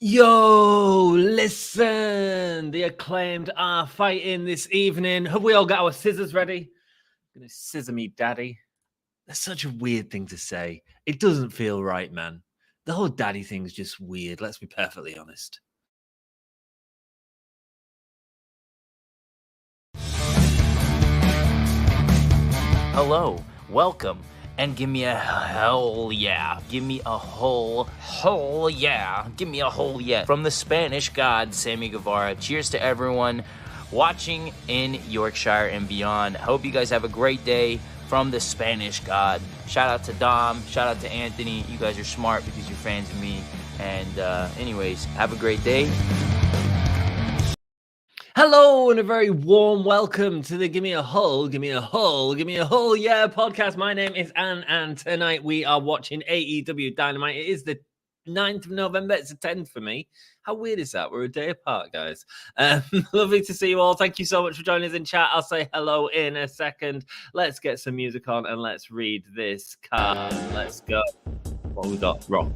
Yo, listen! The Acclaimed are fighting this evening. Have we all got our scissors ready? Gonna scissor me, daddy. That's such a weird thing to say. It doesn't feel right, man. The whole daddy thing's just weird, let's be perfectly honest. Hello, welcome, and give me a hell yeah. Give me a whole yeah. Give me a whole yeah. From the Spanish god, Sammy Guevara. Cheers to everyone watching in Yorkshire and beyond. Hope you guys have a great day from the Spanish god. Shout out to Dom, shout out to Anthony. You guys are smart because you're fans of me. And anyways, have a great day. Hello and a very warm welcome to the Give Me a Hull, Give Me a Hull, Give Me a Hull, yeah podcast. My name is Anne and tonight we are watching AEW Dynamite. It is the 9th of November. It's the 10th for me. How weird is that? We're a day apart, guys. Lovely to see you all. Thank you so much for joining us in chat. I'll say hello in a second. Let's get some music on and let's read this card. Let's go. What we got? Rock.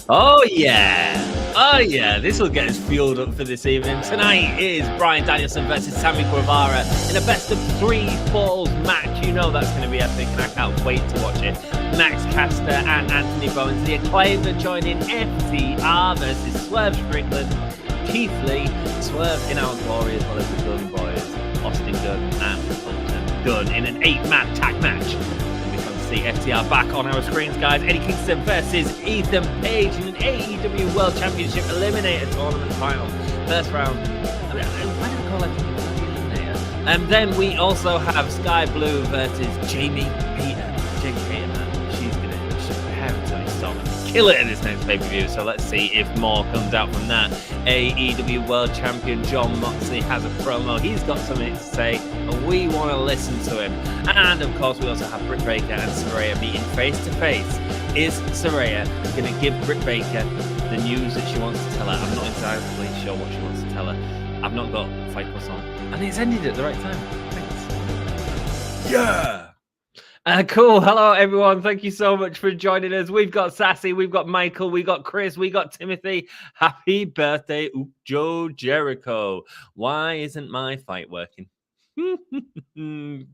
Oh yeah, this will get us fueled up for this evening. Tonight is Bryan Danielson versus Sammy Guevara in a best of 3 falls match. You know that's going to be epic and I can't wait to watch it. Max Caster and Anthony Bowens, the Acclaimed, are joining FTR versus Swerve, Strickland, Keith Lee, Swerve in Our Glory, as well as the Gunn boys, Austin Gunn and Colten Gunn in an 8-man tag match. See FTR back on our screens, guys. Eddie Kingston versus Ethan Page in an AEW World Championship Eliminator tournament final. First round. Why do we call it Eliminator? And then we also have Skye Blue versus Jamie Hayter. Jamie Hayter, man. She's going to kill it in this next pay-per-view. So let's see if more comes out from that. AEW World Champion Jon Moxley has a promo. He's got something to say, and we want to listen to him. And of course, we also have Britt Baker and Saraya meeting face to face. Is Saraya going to give Britt Baker the news that she wants to tell her? I'm not entirely sure what she wants to tell her. I've not got Fight Plus on, and it's ended at the right time. Thanks. Yeah. Cool. Hello, everyone. Thank you so much for joining us. We've got Sassy, we've got Michael, we got Chris, we got Timothy. Happy birthday, Joe Jericho. Why isn't my fight working?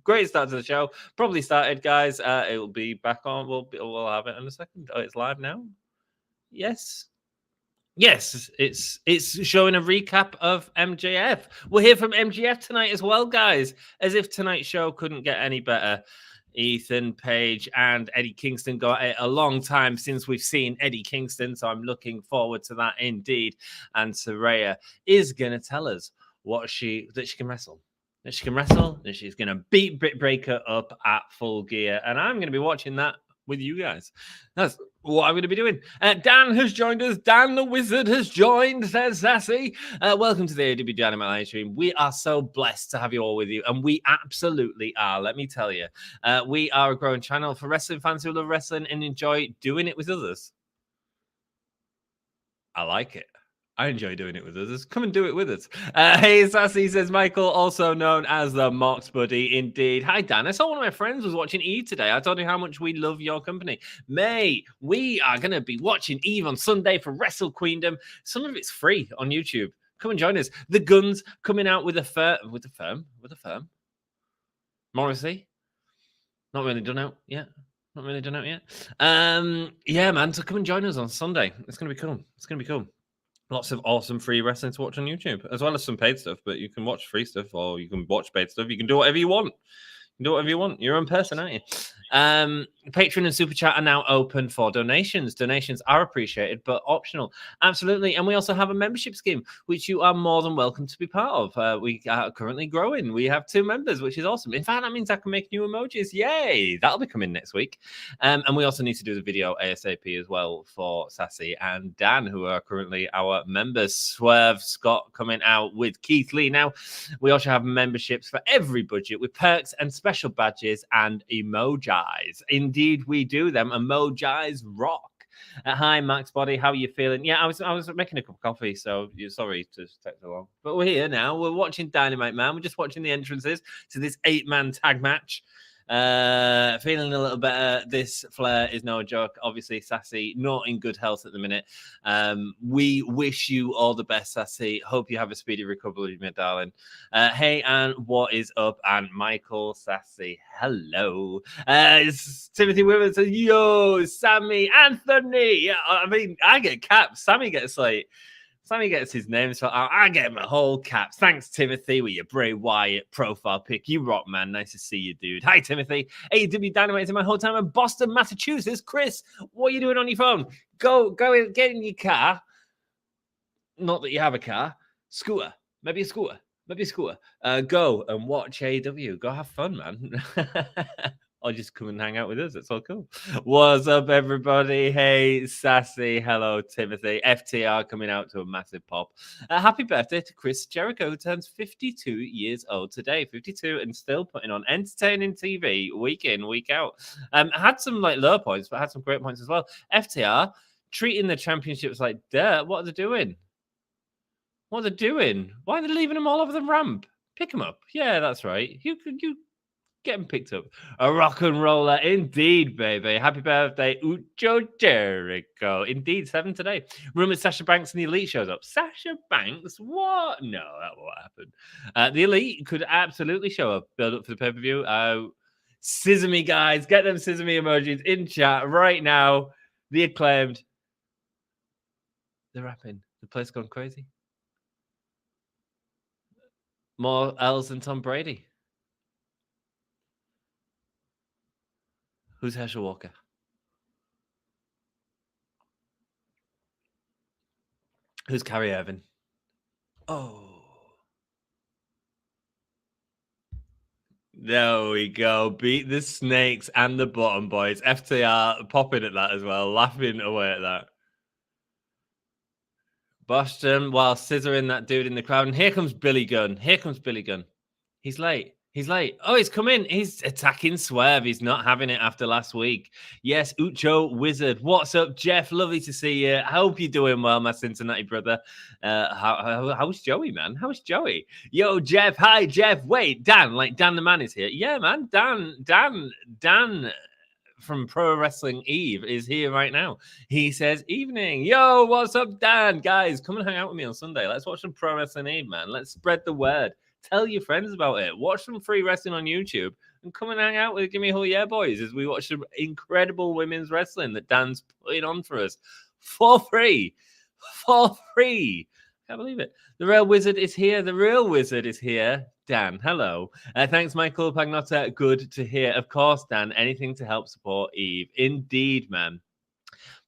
Great start to the show. Probably started, guys. It will be back on. We'll have it in a second. Oh, it's live now. Yes, it's showing a recap of MJF. We'll hear from MJF tonight as well, guys. As if tonight's show couldn't get any better. Ethan Page and Eddie Kingston got it a long time since we've seen Eddie Kingston, so I'm looking forward to that indeed. And Saraya is going to tell us that she can wrestle. That she can wrestle, and she's going to beat Britt Baker up at Full Gear. And I'm going to be watching that with you guys. That's what I'm going to be doing. Dan has joined us. Dan the Wizard has joined, says Sassy. Welcome to the AEW Dynamite live stream. We are so blessed to have you all with you, and we absolutely are, let me tell you. We are a growing channel for wrestling fans who love wrestling and enjoy doing it with others. I like it. I enjoy doing it with others. Come and do it with us. Hey, Sassy, says Michael, also known as the Mox Buddy. Indeed. Hi, Dan. I saw one of my friends was watching Eve today. I told him how much we love your company. May, we are going to be watching Eve on Sunday for Wrestle Queendom. Some of it's free on YouTube. Come and join us. The Guns coming out with a firm. Morrissey. Not really done out yet. Yeah, man. So come and join us on Sunday. It's going to be cool. Lots of awesome free wrestling to watch on YouTube, as well as some paid stuff. But you can watch free stuff or you can watch paid stuff. You can do whatever you want. You're your own person, aren't you? Patreon and Super Chat are now open for donations. Donations are appreciated, but optional. Absolutely. And we also have a membership scheme, which you are more than welcome to be part of. We are currently growing. We have 2 members, which is awesome. In fact, that means I can make new emojis. Yay! That'll be coming next week. And we also need to do the video ASAP as well for Sassy and Dan, who are currently our members. Swerve, Scott coming out with Keith Lee. Now, we also have memberships for every budget with perks and special badges and emojis. Indeed, we do them. Emojis rock. Hi, Max Body. How are you feeling? Yeah, I was making a cup of coffee, so you're sorry to take so long. But we're here now. We're watching Dynamite, man. We're just watching the entrances to this 8-man tag match. Feeling a little better. This flare is no joke. Obviously, Sassy not in good health at the minute. We wish you all the best, Sassy. Hope you have a speedy recovery, my darling. Hey, and what is up? And Michael Sassy, hello. It's Timothy Withers says, yo, Sammy, Anthony. Yeah, I mean, I get caps. Sammy gets his name, so I get my whole caps. Thanks, Timothy, with your Bray Wyatt profile pic. You rock, man. Nice to see you, dude. Hi, Timothy. AEW Dynamite in my hometown in Boston, Massachusetts. Chris, what are you doing on your phone? Go get in your car. Not that you have a car. Scooter. Maybe a scooter. Go and watch AEW. Go have fun, man. Or just come and hang out with us. It's all cool. What's up, everybody? Hey, Sassy. Hello, Timothy. FTR coming out to a massive pop. Happy birthday to Chris Jericho, who turns 52 years old today. 52 and still putting on entertaining TV week in, week out. Had some low points, but had some great points as well. FTR treating the championships like dirt. What are they doing? Why are they leaving them all over the ramp? Pick them up. Yeah, that's right. You get them picked up. A rock and roller indeed, baby. Happy birthday, Ucho Jericho. Indeed, 7 today. Rumored Sasha Banks and the Elite shows up. Sasha Banks? What? No, that won't happen. The Elite could absolutely show up. Build up for the pay-per-view. Scissor me, guys. Get them scissor me emojis in chat right now. The Acclaimed. They're rapping. The place gone crazy. More L's than Tom Brady. Who's Herschel Walker? Who's Kyrie Irving? Oh. There we go. Beat the Snakes and the Bottom Boys. FTR popping at that as well. Laughing away at that. Boston while scissoring that dude in the crowd. And here comes Billy Gunn. He's late. Oh, he's come in. He's attacking Swerve. He's not having it after last week. Yes, Ucho Wizard. What's up, Jeff? Lovely to see you. I hope you're doing well, my Cincinnati brother. How's Joey, man? How's Joey? Yo, Jeff. Hi, Jeff. Wait, Dan. Dan the man is here. Yeah, man. Dan from Pro Wrestling Eve is here right now. He says, evening. Yo, what's up, Dan? Guys, come and hang out with me on Sunday. Let's watch some Pro Wrestling Eve, man. Let's spread the word. Tell your friends about it. Watch some free wrestling on YouTube and come and hang out with Gimme a Whole Yeah boys as we watch some incredible women's wrestling that Dan's putting on for us for free. Can't believe it. The real wizard is here. Dan, hello. Thanks, Michael Pagnotta. Good to hear. Of course, Dan, anything to help support Eve. Indeed, man.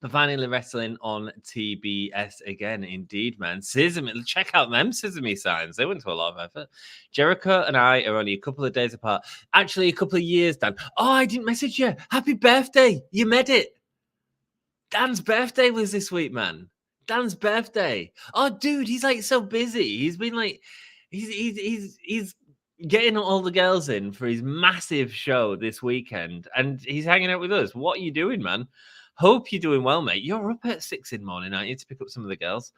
But finally, wrestling on TBS again. Indeed, man. Check out them Sesame signs. They went to a lot of effort. Jericho and I are only a couple of days apart. Actually, a couple of years, Dan. Oh, I didn't message you. Happy birthday. You made it. Dan's birthday was this week, man. Dan's birthday. Oh, dude, he's so busy. He's been he's getting all the girls in for his massive show this weekend, and he's hanging out with us. What are you doing, man? Hope you're doing well, mate. You're up at 6 in the morning, aren't you, to pick up some of the girls?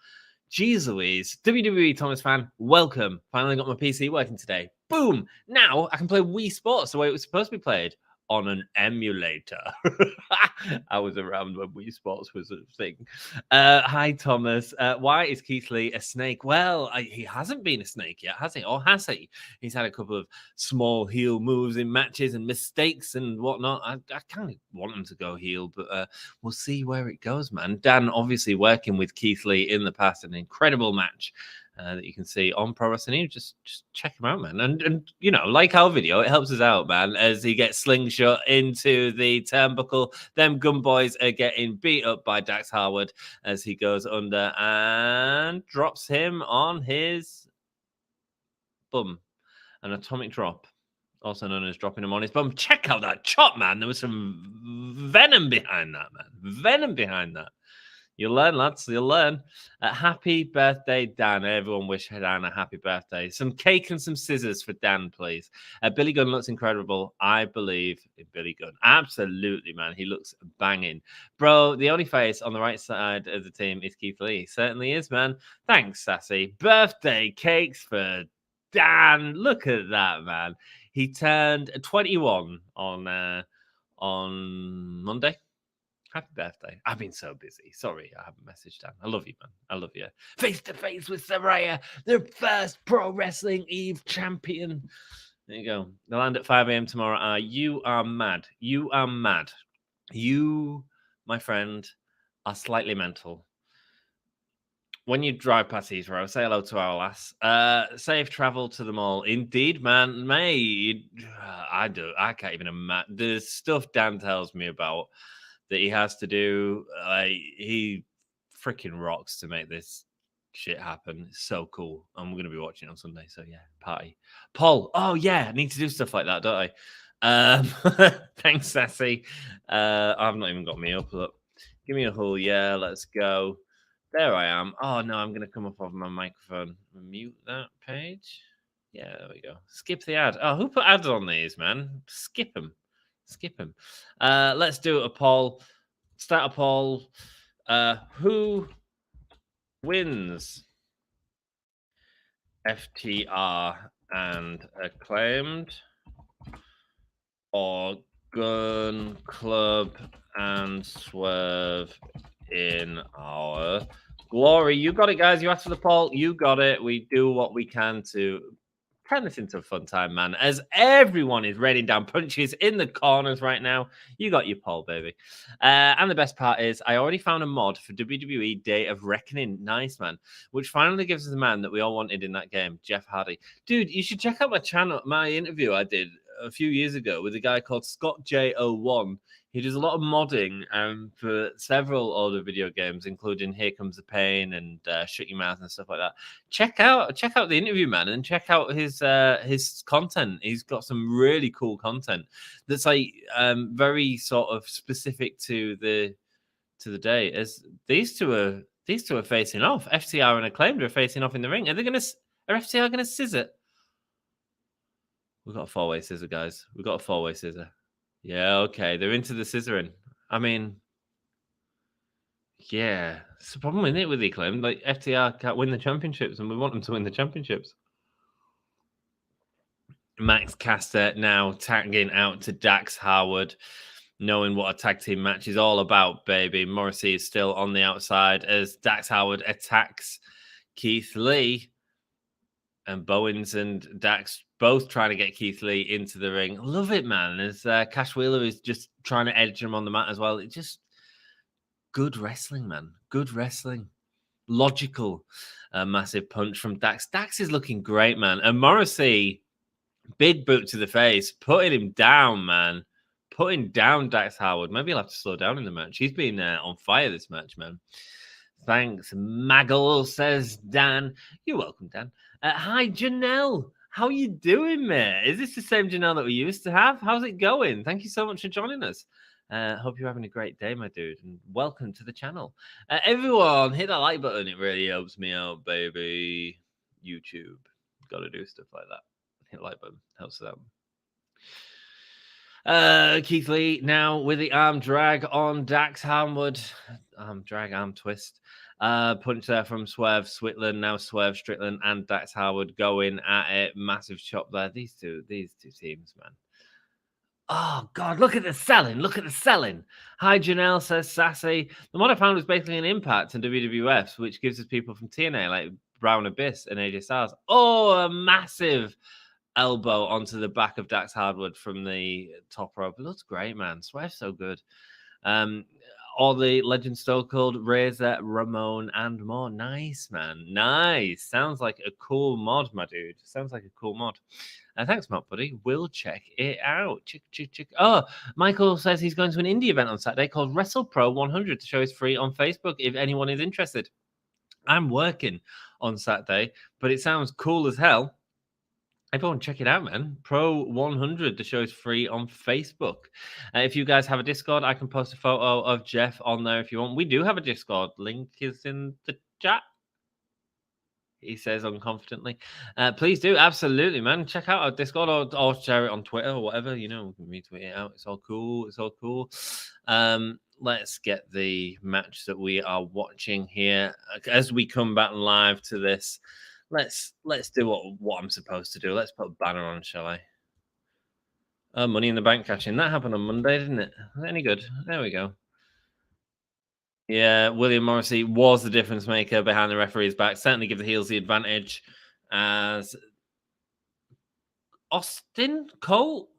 Jeez Louise. WWE Thomas fan, welcome. Finally got my PC working today. Boom. Now I can play Wii Sports the way it was supposed to be played. On an emulator. I was around when Wii Sports was a thing. Hi, Thomas. Why is Keith Lee a snake? Well, he hasn't been a snake yet, has he? Or has he? He's had a couple of small heel moves in matches and mistakes and whatnot. I kind of want him to go heel, but we'll see where it goes, man. Dan, obviously working with Keith Lee in the past, an incredible match. That you can see on Pro Wrestling. Just check him out, man. And you know, like our video, it helps us out, man, as he gets slingshot into the turnbuckle. Them Gun Boys are getting beat up by Dax Harwood as he goes under and drops him on his bum. An atomic drop, also known as dropping him on his bum. Check out that chop, man. There was some venom behind that, man. You'll learn, lads. You'll learn. Happy birthday, Dan. Everyone wish Dan a happy birthday. Some cake and some scissors for Dan, please. Billy Gunn looks incredible. I believe in Billy Gunn. Absolutely, man. He looks banging. Bro, the only face on the right side of the team is Keith Lee. He certainly is, man. Thanks, Sassy. Birthday cakes for Dan. Look at that, man. He turned 21 on Monday. Happy birthday. I've been so busy. Sorry, I haven't messaged Dan. I love you, man. I love you. Face to face with Saraya, the first Pro Wrestling Eve champion. There you go. They'll land at 5 a.m. tomorrow. You are mad. You are mad. You, my friend, are slightly mental. When you drive past Heathrow, say hello to our lass. Safe travel to the mall. Indeed, man. Mate, I can't even imagine. The stuff Dan tells me about that he has to do, he freaking rocks to make this shit happen. It's so cool. And we're going to be watching on Sunday. So, yeah, party. Paul, oh, yeah, I need to do stuff like that, don't I? Thanks, Sassy. I've not even got me up. Look. Give me a hull. Yeah, let's go. There I am. Oh, no, I'm going to come up off my microphone. Mute that page. Yeah, there we go. Skip the ad. Oh, who put ads on these, man? Skip them. Skip them. Let's do a poll. Start a poll. Who wins FTR and Acclaimed, or Gunn Club and Swerve in our glory? You got it, guys. You asked for the poll. You got it. We do what we can to turn this into a fun time, man. As everyone is raining down punches in the corners right now, you got your poll, baby. And the best part is, I already found a mod for WWE Day of Reckoning. Nice, man. Which finally gives us the man that we all wanted in that game, Jeff Hardy. Dude, you should check out my channel, my interview I did a few years ago with a guy called Scott J01. He does a lot of modding for several older video games, including Here Comes the Pain and Shut Your Mouth and stuff like that. Check out the interview, man, and check out his content. He's got some really cool content that's like very sort of specific to the day. As these two are facing off. FTR and Acclaimed are facing off in the ring. Are FTR gonna scissor? We've got a four-way scissor, guys. We've got a four-way scissor. Yeah, okay. They're into the scissoring. I mean, yeah. It's a problem, isn't it, with the Acclaimed? Like, FTR can't win the championships, and we want them to win the championships. Max Caster now tagging out to Dax Harwood, knowing what a tag team match is all about, baby. Morrissey is still on the outside as Dax Harwood attacks Keith Lee. And Bowens and Dax both trying to get Keith Lee into the ring. Love it, man. As Cash Wheeler is just trying to edge him on the mat as well. It's just good wrestling, man. Good wrestling. Logical. Massive punch from Dax. Dax is looking great, man. And Morrissey, big boot to the face, putting him down, man. Putting down Dax Harwood. Maybe he'll have to slow down in the match. He's been on fire this match, man. Thanks, Maggle, says Dan. You're welcome, Dan. Hi, Janelle. How you doing, mate? Is this the same Janelle that we used to have? How's it going? Thank you so much for joining us. Hope you're having a great day, my dude, and welcome to the channel. Everyone, hit that like button. It really helps me out, baby. YouTube. Got to do stuff like that. Hit the like button. Helps them. Keith Lee now with the arm drag on Dax Harwood. Arm twist. Punch there from Swerve Strickland. Now Swerve Strickland and Dax Harwood going at it. Massive chop there. These two teams, man. Oh, God, look at the selling. Look at the selling. Hi, Janelle, says Sassy. The mod I found was basically an Impact and WWF, which gives us people from TNA like Brown Abyss and AJ Styles. Oh, a massive elbow onto the back of Dax Harwood from the top rope. It looks great, man. Swerve's so good. All the Legend Stone Cold, Razor, Ramon, and more. Nice, man. Nice. Sounds like a cool mod, my dude. Sounds like a cool mod. Thanks, Matt, buddy. We'll check it out. Chick. Oh, Michael says he's going to an indie event on Saturday called Wrestle Pro 100. The show is free on Facebook if anyone is interested. I'm working on Saturday, but it sounds cool as hell. Everyone, check it out, man. Pro 100. The show is free on Facebook. If you guys have a Discord, I can post a photo of Jeff on there if you want. We do have a Discord. Link is in the chat. He says unconfidently. Please do. Absolutely, man. Check out our Discord or share it on Twitter or whatever. You know, we can retweet it out. It's all cool. It's all cool. Let's get the match that we are watching here. As we come back live to this, let's do what I'm supposed to do. Let's put a banner on, shall I? Money in the Bank cash-in. That happened on Monday, didn't it? Any good? There we go. Yeah, William Morrissey was the difference maker behind the referee's back. Certainly give the heels the advantage. As Austin Colt?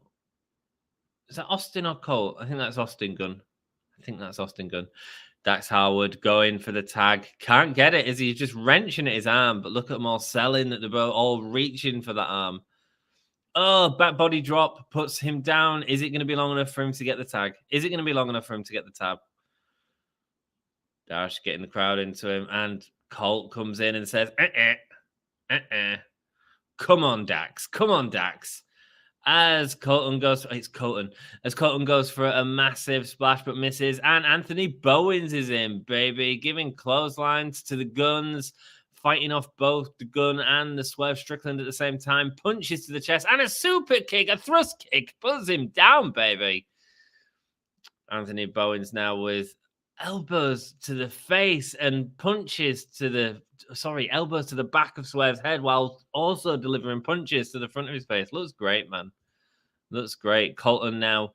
Is that Austin or Colt? I think that's Austin Gunn. Dax Harwood going for the tag. Can't get it. Is he just wrenching at his arm? But look at them all selling that they're both all reaching for that arm. Oh, back body drop puts him down. Is it going to be long enough for him to get the tag? Dash getting the crowd into him. And Colt comes in and says, Come on, Dax. As Colten goes for a massive splash but misses, and Anthony Bowens is in, baby, giving clotheslines to the Guns, fighting off both the Gunn and the Swerve Strickland at the same time, punches to the chest, and a super kick, a thrust kick, pulls him down, baby. Anthony Bowens now with elbows to the face and elbows to the back of Swerve's head while also delivering punches to the front of his face. Looks great, man. Looks great. Colten now.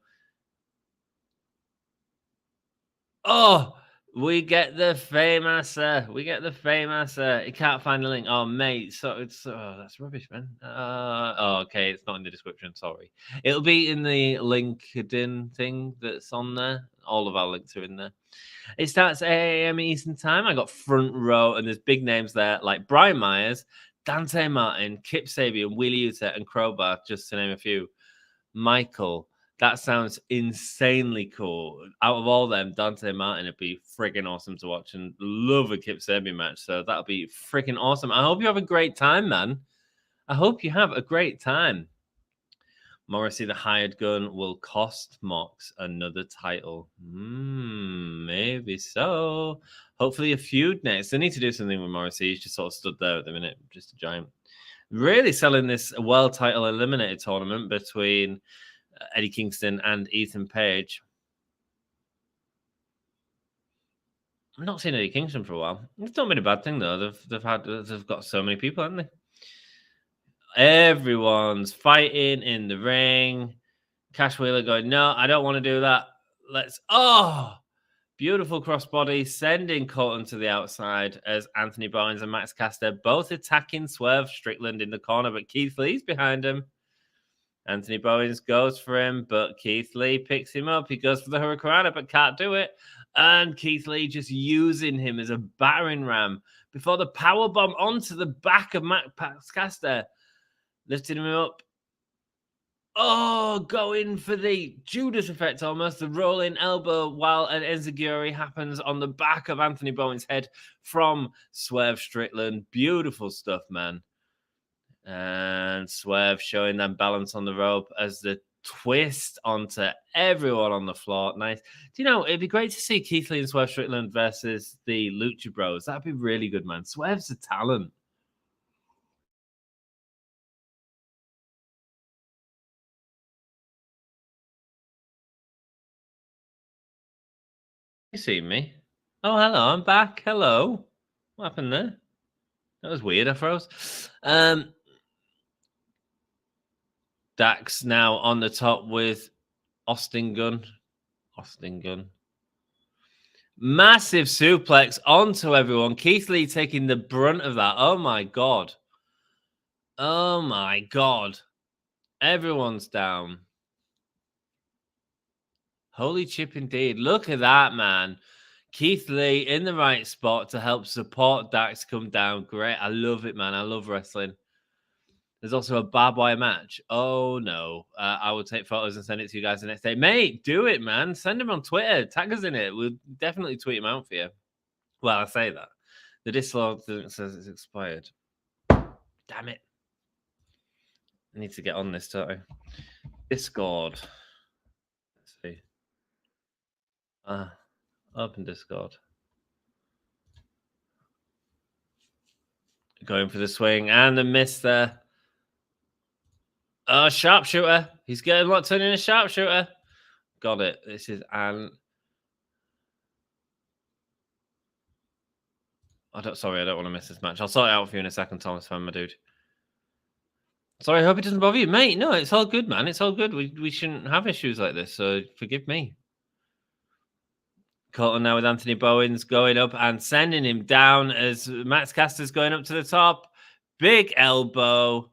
Oh, we get the famous. He can't find the link. Oh, mate. So it's that's rubbish, man. Okay. It's not in the description. Sorry. It'll be in the LinkedIn thing that's on there. All of our links are in there. It starts 8 a.m. Eastern time. I got front row, and there's big names there like Brian Myers, Dante Martin, Kip Sabian, Wheeler Yuta, and Crowbar, just to name a few. Michael, that sounds insanely cool. Out of all them, Dante Martin would be freaking awesome to watch, and love a Kip Sabian match. So that'll be freaking awesome. I hope you have a great time, man. I hope you have a great time. Morrissey, the hired gun, will cost Mox another title. Maybe so. Hopefully a feud next. They need to do something with Morrissey. He's just sort of stood there at the minute. Just a giant. Really selling this world title eliminator tournament between Eddie Kingston and Ethan Page. I've not seen Eddie Kingston for a while. It's not been a bad thing though. They've got so many people, haven't they? Everyone's fighting in the ring. Cash Wheeler going, no, I don't want to do that. Beautiful crossbody, sending Colten to the outside as Anthony Bowens and Max Caster both attacking Swerve Strickland in the corner, but Keith Lee's behind him. Anthony Bowens goes for him, but Keith Lee picks him up. He goes for the Hurricanrana, but can't do it. And Keith Lee just using him as a battering ram before the powerbomb onto the back of Max Caster. Lifting him up. Oh, going for the Judas effect almost, the rolling elbow while an enziguri happens on the back of Anthony Bowens' head from Swerve Strickland. Beautiful stuff, man. And Swerve showing them balance on the rope as the twist onto everyone on the floor. Nice. Do you know, it'd be great to see Keith Lee and Swerve Strickland versus the Lucha Bros. That'd be really good, man. Swerve's a talent. You see me? Oh, hello, I'm back. Hello. What happened there? That was weird, I froze. Dax now on the top with Austin Gunn. Massive suplex onto everyone. Keith Lee taking the brunt of that. Oh, my God. Everyone's down. Holy chip indeed. Look at that, man. Keith Lee in the right spot to help support Dax come down. Great. I love it, man. I love wrestling. There's also a barbed wire match. Oh, no. I will take photos and send it to you guys the next day. Mate, do it, man. Send them on Twitter. Tag us in it. We'll definitely tweet them out for you. Well, I say that. The Discord says it's expired. Damn it. I need to get on this, don't I? Discord. Let's see. Open Discord. Going for the swing and the miss there. Oh, sharpshooter. He's getting locked in a sharpshooter. Got it. This is Anne. Sorry, I don't want to miss this match. I'll sort it out for you in a second, Thomas, my dude. Sorry, I hope it doesn't bother you, mate. No, it's all good, man. It's all good. We shouldn't have issues like this, so forgive me. Colten now with Anthony Bowens going up and sending him down as Max Caster's going up to the top. Big elbow.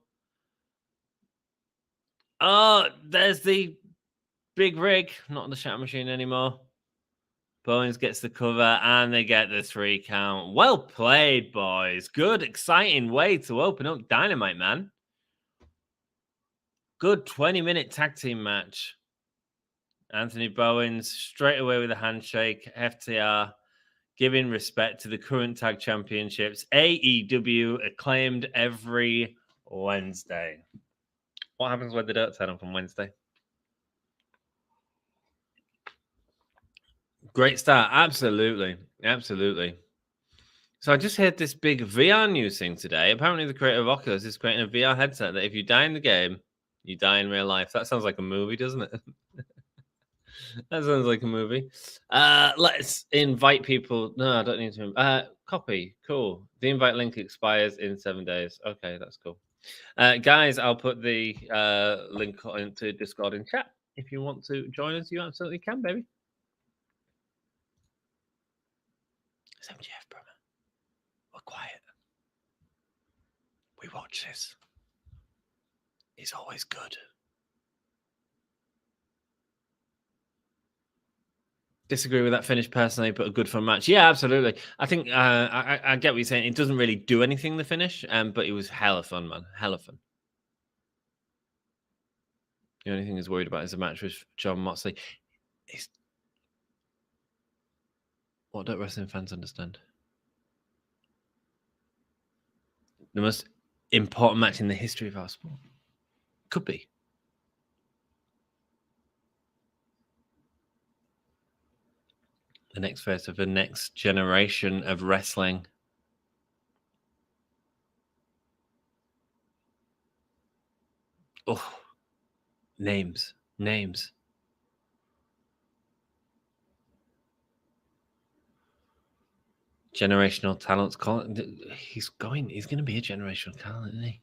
Oh, there's the big rig. Not the Shatter Machine anymore. Bowens gets the cover and they get the 3 count. Well played, boys. Good, exciting way to open up Dynamite, man. Good 20-minute tag team match. Anthony Bowens straight away with a handshake. FTR giving respect to the current tag championships. AEW Acclaimed every Wednesday. What happens when they don't turn up on Wednesday? Great start. Absolutely. Absolutely. So I just heard this big VR news thing today. Apparently the creator of Oculus is creating a VR headset that if you die in the game, you die in real life. That sounds like a movie, doesn't it? That sounds like a movie. Let's invite people. No, I don't need to. Copy. Cool. The invite link expires in 7 days. Okay, that's cool. Guys, I'll put the link into Discord in chat. If you want to join us, you absolutely can, baby. It's MGF, brother. We're quiet. We watch this. It's always good. Disagree with that finish personally, but a good fun match. Yeah, absolutely. I think I get what you're saying. It doesn't really do anything, the finish, but it was hella fun, man. Hella fun. The only thing he's worried about is a match with John Moxley. What don't wrestling fans understand? The most important match in the history of our sport. Could be. The next face of the next generation of wrestling. Oh, names. Generational talents. He's going to be a generational talent, isn't he?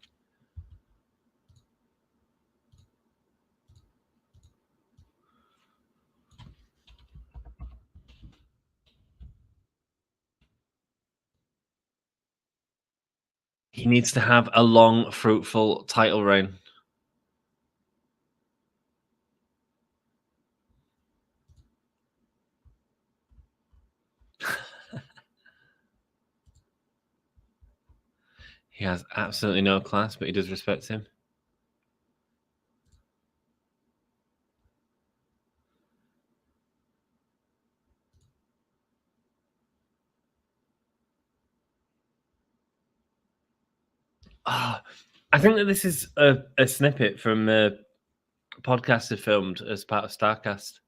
He needs to have a long, fruitful title reign. He has absolutely no class, but he does respect him. I think that this is a snippet from a podcast they filmed as part of Starcast.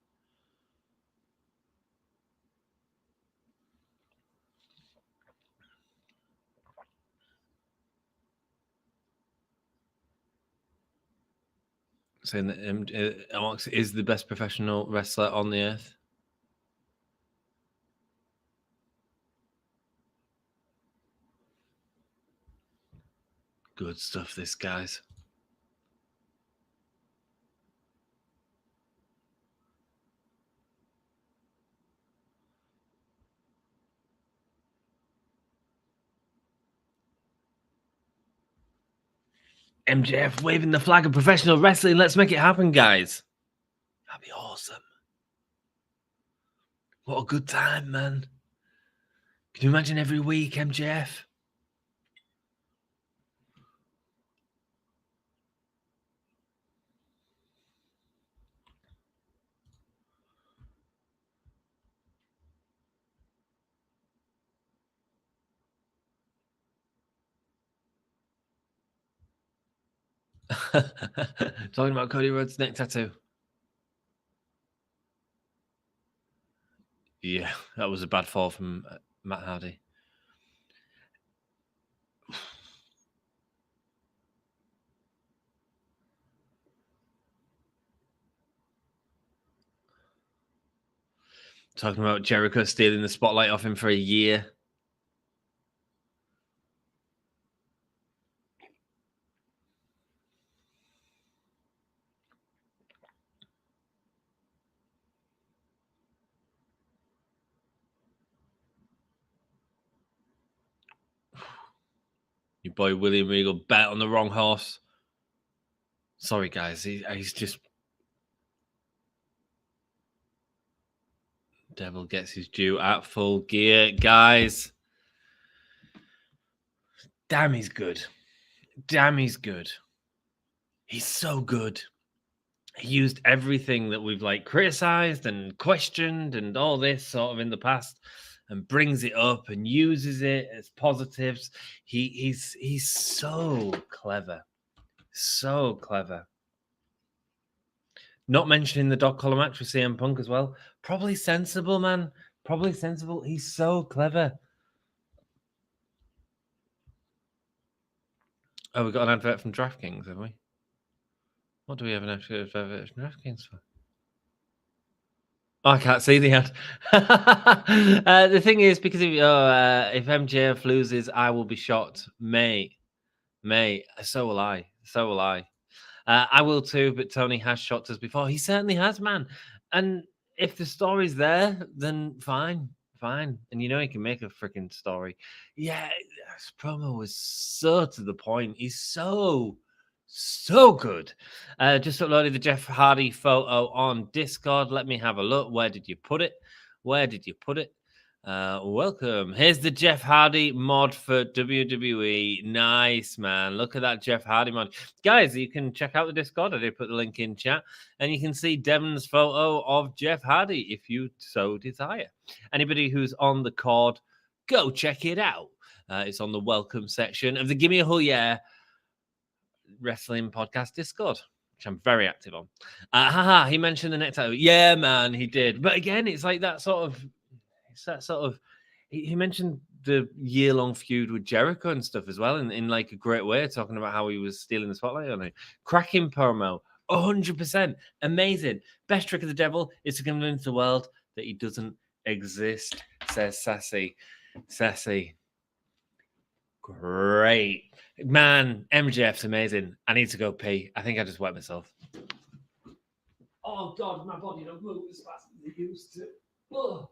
Saying that Alex is the best professional wrestler on the earth. Good stuff, this, guys. MJF waving the flag of professional wrestling. Let's make it happen, guys. That'd be awesome. What a good time, man. Can you imagine every week, MJF? Talking about Cody Rhodes' neck tattoo. Yeah, that was a bad fall from Matt Hardy. Talking about Jericho stealing the spotlight off him for a year. Your boy William Regal bet on the wrong horse. Sorry, guys. He's just... Devil gets his due at Full Gear. Guys. Damn, he's good. Damn, he's good. He's so good. He used everything that we've criticized and questioned and all this sort of in the past, and brings it up and uses it as positives. He's so clever. So clever. Not mentioning the dog collar match with CM Punk as well. Probably sensible, man. Probably sensible. He's so clever. Oh, we got an advert from DraftKings, have we? What do we have an advert from DraftKings for? Oh, I can't see the ad. The thing is, because if MJF loses, I will be shocked. Mate, so will I. So will I. I will too, but Tony has shocked us before. He certainly has, man. And if the story's there, then fine. And he can make a freaking story. Yeah, this promo was so to the point. He's so good. Just uploaded the Jeff Hardy photo on Discord. Let me have a look. Where did you put it? Welcome. Here's the Jeff Hardy mod for WWE. Nice, man. Look at that Jeff Hardy mod. Guys, you can check out the Discord. I did put the link in chat. And you can see Devon's photo of Jeff Hardy if you so desire. Anybody who's on the cord, go check it out. It's on the welcome section of the Gimme a Hull Yeah Wrestling Podcast Discord, which I'm very active on. He mentioned the next title. Yeah, man, he did. But again, it's like that sort of... He mentioned the year-long feud with Jericho and stuff as well in a great way, talking about how he was stealing the spotlight on it. Cracking promo, 100%. Amazing. Best trick of the devil is to convince the world that he doesn't exist, says Sassy. Great. Man, MJF's amazing. I need to go pee. I think I just wet myself. Oh, God, my body don't move as fast as it used to. Oh.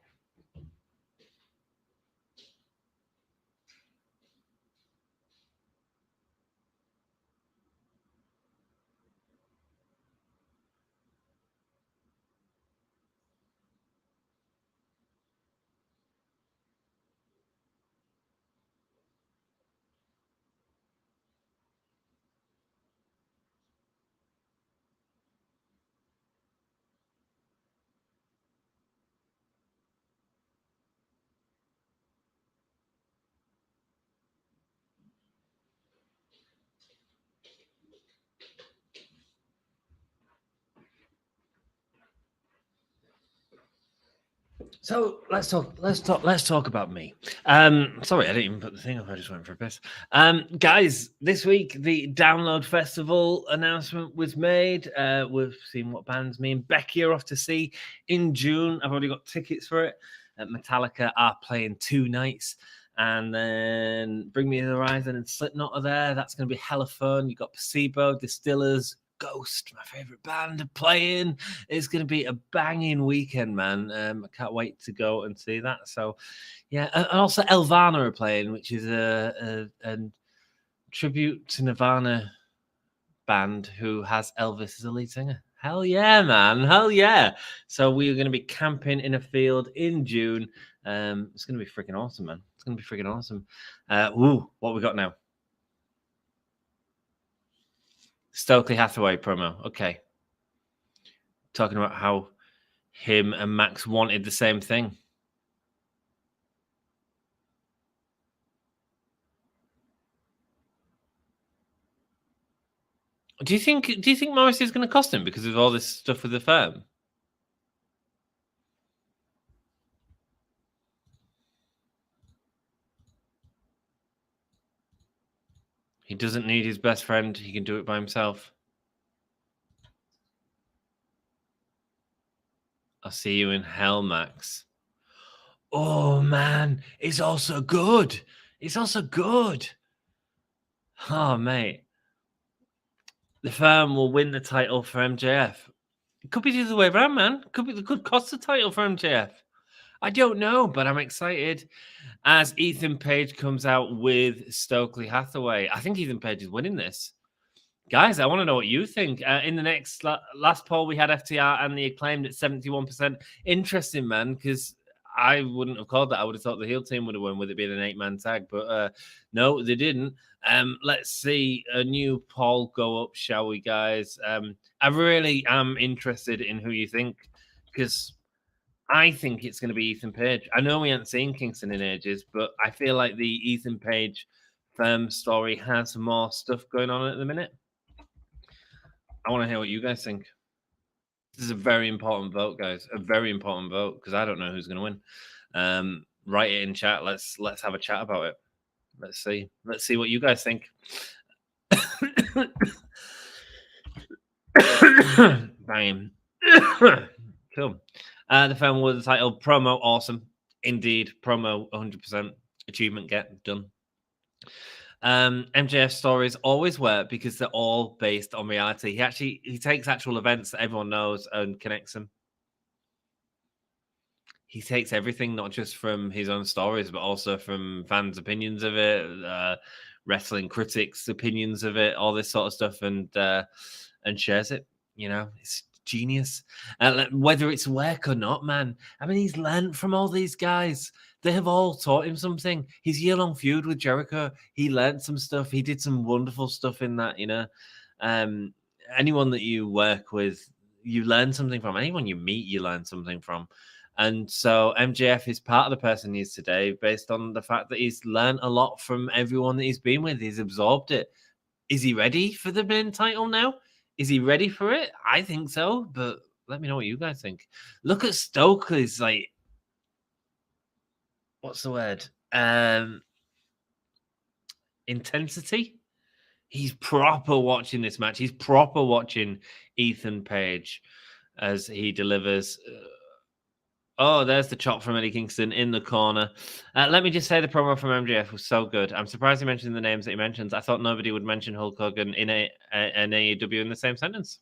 So let's talk about me. Sorry, I didn't even put the thing up. I just went for a piss. Guys, this week the Download Festival announcement was made. We've seen what bands me and Becky are off to see in June. I've already got tickets for it. Metallica are playing 2 nights, and then Bring Me the Horizon and Slipknot are there. That's going to be hella fun. You got Placebo, Distillers, Ghost, my favorite band, are playing. It's going to be a banging weekend, man. I can't wait to go and see that. So, yeah, and also Elvana are playing, which is a tribute to Nirvana band who has Elvis as a lead singer. Hell yeah, man. Hell yeah. So we're going to be camping in a field in June. It's going to be freaking awesome, man. It's going to be freaking awesome. What we got now? Stokely Hathaway promo. Okay. Talking about how him and Max wanted the same thing. Do you think Morrissey is going to cost him because of all this stuff with the firm? He doesn't need his best friend. He can do it by himself. I'll see you in hell, Max. Oh, man. It's also good. Oh, mate. The firm will win the title for MJF. It could be the other way around, man. It could cost the title for MJF. I don't know, but I'm excited as Ethan Page comes out with Stokely Hathaway. I think Ethan Page is winning this. Guys, I want to know what you think. In the next last poll, we had FTR and the Acclaimed at 71%. Interesting, man, because I wouldn't have called that. I would have thought the heel team would have won with it being an 8-man tag, but no, they didn't. Let's see a new poll go up, shall we, guys? I really am interested in who you think, because I think it's going to be Ethan Page. I know we haven't seen Kingston in ages, but I feel like the Ethan Page firm story has more stuff going on at the minute. I want to hear what you guys think. This is a very important vote, guys. A very important vote, because I don't know who's going to win. Write it in chat. Let's have a chat about it. Let's see. Let's see what you guys think. Bang. Cool. The film was titled Promo Awesome. Indeed. Promo 100%. Achievement get done. MJF stories always work because they're all based on reality. He takes actual events that everyone knows and connects them. He takes everything, not just from his own stories, but also from fans' opinions of it, wrestling critics' opinions of it, all this sort of stuff, and shares it. You know, it's genius. Whether it's work or not, man. I mean, he's learned from all these guys. They have all taught him something. His year-long feud with Jericho, he learned some stuff. He did some wonderful stuff in that, you know. Anyone that you work with, you learn something from. Anyone you meet, you learn something from. And so MJF is part of the person he is today based on the fact that he's learned a lot from everyone that he's been with. He's absorbed it. Is he ready for the main title now? Is he ready for it? I think so, but let me know what you guys think. Look at Stokely's, like, what's the word? Intensity. He's proper watching this match. He's proper watching Ethan Page as he delivers. Oh, there's the chop from Eddie Kingston in the corner. Let me just say the promo from MJF was so good. I'm surprised he mentioned the names that he mentions. I thought nobody would mention Hulk Hogan in an AEW in the same sentence.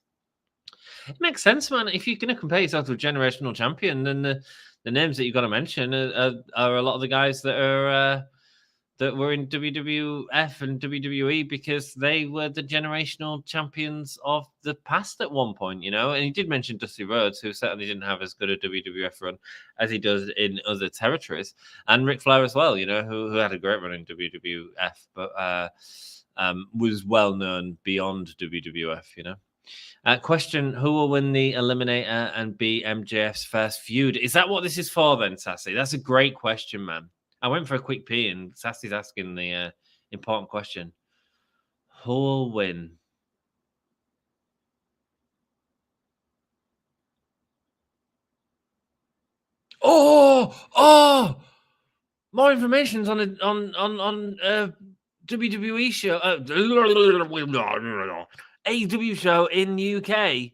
It makes sense, man. If you're going to compare yourself to a generational champion, then the names that you've got to mention are a lot of the guys that are that were in WWF and WWE because they were the generational champions of the past at one point, you know. And he did mention Dusty Rhodes, who certainly didn't have as good a WWF run as he does in other territories, and Ric Flair as well, you know, who had a great run in WWF, but was well known beyond WWF, you know. Question: who will win the Eliminator and be MJF's first feud? Is that what this is for, then, Sassy? That's a great question, man. I went for a quick pee, and Sassy's asking the important question: who will win? Oh! More information's on WWE show, AEW show in the UK. Are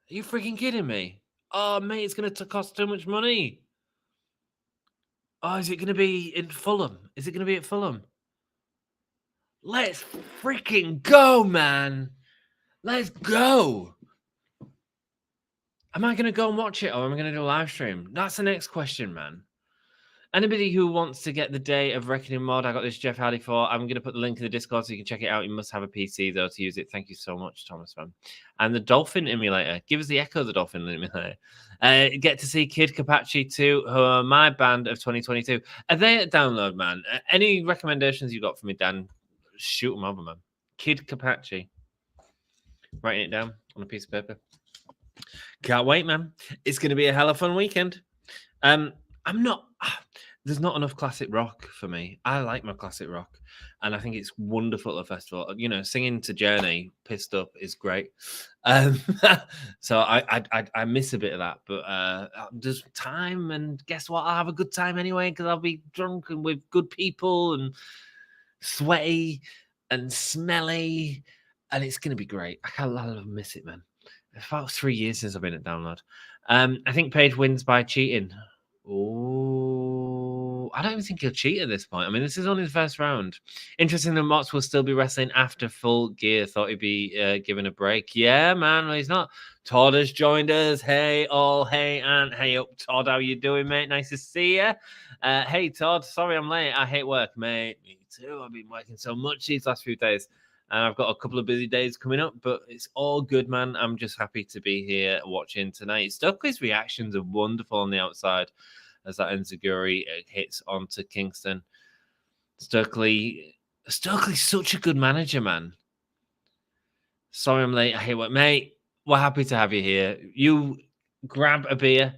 you freaking kidding me? Oh, mate, it's going to cost too much money. Oh, is it going to be in Fulham? Is it going to be at Fulham? Let's freaking go, man. Let's go. Am I going to go and watch it, or am I going to do a live stream? That's the next question, man. Anybody who wants to get the Day of Reckoning mod, I got this Jeff Hardy for. I'm going to put the link in the Discord so you can check it out. You must have a PC, though, to use it. Thank you so much, Thomas, man. And the Dolphin Emulator. Give us the echo of the Dolphin Emulator. Get to see Kid Kapachi too, who are my band of 2022. Are they at download, man? Any recommendations you got for me, Dan? Shoot them over, man. Kid Kapachi. Writing it down on a piece of paper. Can't wait, man. It's going to be a hella fun weekend. There's not enough classic rock for me. I like my classic rock, and I think it's wonderful at the festival. You know, singing to Journey, Pissed Up, is great. So I miss a bit of that, but there's time, and guess what? I'll have a good time anyway because I'll be drunk and with good people and sweaty and smelly, and it's gonna be great. I'll miss it, man. It's about 3 years since I've been at Download. I think Paige wins by cheating. Oh, I don't even think he'll cheat at this point. I mean, this is only the first round. Interesting that Mox will still be wrestling after Full Gear. Thought he'd be given a break. Yeah, man. Well, he's not. Todd has joined us. Hey, all. Hey, Ant. Hey, up, Todd. How you doing, mate? Nice to see you. Hey, Todd. Sorry I'm late. I hate work, mate. Me too. I've been working so much these last few days. And I've got a couple of busy days coming up, but it's all good, man. I'm just happy to be here watching tonight. Stokely's reactions are wonderful on the outside as that enziguri hits onto Kingston. Stokely's such a good manager, man. Sorry I'm late. I hate work. Mate, we're happy to have you here. You grab a beer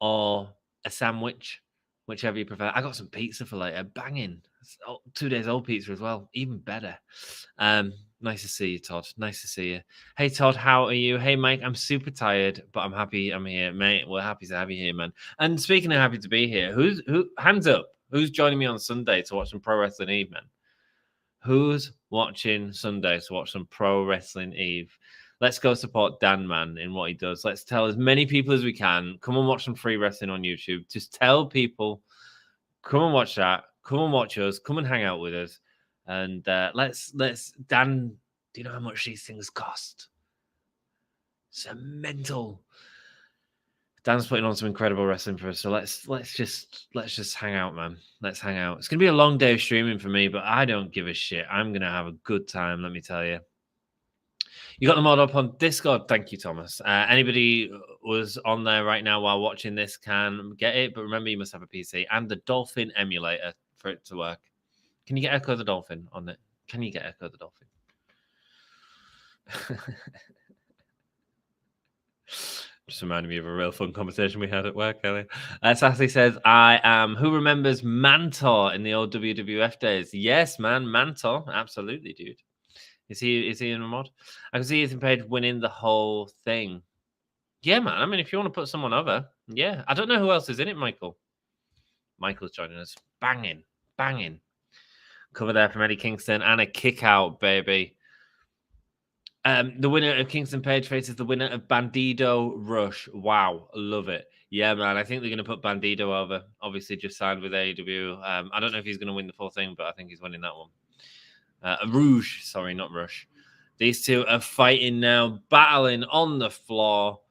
or a sandwich, whichever you prefer. I got some pizza for later. Banging. 2 days old pizza as well. Even better. Nice to see you, Todd. Nice to see you. Hey, Todd, how are you? Hey, Mike, I'm super tired, but I'm happy I'm here. Mate, we're happy to have you here, man. And speaking of happy to be here, who hands up? Who's joining me on Sunday to watch some Pro Wrestling Eve, man? Who's watching Sunday to watch some Pro Wrestling Eve? Let's go support Dan, man, in what he does. Let's tell as many people as we can. Come and watch some free wrestling on YouTube. Just tell people, come and watch that. Come and watch us. Come and hang out with us. And let's Dan, do you know how much these things cost? It's a mental. Dan's putting on some incredible wrestling for us, so let's just hang out, man. Let's hang out. It's gonna be a long day of streaming for me, but I don't give a shit. I'm gonna have a good time, let me tell you. You got the mod up on Discord. Thank you, Thomas. Anybody was on there right now while watching this can get it, but remember you must have a PC and the Dolphin emulator for it to work. Can you get Echo the Dolphin on it? Can you get Echo the Dolphin? Just reminded me of a real fun conversation we had at work earlier. Sassy says, I am. Who remembers Mantor in the old WWF days? Yes, man. Mantor. Absolutely, dude. Is he in a mod? I can see Ethan Page winning the whole thing. Yeah, man. I mean, if you want to put someone over, yeah. I don't know who else is in it, Michael. Michael's joining us. Banging. Cover there from Eddie Kingston and a kick out, baby. The winner of Kingston Page faces the winner of Bandido Rush. Wow, love it. Yeah, man, I think they're going to put Bandido over. Obviously, just signed with AEW. I don't know if he's going to win the full thing, but I think he's winning that one. Rouge, sorry, not Rush. These two are fighting now, battling on the floor,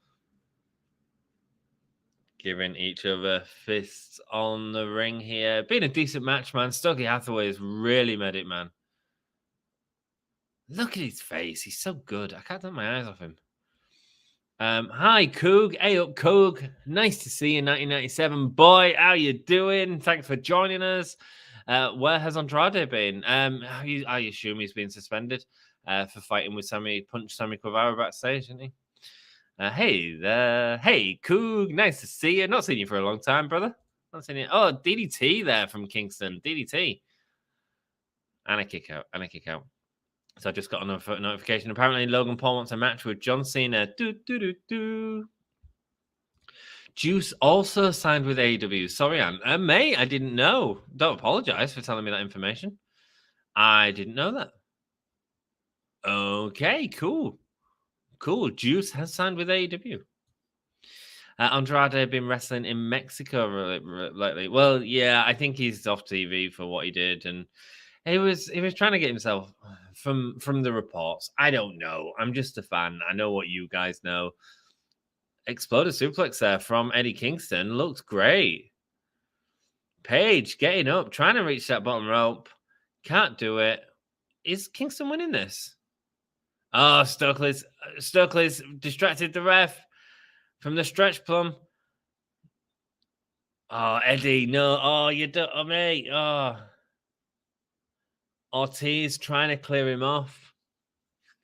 giving each other fists on the ring here. Been a decent match, man. Stokely Hathaway has really made it, man. Look at his face. He's so good. I can't take my eyes off him. Hi, Coog. Hey up, Coog. Nice to see you, 1997. Boy, how you doing? Thanks for joining us. Where has Andrade been? I assume he's been suspended for fighting with Sammy Guevara backstage, isn't he? Hey there. Hey, Coog. Nice to see you. Not seen you for a long time, brother. Not seen you. Oh, DDT there from Kingston. DDT. And a kick out. So I just got a notification. Apparently, Logan Paul wants a match with John Cena. Juice also signed with AEW. Sorry, Ann. Mate, I didn't know. Don't apologize for telling me that information. I didn't know that. Okay, cool. Juice has signed with AEW. Andrade had been wrestling in Mexico lately. Well, yeah, I think he's off TV for what he did, and he was trying to get himself from the reports. I don't know. I'm just a fan. I know what you guys know. Exploded suplex there from Eddie Kingston. Looks great. Page getting up, trying to reach that bottom rope. Can't do it. Is Kingston winning this? Oh, Stokely's distracted the ref from the stretch plum. Oh, Eddie, no. Oh, you don't, oh, mate. Oh. Ortiz trying to clear him off.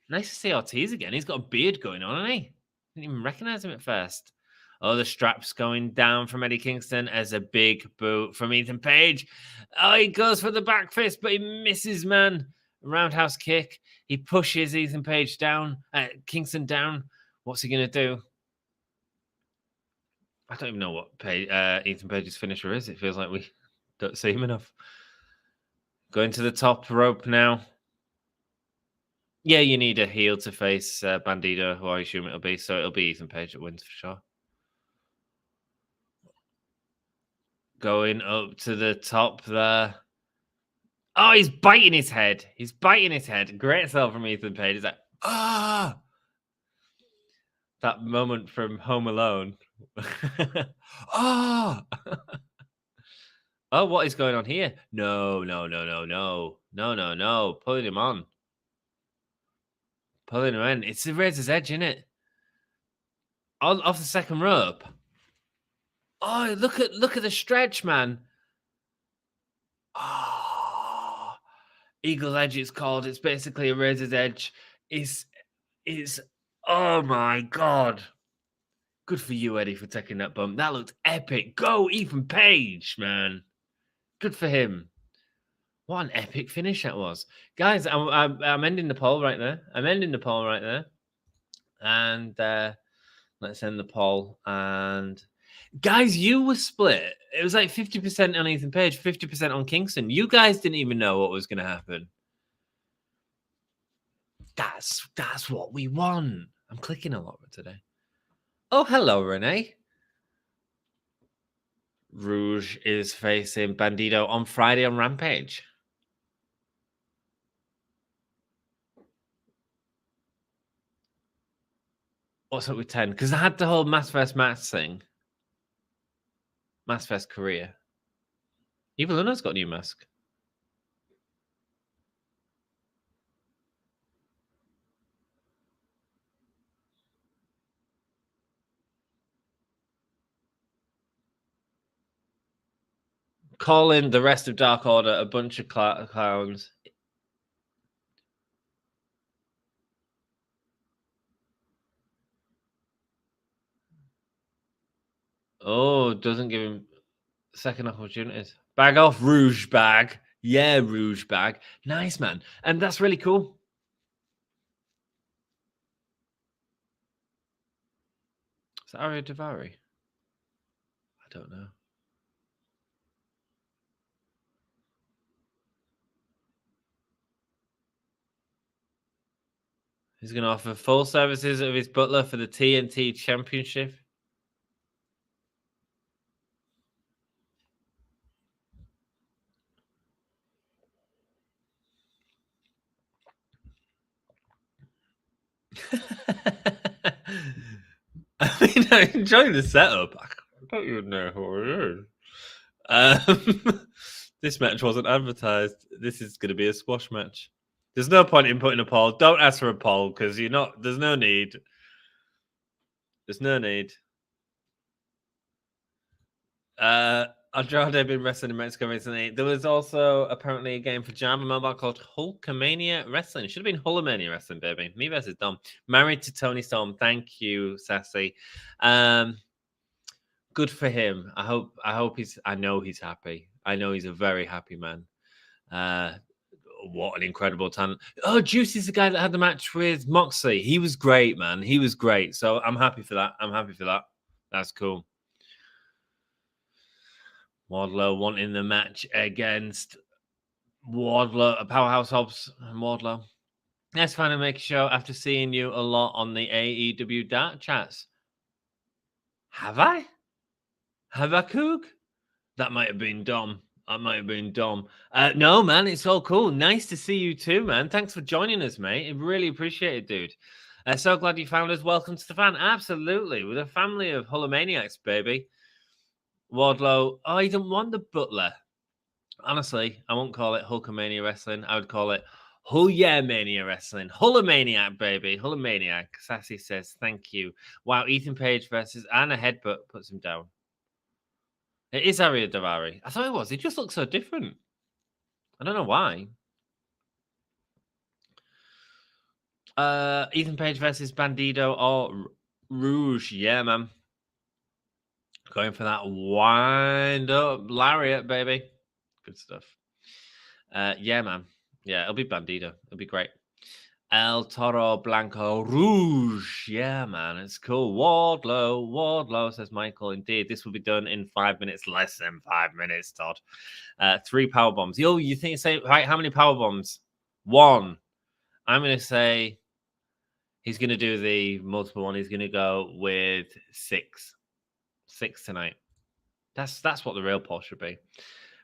Nice to see Ortiz again. He's got a beard going on, hasn't he? Didn't even recognize him at first. Oh, the strap's going down from Eddie Kingston as a big boot from Ethan Page. Oh, he goes for the back fist, but he misses, man. Roundhouse kick. He pushes Ethan Page down, Kingston down. What's he going to do? I don't even know what Ethan Page's finisher is. It feels like we don't see him enough. Going to the top rope now. Yeah, you need a heel to face Bandido, who I assume it'll be. So it'll be Ethan Page that wins for sure. Going up to the top there. Oh, he's biting his head. He's biting his head. Great sell from Ethan Page. He's like, ah. That moment from Home Alone. Ah. Oh, what is going on here? No. Pulling him on. Pulling him in. It's the Razor's Edge, isn't it? Off the second rope. Oh, look at the stretch, man. Oh, Eagle Edge it's called. It's basically a Razor's Edge. It's oh my god. Good for you, Eddie, for taking that bump. That looked epic. Go, Ethan Page, man. Good for him. What an epic finish that was. Guys, I'm ending the poll right there. And let's end the poll. And guys, you were split. It was like 50% on Ethan Page, 50% on Kingston. You guys didn't even know what was going to happen. That's what we want. I'm clicking a lot today. Oh, hello, Renee. Rouge is facing Bandito on Friday on Rampage. What's up with 10? Because I had the whole Mass vs. Mass thing. Mass vs. Korea. Evil Uno's got a new mask. Calling the rest of Dark Order a bunch of clowns. Oh, doesn't give him second opportunities. Bag off, Rouge bag. Yeah, Rouge bag. Nice, man. And that's really cool. Is that Aria Davari? I don't know. He's going to offer full services of his butler for the TNT Championship. I mean, I'm enjoying the setup. I don't even know who it is. This match wasn't advertised. This is going to be a squash match. There's no point in putting a poll. Don't ask for a poll because you're not. There's no need. There's no need. Andrade been wrestling in Mexico recently. There was also apparently a game for Java Mobile called Hulkamania Wrestling. It should have been Hulkamania Wrestling, baby. Me versus Dom. Married to Tony Storm. Thank you, Sassy. Good for him. I hope he's. I know he's happy. I know he's a very happy man. What an incredible talent. Oh, Juicy's the guy that had the match with Moxley. He was great, man. He was great. So I'm happy for that. That's cool. Wardlow wanting the match against Wardlow, Powerhouse Hobbs and Wardlow. Let's finally make a show after seeing you a lot on the AEW Dark chats. Have I, Coog? That might have been Dom. No, man, it's all cool. Nice to see you too, man. Thanks for joining us, mate. I really appreciate it, dude. So glad you found us. Welcome to the fan. Absolutely. With a family of Hulkamaniacs, baby. Wardlow. Oh, he didn't want the butler. Honestly, I won't call it Hulkamania Wrestling. I would call it Hull Yeah Mania Wrestling. Hulkamaniac, baby. Hulkamaniac. Sassy says, thank you. Wow, Ethan Page versus Anna Headbutt puts him down. It is Aria Davari. I thought it was. He just looks so different. I don't know why. Ethan Page versus Bandito or Rouge. Yeah, man. Going for that wind up lariat, baby. Good stuff. Yeah, man. Yeah, it'll be Bandito. It'll be great. El Toro Blanco Rouge. Yeah, man. It's cool. Wardlow, says Michael. Indeed, this will be done in 5 minutes. Less than 5 minutes, Todd. 3 power bombs. Yo, you think, say, right, how many power bombs? 1. I'm going to say he's going to do the multiple one. He's going to go with 6. 6 tonight. That's what the real poll should be.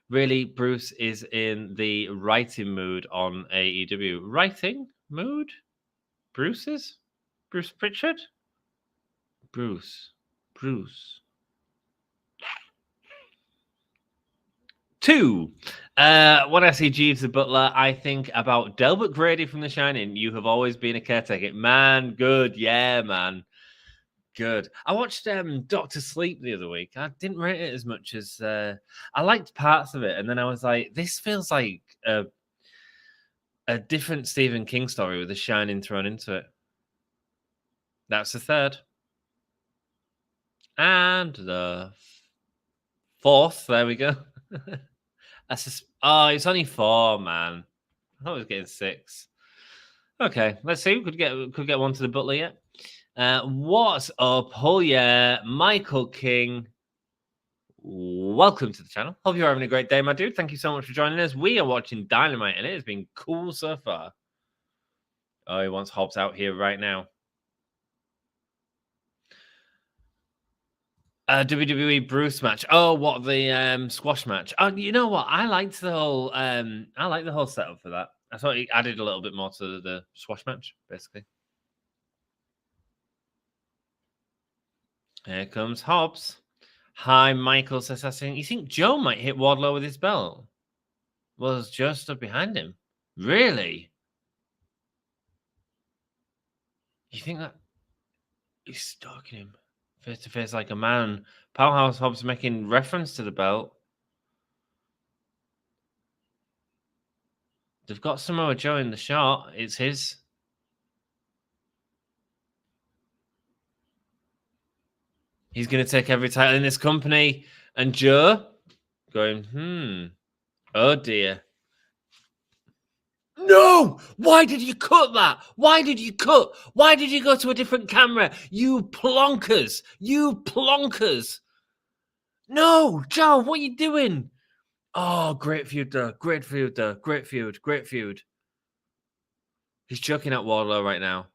Really, Bruce is in the writing mood on AEW. Writing mood? Bruce is? Bruce Pritchard? Bruce. 2. When I see Jeeves the Butler, I think about Delbert Grady from The Shining. You have always been a caretaker. Man, good. Yeah, man. Good. I watched Doctor Sleep the other week. I didn't rate it as much as I liked parts of it, and then I was like, this feels like a different Stephen King story with The Shining thrown into it. That's the 3rd. And the 4th. There we go. It's only 4, man. I thought it was getting 6. Okay, let's see. Could get one to the Butler yet. What's up? Oh yeah, Michael King. Welcome to the channel. Hope you're having a great day, my dude. Thank you so much for joining us. We are watching Dynamite, and it has been cool so far. Oh, he wants Hobbs out here right now. WWE Bruce match. Oh, what, the squash match? Oh, you know what? I liked the whole setup for that. I thought it added a little bit more to the squash match, basically. Here comes Hobbs. Hi, Michael Assassin. You think Joe might hit Wardlow with his belt? Well, Joe stood behind him. Really? You think that he's stalking him face to face like a man? Powerhouse Hobbs making reference to the belt. They've got Samoa Joe in the shot. It's his. He's going to take every title in this company. And Joe going, oh dear. No! Why did you cut that? Why did you cut? Why did you go to a different camera? You plonkers! You plonkers! No! Joe, what are you doing? Oh, great feud, though. Great feud, though. Great feud. Great feud. He's choking at Wardlow right now.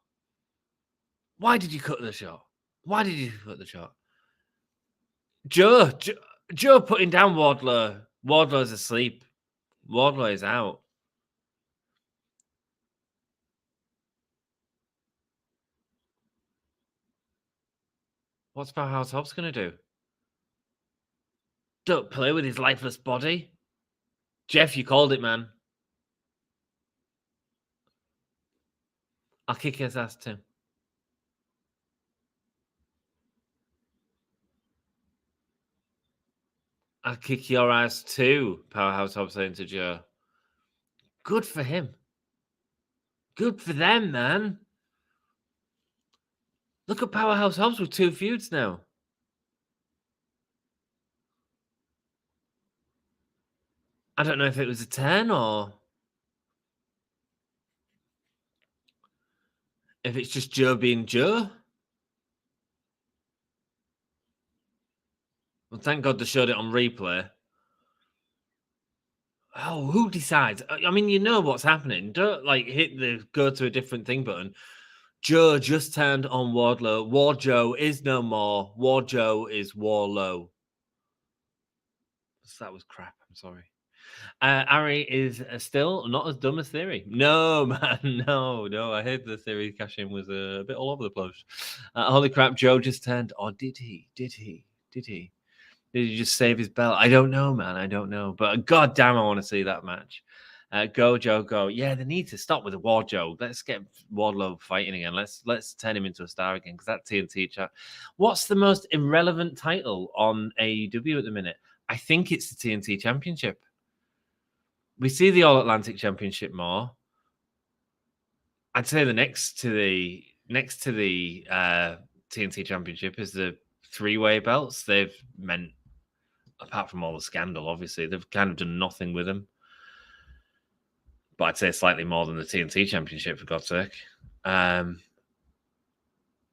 Why did you cut the shot? Why did you cut the shot? Joe putting down Wardlow. Wardlow's asleep. Wardlow is out. What's Powerhouse Hobbs going to do? Don't play with his lifeless body. Jeff, you called it, man. I'll kick his ass too. I'll kick your ass too, Powerhouse Hobbs saying to Joe. Good for him. Good for them, man. Look at Powerhouse Hobbs with 2 feuds now. I don't know if it was a 10 or if it's just Joe being Joe. Well, thank God they showed it on replay. Oh, who decides? I mean, you know what's happening. Don't hit the go to a different thing button. Joe just turned on Wardlow. War Joe is no more. War Joe is Warlow. That was crap. I'm sorry. Ari is still not as dumb as Theory. No, man. No. I heard the Theory cash-in was a bit all over the place. Holy crap, Joe just turned. Or did he? Did he just save his belt? I don't know, man. I don't know. But god damn, I want to see that match. Go, Joe, go. Yeah, they need to stop with the War Joe. Let's get Wardlow fighting again. Let's turn him into a star again, because that TNT chat. What's the most irrelevant title on AEW at the minute? I think it's the TNT Championship. We see the All Atlantic Championship more. I'd say the next to the TNT Championship is the 3-way belts. They've meant, apart from all the scandal, obviously, they've kind of done nothing with them. But I'd say slightly more than the TNT Championship, for God's sake.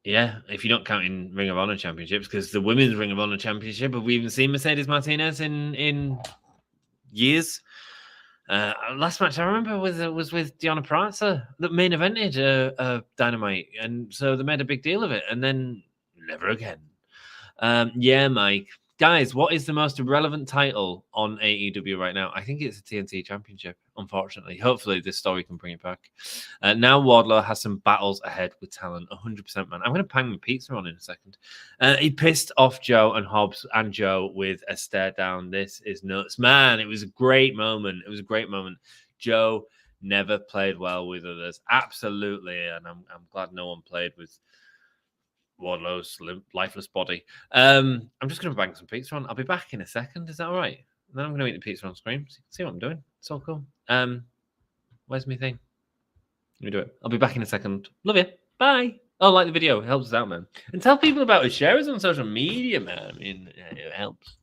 Yeah, if you're not counting Ring of Honor Championships, because the Women's Ring of Honor Championship, have we even seen Mercedes Martinez in years? Last match I remember was with Deonna Purrazzo that main evented Dynamite, and so they made a big deal of it, and then never again. Yeah, Mike. Guys, what is the most irrelevant title on AEW right now? I think it's the TNT Championship, unfortunately. Hopefully, this story can bring it back. Now, Wardlow has some battles ahead with talent. 100%, man. I'm going to bang my pizza on in a second. He pissed off Joe and Hobbs and Joe with a stare down. This is nuts. Man, it was a great moment. It was a great moment. Joe never played well with others. Absolutely. And I'm glad no one played with Wardlow's lifeless body. I'm just going to bang some pizza on. I'll be back in a second. Is that all right? And then I'm going to eat the pizza on screen. So you can see what I'm doing. It's all cool. Where's my thing? Let me do it. I'll be back in a second. Love you. Bye. Oh, like the video. It helps us out, man. And tell people about it. Share us on social media, man. I mean, it helps.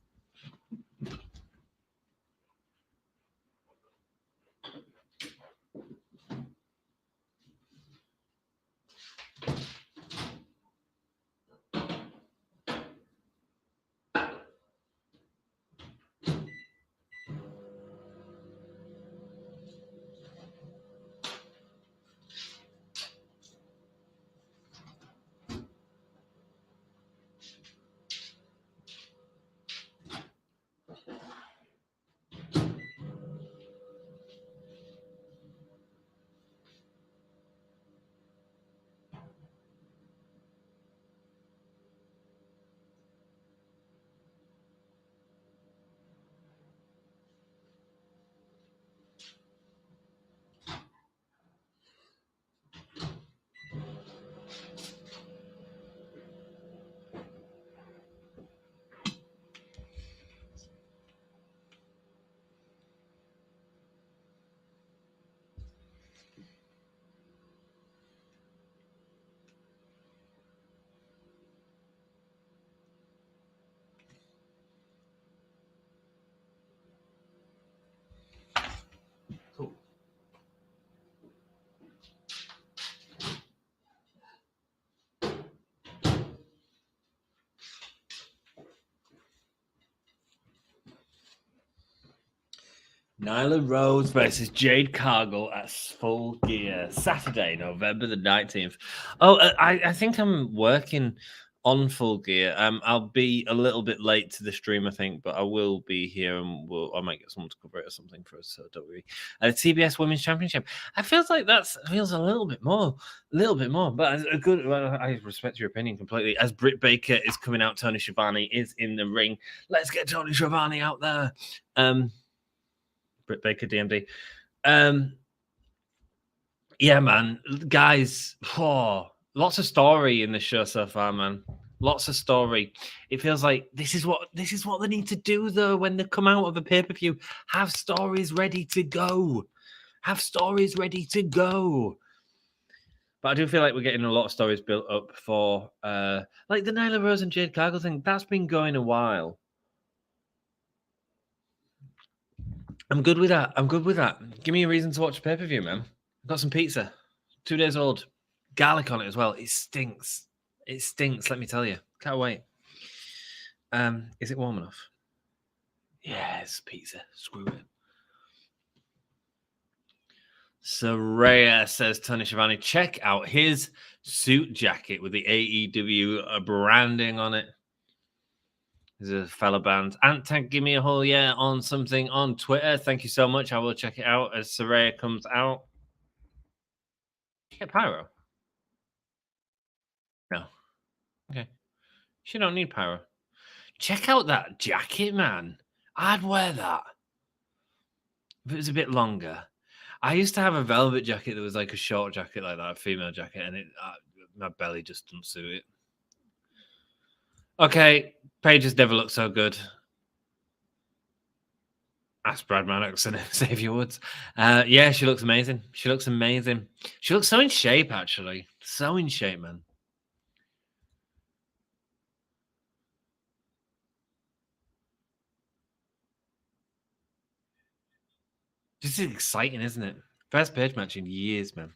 Nyla Rose versus Jade Cargill at Full Gear, Saturday, November the 19th. Oh, I think I'm working on Full Gear. I'll be a little bit late to the stream, I think, but I will be here, and I might get someone to cover it or something for us. So don't worry. TBS Women's Championship. I feels like that feels a little bit more. But a good. Well, I respect your opinion completely. As Britt Baker is coming out, Tony Schiavone is in the ring. Let's get Tony Schiavone out there. Britt Baker, DMD. Yeah, man, guys, lots of story in the show so far, man. Lots of story. It feels like this is what they need to do, though, when they come out of a pay-per-view. Have stories ready to go. But I do feel like we're getting a lot of stories built up for like the Nyla Rose and Jade Cargill thing. That's been going a while. I'm good with that. Give me a reason to watch a pay-per-view, man. I've got some pizza. 2 days old. Garlic on it as well. It stinks. Let me tell you. Can't wait. Is it warm enough? Yes, pizza. Screw it. Saraya says, Tony Schiavone, check out his suit jacket with the AEW branding on it. There's a fellow band. Ant, give me a whole yeah on something on Twitter. Thank you so much. I will check it out as Saraya comes out. Get pyro? No. Okay. She don't need pyro. Check out that jacket, man. I'd wear that. If it was a bit longer. I used to have a velvet jacket that was like a short jacket like that, a female jacket, and my belly just doesn't suit it. Okay, Paige has never looked so good. Ask Brad Maddox and Xavier Woods. Yeah, she looks amazing. She looks so in shape, actually. So in shape, man. This is exciting, isn't it? First Paige match in years, man.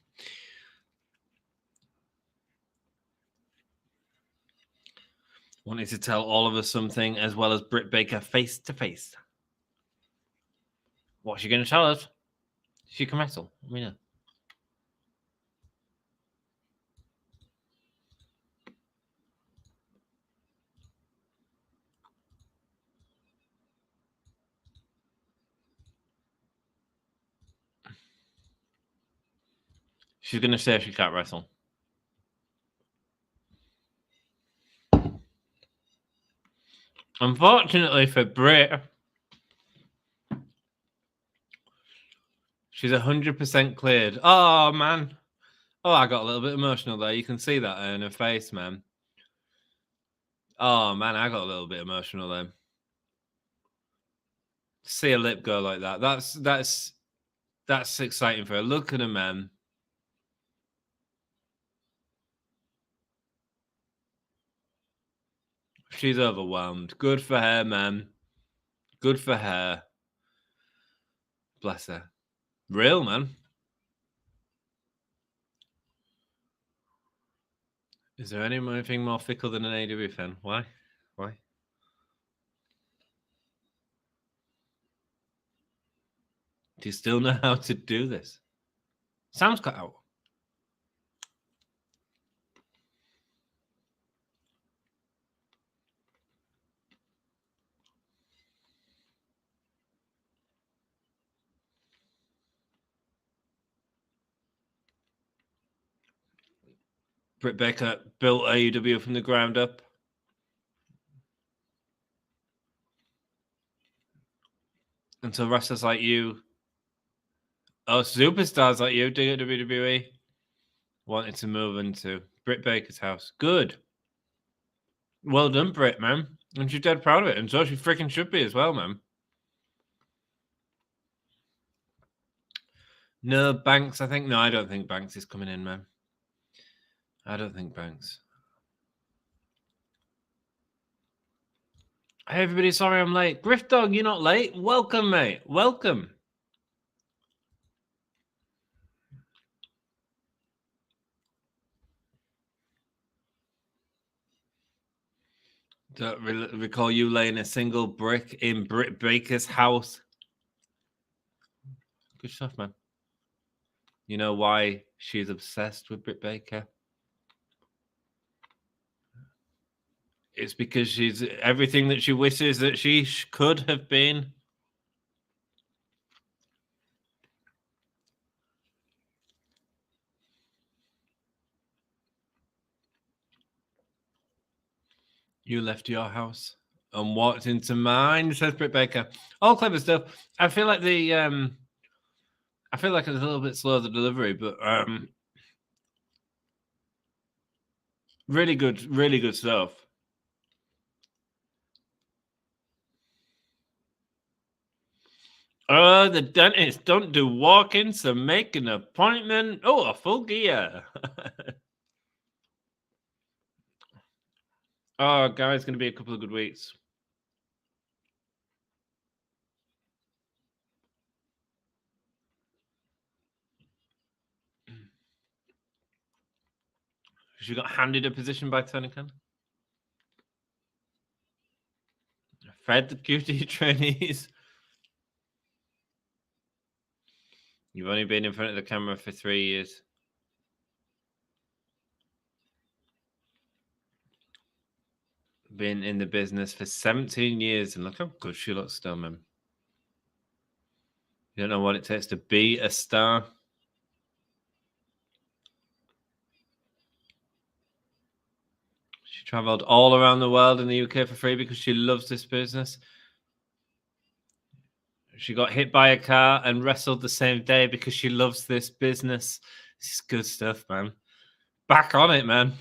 Wanted to tell all of us something, as well as Britt Baker face to face. What's she going to tell us? She can wrestle. Let me know. She's going to say she can't wrestle. Unfortunately for Britt, she's 100% cleared. Oh, man. Oh, I got a little bit emotional there. You can see that in her face, man. Oh, man, I got a little bit emotional there. See a lip go like that. That's exciting for her. Look at her, man. She's overwhelmed. Good for her, man. Good for her. Bless her. Real, man. Is there anything more fickle than an AEW fan? Why? Why? Do you still know how to do this? Sounds cut out. Britt Baker built AEW from the ground up. Until wrestlers like you, superstars like you, WWE, wanted to move into Britt Baker's house. Good. Well done, Britt, man. And she's dead proud of it. And so she freaking should be as well, man. No, Banks, I think. No, I don't think Banks is coming in, man. I don't think Banks. Hey, everybody, sorry I'm late. Griff Dog, you're not late. Welcome, mate. Welcome. Don't recall you laying a single brick in Britt Baker's house. Good stuff, man. You know why she's obsessed with Britt Baker? It's because she's everything that she wishes that she could have been. You left your house and walked into mine, says Britt Baker. All clever stuff. I feel like it's a little bit slow, the delivery, but really good stuff. The dentist don't do walk-ins, so make an appointment. Oh, a full gear. Oh, guys, going to be a couple of good weeks. She got handed a position by Tony Khan. Fed the QT trainees. You've only been in front of the camera for 3 years. Been in the business for 17 years, and look how good she looks still, man. You don't know what it takes to be a star. She traveled all around the world in the UK for free because she loves this business. She got hit by a car and wrestled the same day because she loves this business. This is good stuff, man. Back on it, man.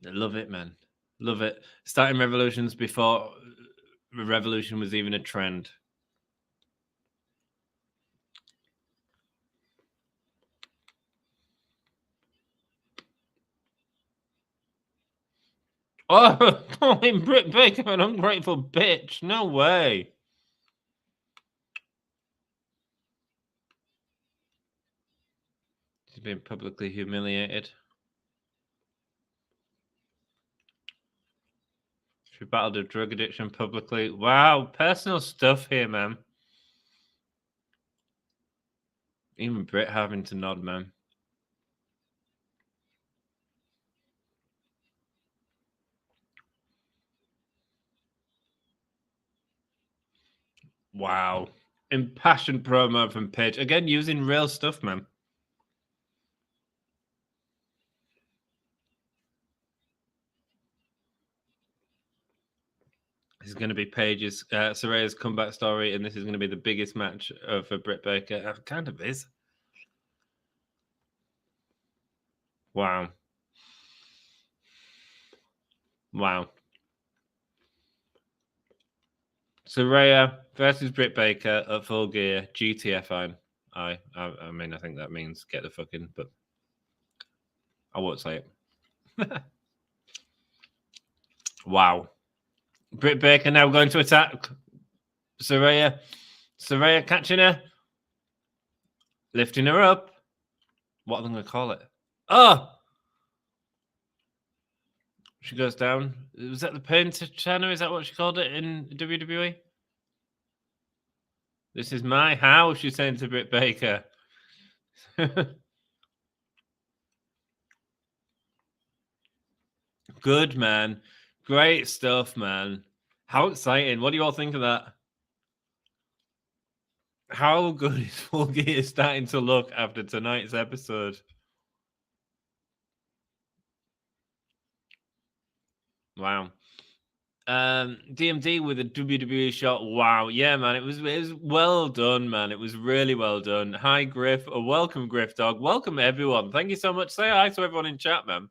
I love it, man. Love it. Starting revolutions before the revolution was even a trend. Oh, calling Britt Baker an ungrateful bitch. No way. She's been publicly humiliated. She battled a drug addiction publicly. Wow, personal stuff here, man. Even Britt having to nod, man. Wow. Impassioned promo from Paige. Again, using real stuff, man. This is going to be Paige's, Saraya's comeback story, and this is going to be the biggest match for Britt Baker. It kind of is. Wow. Wow. Saraya versus Britt Baker at Full Gear, GTFO. I mean, I think that means get the fucking, but I won't say it. Wow. Britt Baker now going to attack Saraya. Saraya catching her. Lifting her up. What am I going to call it? Oh! She goes down. Was that the pain channel? Is that what she called it in WWE? This is my house, she's saying to Britt Baker. Good, man. Great stuff, man. How exciting. What do you all think of that? How good is Full Gear starting to look after tonight's episode? Wow. DMD with a WWE shot. Wow. Yeah, man. It was well done, man. It was really well done. Hi, Griff. Welcome, Griff Dog. Welcome, everyone. Thank you so much. Say hi to everyone in chat, man.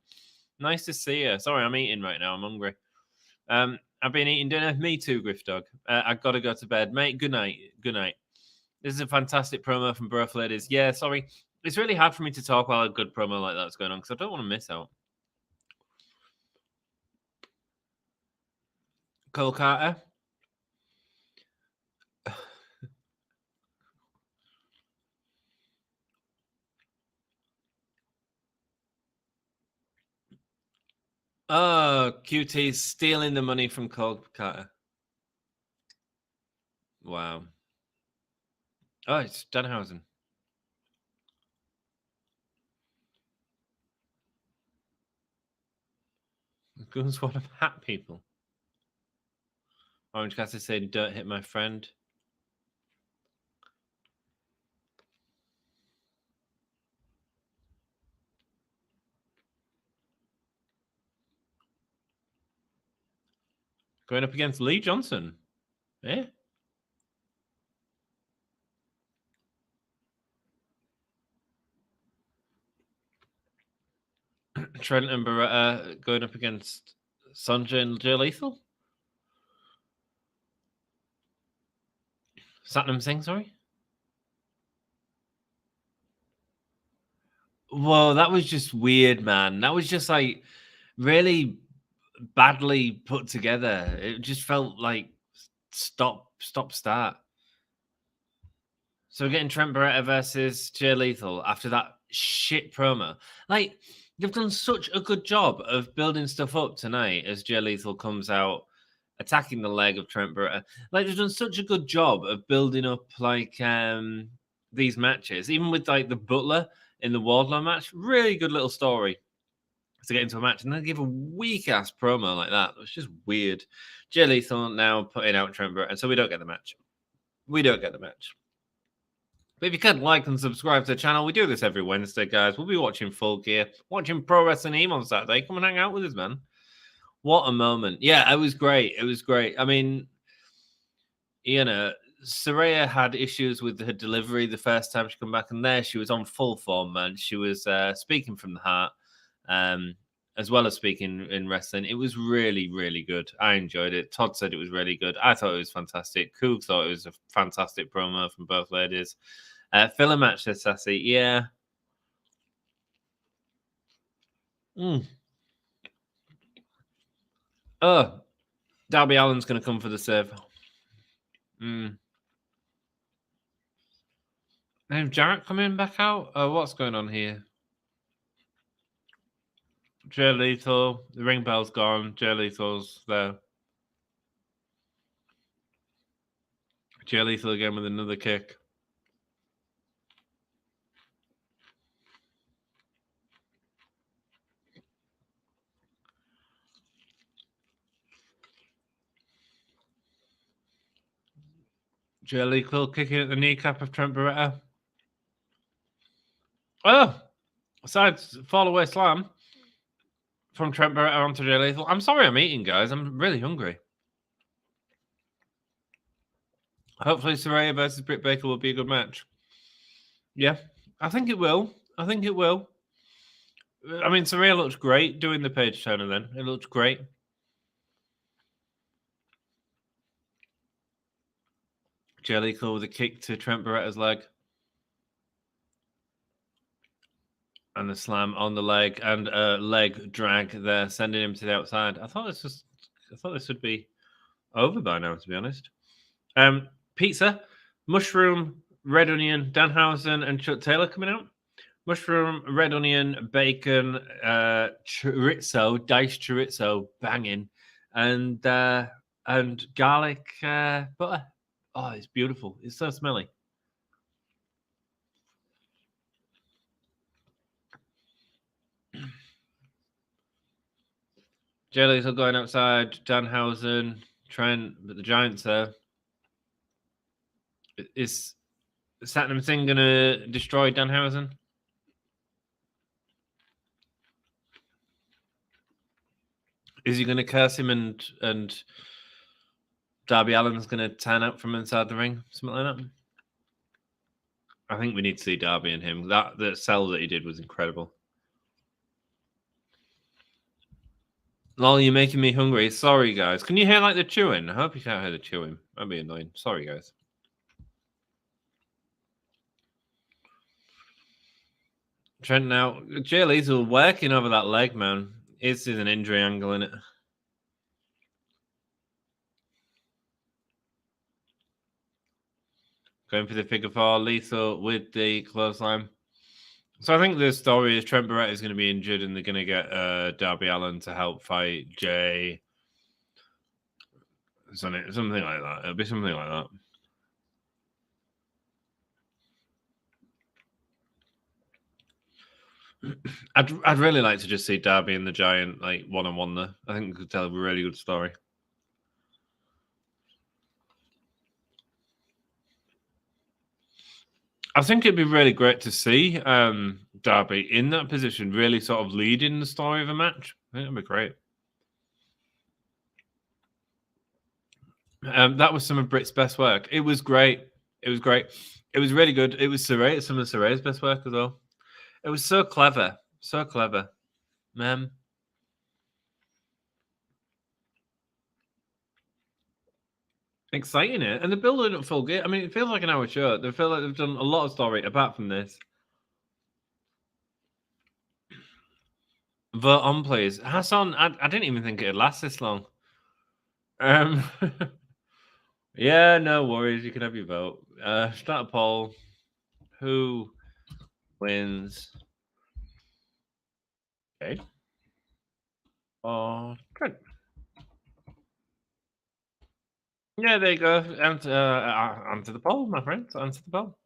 Nice to see you. Sorry, I'm eating right now. I'm hungry. I've been eating dinner. Me too, Griff Dog. I've got to go to bed. Mate, good night. Good night. This is a fantastic promo from both ladies. Yeah, sorry. It's really hard for me to talk while a good promo like that's going on because I don't want to miss out. Cole Carter. Oh, QT's stealing the money from Cole Carter. Wow. Oh, it's Danhausen. Gunn's one of hat people. Orange Cat is saying, "Don't hit my friend." Going up against Lee Johnson. Eh? Trent and Beretta going up against Sonja and Jay Lethal. Satnam Singh, sorry. Whoa, that was just weird, man. That was just like really badly put together. It just felt like stop, start. So we're getting Trent Beretta versus Jay Lethal after that shit promo. Like, they've done such a good job of building stuff up tonight as Jay Lethal comes out attacking the leg of Trent Beretta. Like, they've done such a good job of building up like these matches, even with like the Butler in the Wardlow match. Really good little story to get into a match, and then give a weak ass promo like that. It was just weird. Jay Lethal now putting out Trent Beretta, and so we don't get the match. We don't get the match. But if you could like and subscribe to the channel, we do this every Wednesday, guys. We'll be watching Full Gear, watching Pro Wrestling Eve on Saturday. Come and hang out with us, man. What a moment. Yeah, it was great. It was great. I mean, you know, Saraya had issues with her delivery the first time she came back, and there she was on full form, man. She was speaking from the heart, as well as speaking in wrestling. It was really, really good. I enjoyed it. Todd said it was really good. I thought it was fantastic. Coog thought it was a fantastic promo from both ladies. Filler match, says Sassy. Yeah. Oh, Darby Allin's going to come for the save. And Jarrett coming back out? What's going on here? Jay Lethal. The ring bell's gone. Jay Lethal's there. Jay Lethal again with another kick. Jay Lethal kicking at the kneecap of Trent Beretta. Oh, side fall away slam from Trent Beretta onto Jay Lethal. I'm sorry I'm eating, guys. I'm really hungry. Hopefully Saraya versus Britt Baker will be a good match. Yeah, I think it will. I think it will. I mean, Saraya looks great doing the page turner then. It looks great. Jay Lethal with a kick to Trent Beretta's leg. And the slam on the leg and a leg drag there, sending him to the outside. I thought this would be over by now, to be honest. Pizza, mushroom, red onion, Danhausen and Chuck Taylor coming out. Mushroom, red onion, bacon, chorizo, diced chorizo, banging, and garlic butter. Oh, it's beautiful. It's so smelly. Jay Lethal going outside, Danhausen, Trent, but the Giants there. Is Satnam Singh going to destroy Danhausen? Is he going to curse him and Darby Allin's going to turn out from inside the ring? Something like that? I think we need to see Darby and him. That sell that he did was incredible. Lol, you're making me hungry. Sorry, guys. Can you hear like the chewing? I hope you can't hear the chewing. That'd be annoying. Sorry, guys. Trent now. Jay Lethal working over that leg, man. Is an injury angle in it. Going for the figure four. Lethal with the clothesline. So I think the story is Trent Beretta is going to be injured and they're going to get Darby Allin to help fight Jay. Something like that. It'll be something like that. I'd really like to just see Darby and the Giant like one-on-one there. I think it could tell a really good story. I think it'd be really great to see Darby in that position, really sort of leading the story of a match. I think that'd be great. That was some of Britt's best work. It was great. It was great. It was really good. It was some of Saraya's best work as well. It was so clever. So clever. Exciting it. And they're building up full gear. I mean, it feels like an hour show. They feel like they've done a lot of story apart from this. Vote on, please. Hassan, I didn't even think it'd last this long. Yeah, no worries. You can have your vote. Start a poll. Who wins? Okay. Oh, good. Yeah, there you go. Answer the poll, my friends. Answer the poll.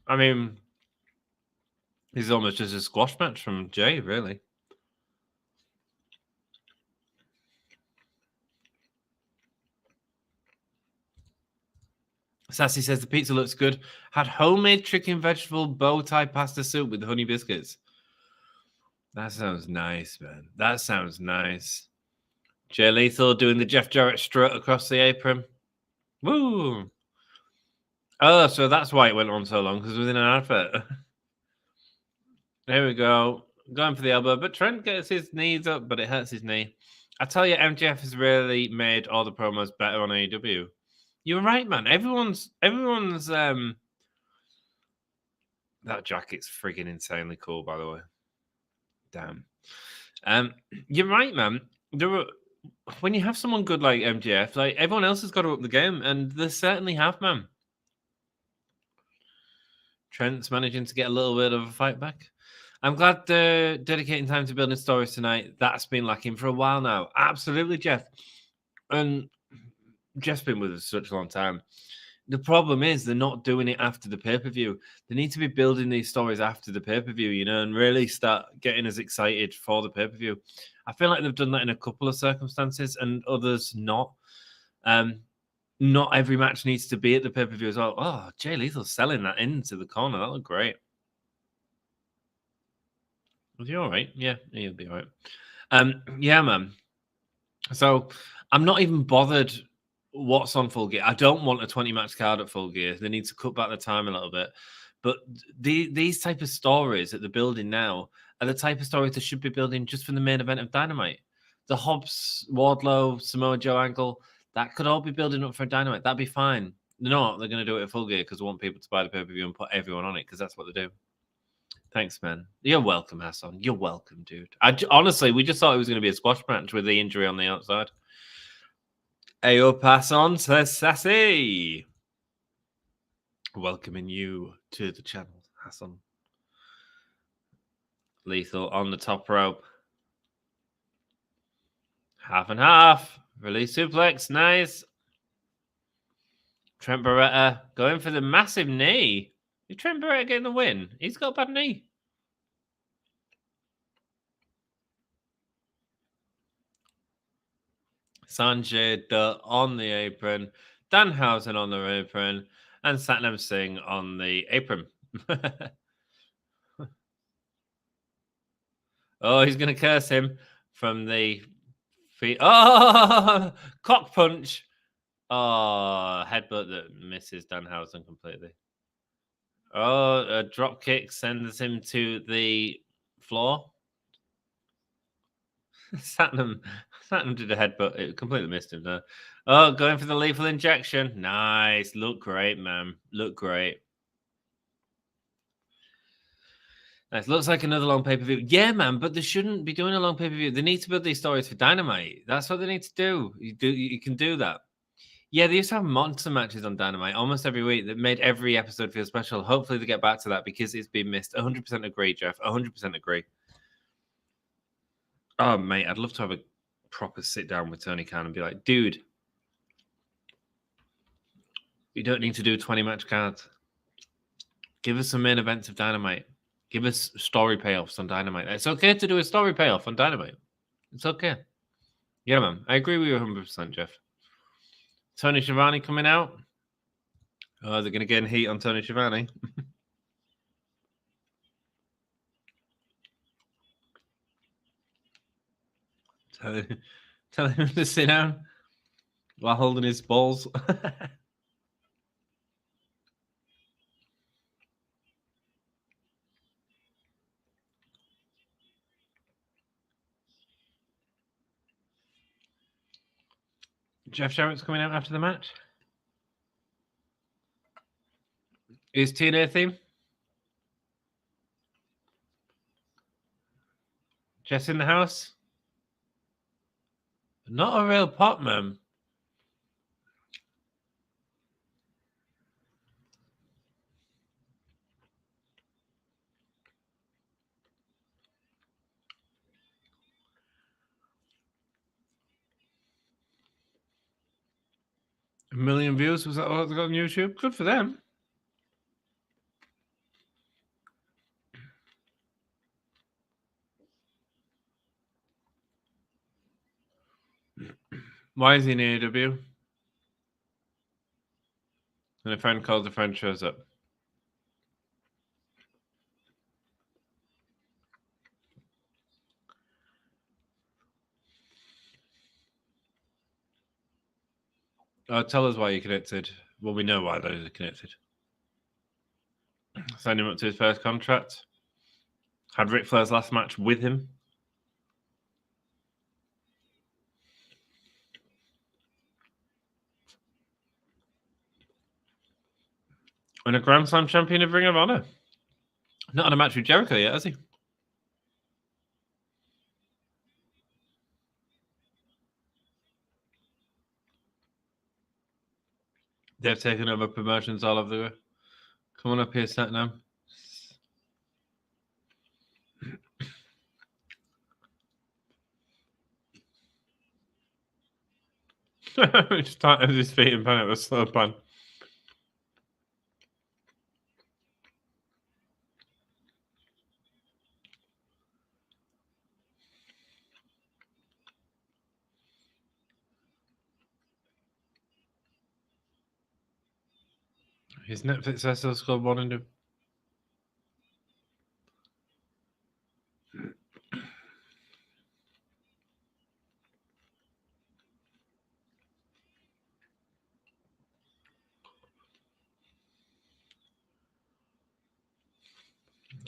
I mean, this is almost just a squash match from Jay, really. Sassy says the pizza looks good. Had homemade chicken vegetable bow tie pasta soup with honey biscuits. That sounds nice, man. That sounds nice. Jay Lethal doing the Jeff Jarrett strut across the apron. Woo! Oh, so that's why it went on so long, because it was in an advert. There we go. Going for the elbow, but Trent gets his knees up, but it hurts his knee. I tell you, MJF has really made all the promos better on AEW. You were right, man. Everyone's that jacket's freaking insanely cool, by the way. Damn. You're right, man. When you have someone good like MJF, like everyone else has got to up the game, and they certainly have, man. Trent's managing to get a little bit of a fight back. I'm glad they're dedicating time to building stories tonight. That's been lacking for a while now. Absolutely, Jeff. And Jeff's been with us such a long time. The problem is they're not doing it after the pay-per-view. They need to be building these stories after the pay-per-view, you know, and really start getting us excited for the pay-per-view. I feel like they've done that in a couple of circumstances and others not. not every match needs to be at the pay-per-view as well. Oh, Jay Lethal's selling that into the corner. That looked great. Was he all right? Yeah, he'll be all right. Yeah, man. So I'm not even bothered what's on Full Gear. I don't want a 20-match card at Full Gear. They need to cut back the time a little bit. But these type of stories that they're building now are the type of stories they should be building just for the main event of Dynamite. The Hobbs, Wardlow, Samoa Joe angle, that could all be building up for Dynamite. That'd be fine. No, they're going to do it at Full Gear because they want people to buy the pay-per-view and put everyone on it because that's what they do. Thanks, man. You're welcome, Hassan. You're welcome, dude. Honestly, we just thought it was going to be a squash match with the injury on the outside. Ayo, pass on to Sassy. Welcoming you to the channel, Hassan. Lethal on the top rope. Half and half. Release suplex. Nice. Trent Barretta going for the massive knee. Is Trent Barretta getting the win? He's got a bad knee. Sanjay Dutt on the apron. Danhausen on the apron. And Satnam Singh on the apron. Oh, he's going to curse him from the feet. Oh, cock punch. Oh, headbutt that misses Danhausen completely. Oh, a drop kick sends him to the floor. Satnam did a headbutt. It completely missed him there. Oh, going for the lethal injection. Nice. Look great, man. Look great. Nice. Looks like another long pay-per-view. Yeah, man, but they shouldn't be doing a long pay-per-view. They need to build these stories for Dynamite. That's what they need to do. You can do that. Yeah, they used to have monster matches on Dynamite almost every week that made every episode feel special. Hopefully they get back to that because it's been missed. 100% agree, Jeff. 100% agree. Oh, mate, I'd love to have a proper sit-down with Tony Khan and be like, dude, you don't need to do 20-match cards. Give us some main events of Dynamite. Give us story payoffs on Dynamite. It's okay to do a story payoff on Dynamite. It's okay. Yeah, man. I agree with you 100%, Jeff. Tony Schiavone coming out. Oh, they're going to get in heat on Tony Schiavone. Tell him to sit down while holding his balls. Jeff Jarrett's coming out after the match. Is TNA theme? Jess in the house? Not a real pop, man. A million views? Was that what they got on YouTube? Good for them. Why is he in AEW? And a friend calls a friend shows up. Tell us why you're connected. Well, we know why those are connected. Signed him up to his first contract. Had Ric Flair's last match with him. And a Grand Slam champion of Ring of Honor. Not on a match with Jericho yet, has he? They've taken over promotions all over the. Come on up here, Satnam. Just started his feet and pan out the slow pan. His Netflix has still scored one and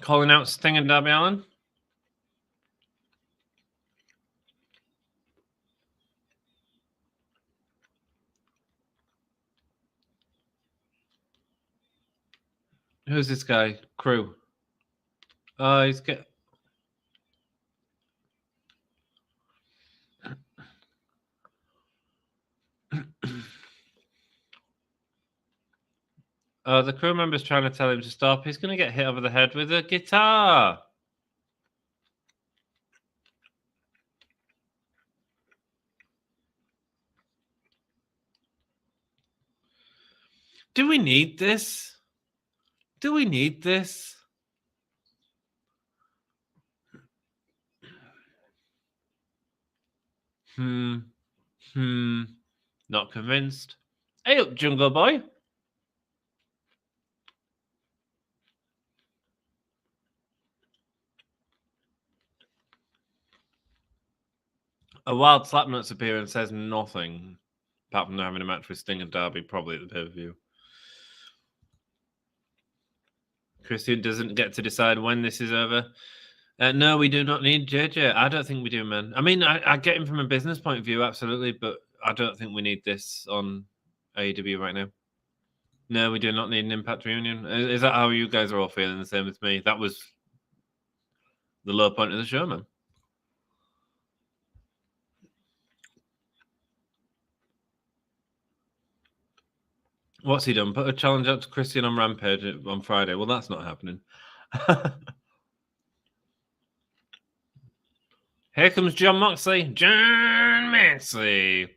calling out Sting and Darby Allin. Who's this guy? Crew. He's get. The crew member's trying to tell him to stop. He's going to get hit over the head with a guitar. Do we need this? Do we need this? Not convinced. Hey up, Jungle Boy. A wild Slapnuts appearance says nothing, apart from having a match with Sting and Darby, probably at the pay-per-view. Christian doesn't get to decide when this is over. No, we do not need JJ. I don't think we do, man. I mean, I get him from a business point of view, absolutely, but I don't think we need this on AEW right now. No, we do not need an Impact reunion. Is that how you guys are all feeling? The same as me? That was the low point of the show, man. What's he done? Put a challenge out to Christian on Rampage on Friday. Well, that's not happening. Here comes John Moxley. John Moxley.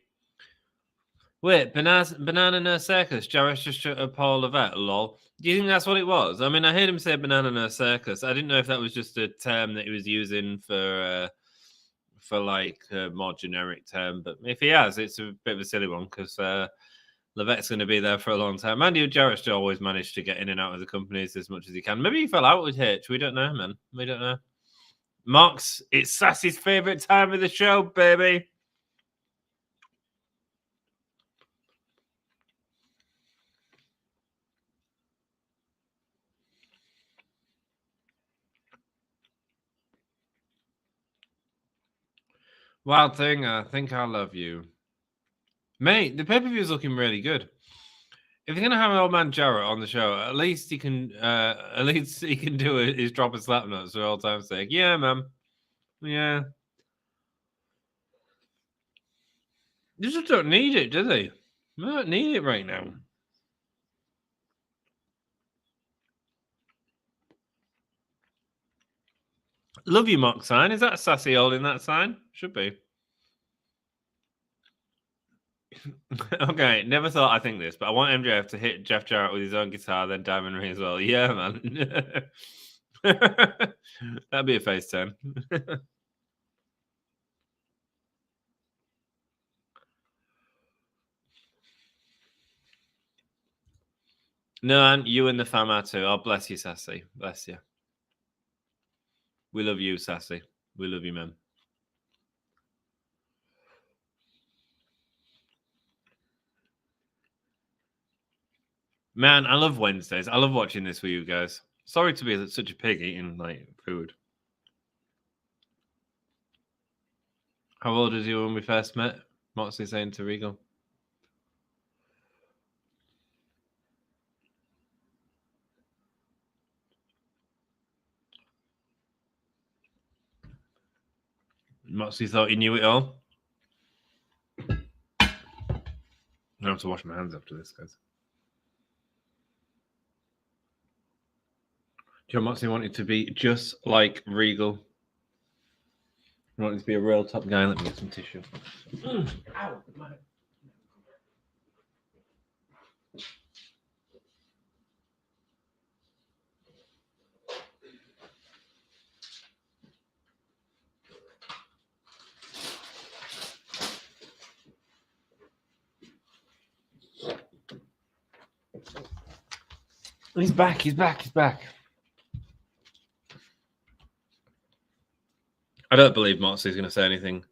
Wait, Banana No Circus. Jarrett's just shut up Paul Levesque. Lol. Do you think that's what it was? I mean, I heard him say Banana No Circus. I didn't know if that was just a term that he was using for like a more generic term. But if he has, it's a bit of a silly one because Levesque's going to be there for a long time. Andy Jarrett's always managed to get in and out of the companies as much as he can. Maybe he fell out with H. We don't know, man. We don't know. Mox, it's Sassy's favourite time of the show, baby. Wild Thing, I think I love you. Mate, the pay-per-view is looking really good. If you're gonna have old man Jarrett on the show, at least he can do his drop and slap notes for all time's sake. Yeah, man. Yeah. You just don't need it, do they? We don't need it right now. Love you, Mock sign. Is that Sassy holding that sign? Should be. Okay, never thought I'd think this, but I want MJF to hit Jeff Jarrett with his own guitar, then Diamond Ring as well. Yeah, man. That'd be a face turn. No, and you and the fam are too. Oh, bless you, Sassy. Bless you. We love you, Sassy. We love you, man. Man, I love Wednesdays. I love watching this with you guys. Sorry to be such a pig eating like food. How old was you when we first met? Moxley saying to Regal. Moxley thought he knew it all. I have to wash my hands after this, guys. John Moxley wanted to be just like Regal. He wanted to be a real top guy. Let me get some tissue. Ow, my... He's back. He's back. He's back. I don't believe Moxley's going to say anything.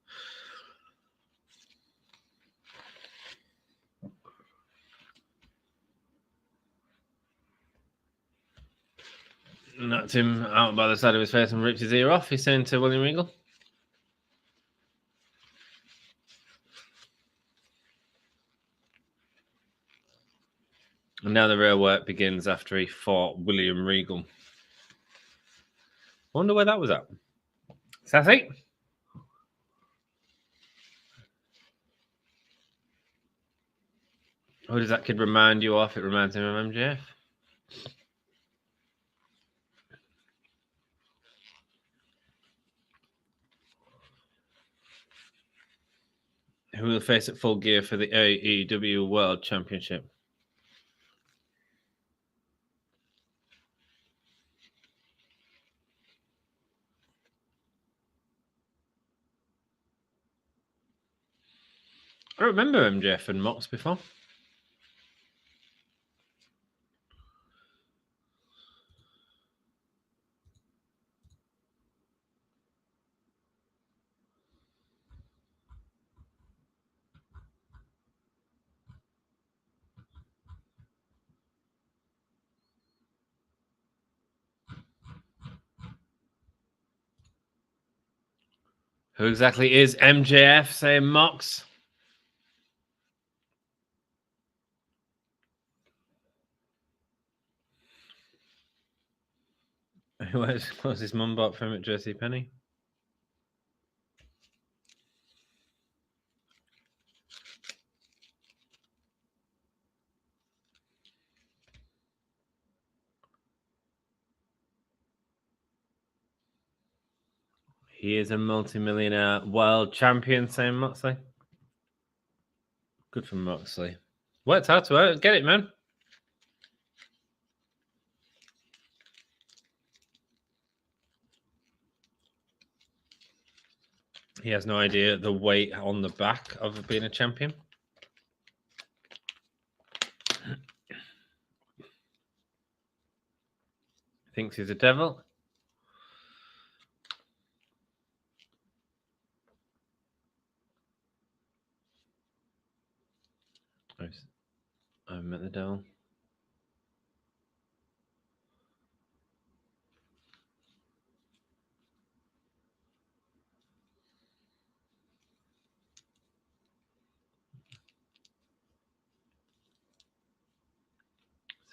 Knocked him out by the side of his face and ripped his ear off. He's saying to William Regal. And now the real work begins after he fought William Regal. Wonder where that was at. Sassy? Who does that kid remind you of? It reminds him of MJF. Who will face at Full Gear for the AEW World Championship? I remember MJF and Mox before. Who exactly is MJF, saying Mox? What's his mum bought for him at JCPenney? He is a multimillionaire world champion, saying Moxley. Good for Moxley. Worked hard to get it, man. He has no idea the weight on the back of being a champion. Thinks he's a devil. I've met the devil.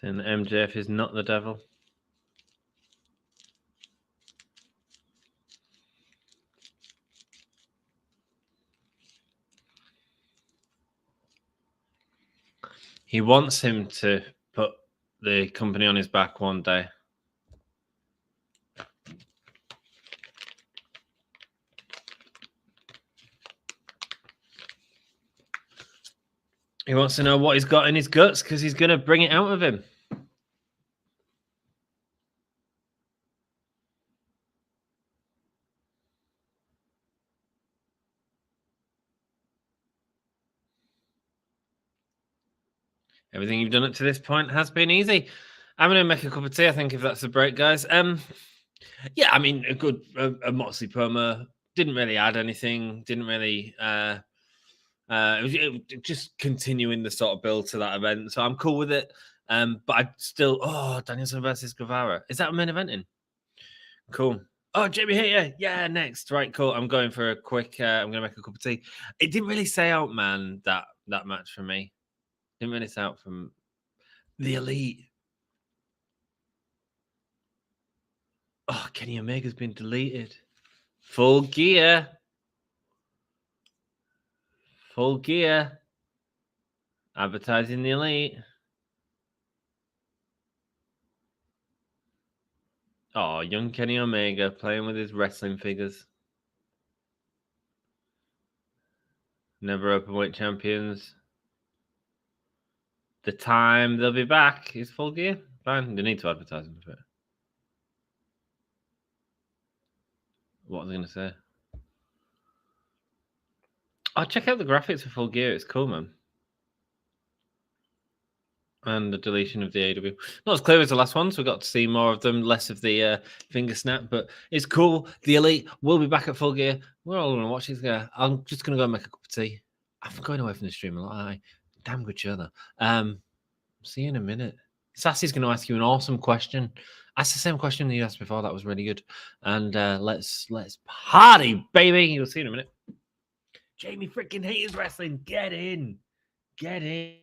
Saying that MJF is not the devil. He wants him to put the company on his back one day. He wants to know what he's got in his guts because he's going to bring it out of him. Everything you've done up to this point has been easy. I'm going to make a cup of tea, I think, if that's the break, guys. Yeah, I mean, a good Moxley promo. Didn't really add anything. Didn't really... it was just continuing the sort of build to that event. So I'm cool with it. But I still... Oh, Danielson versus Guevara. Is that a main eventing? Cool. Oh, Jamie Hayter. Yeah, next. Right, cool. I'm going for a quick... I'm going to make a cup of tea. It didn't really say out, man, that match for me. Didn't really say out from the Elite. Oh, Kenny Omega's been deleted. Full Gear. Full Gear. Advertising the Elite. Oh, young Kenny Omega playing with his wrestling figures. Never openweight champions. The time they'll be back is Full Gear. Fine, they need to advertise them for it. What was I going to say? Oh, check out the graphics for Full Gear. It's cool, man. And the deletion of the AEW. Not as clear as the last one, so we got to see more of them, less of the finger snap, but it's cool. The Elite will be back at Full Gear. We're all going to watch this guy. I'm just going to go and make a cup of tea. I'm going away from the stream a lot. Damn good show, though. See you in a minute. Sassy's going to ask you an awesome question. Ask the same question that you asked before. That was really good. And let's party, baby. You'll see in a minute. Jamie freaking Hayter's wrestling. Get in. Get in.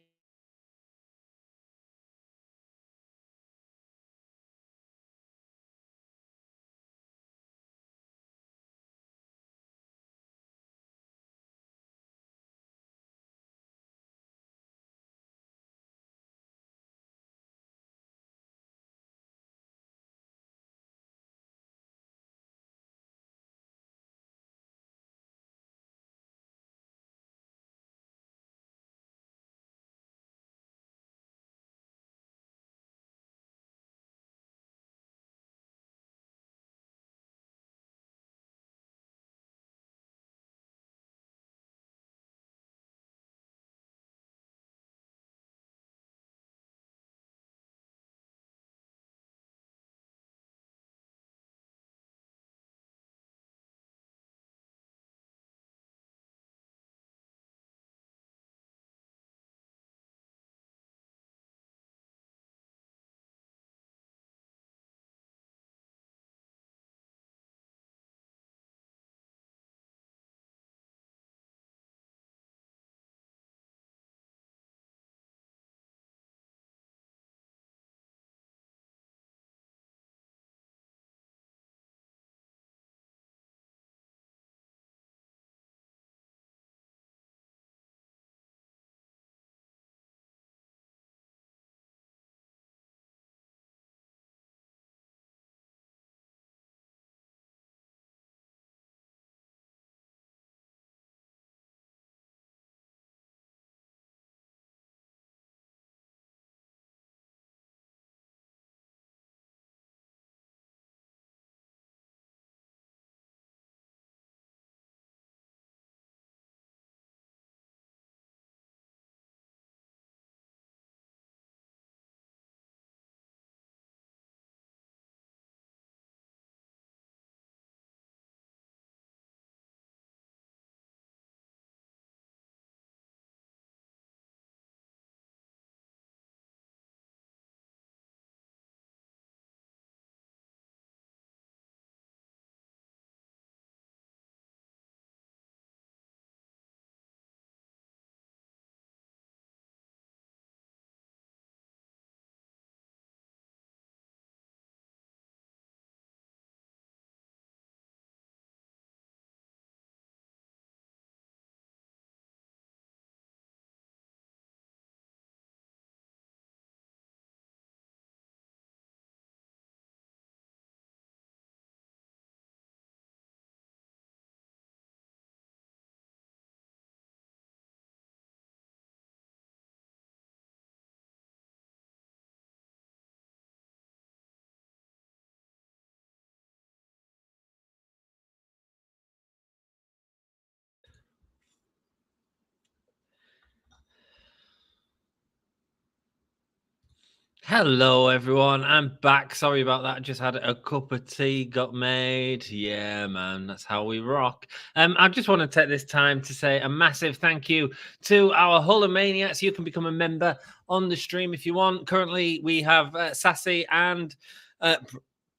Hello, everyone. I'm back. Sorry about that. Just had a cup of tea got made. Yeah, man, that's how we rock. I just want to take this time to say a massive thank you to our Hulkamaniacs. You can become a member on the stream if you want. Currently, we have Sassy and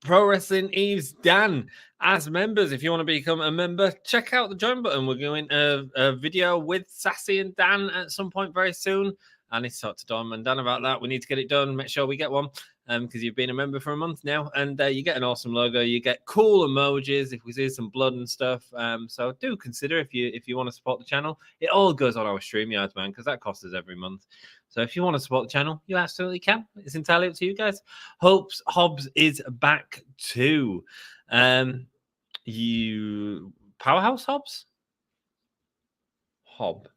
Pro Wrestling Eve's Dan as members. If you want to become a member, check out the join button. We're doing a video with Sassy and Dan at some point very soon. I need to talk to Dom and Dan about that. We need to get it done. Make sure we get one because you've been a member for a month now, and you get an awesome logo. You get cool emojis if we see some blood and stuff. So do consider if you want to support the channel. It all goes on our StreamYard, man, because that costs us every month. So if you want to support the channel, you absolutely can. It's entirely up to you guys. Hobbs is back too. You Powerhouse Hobbs? Hob.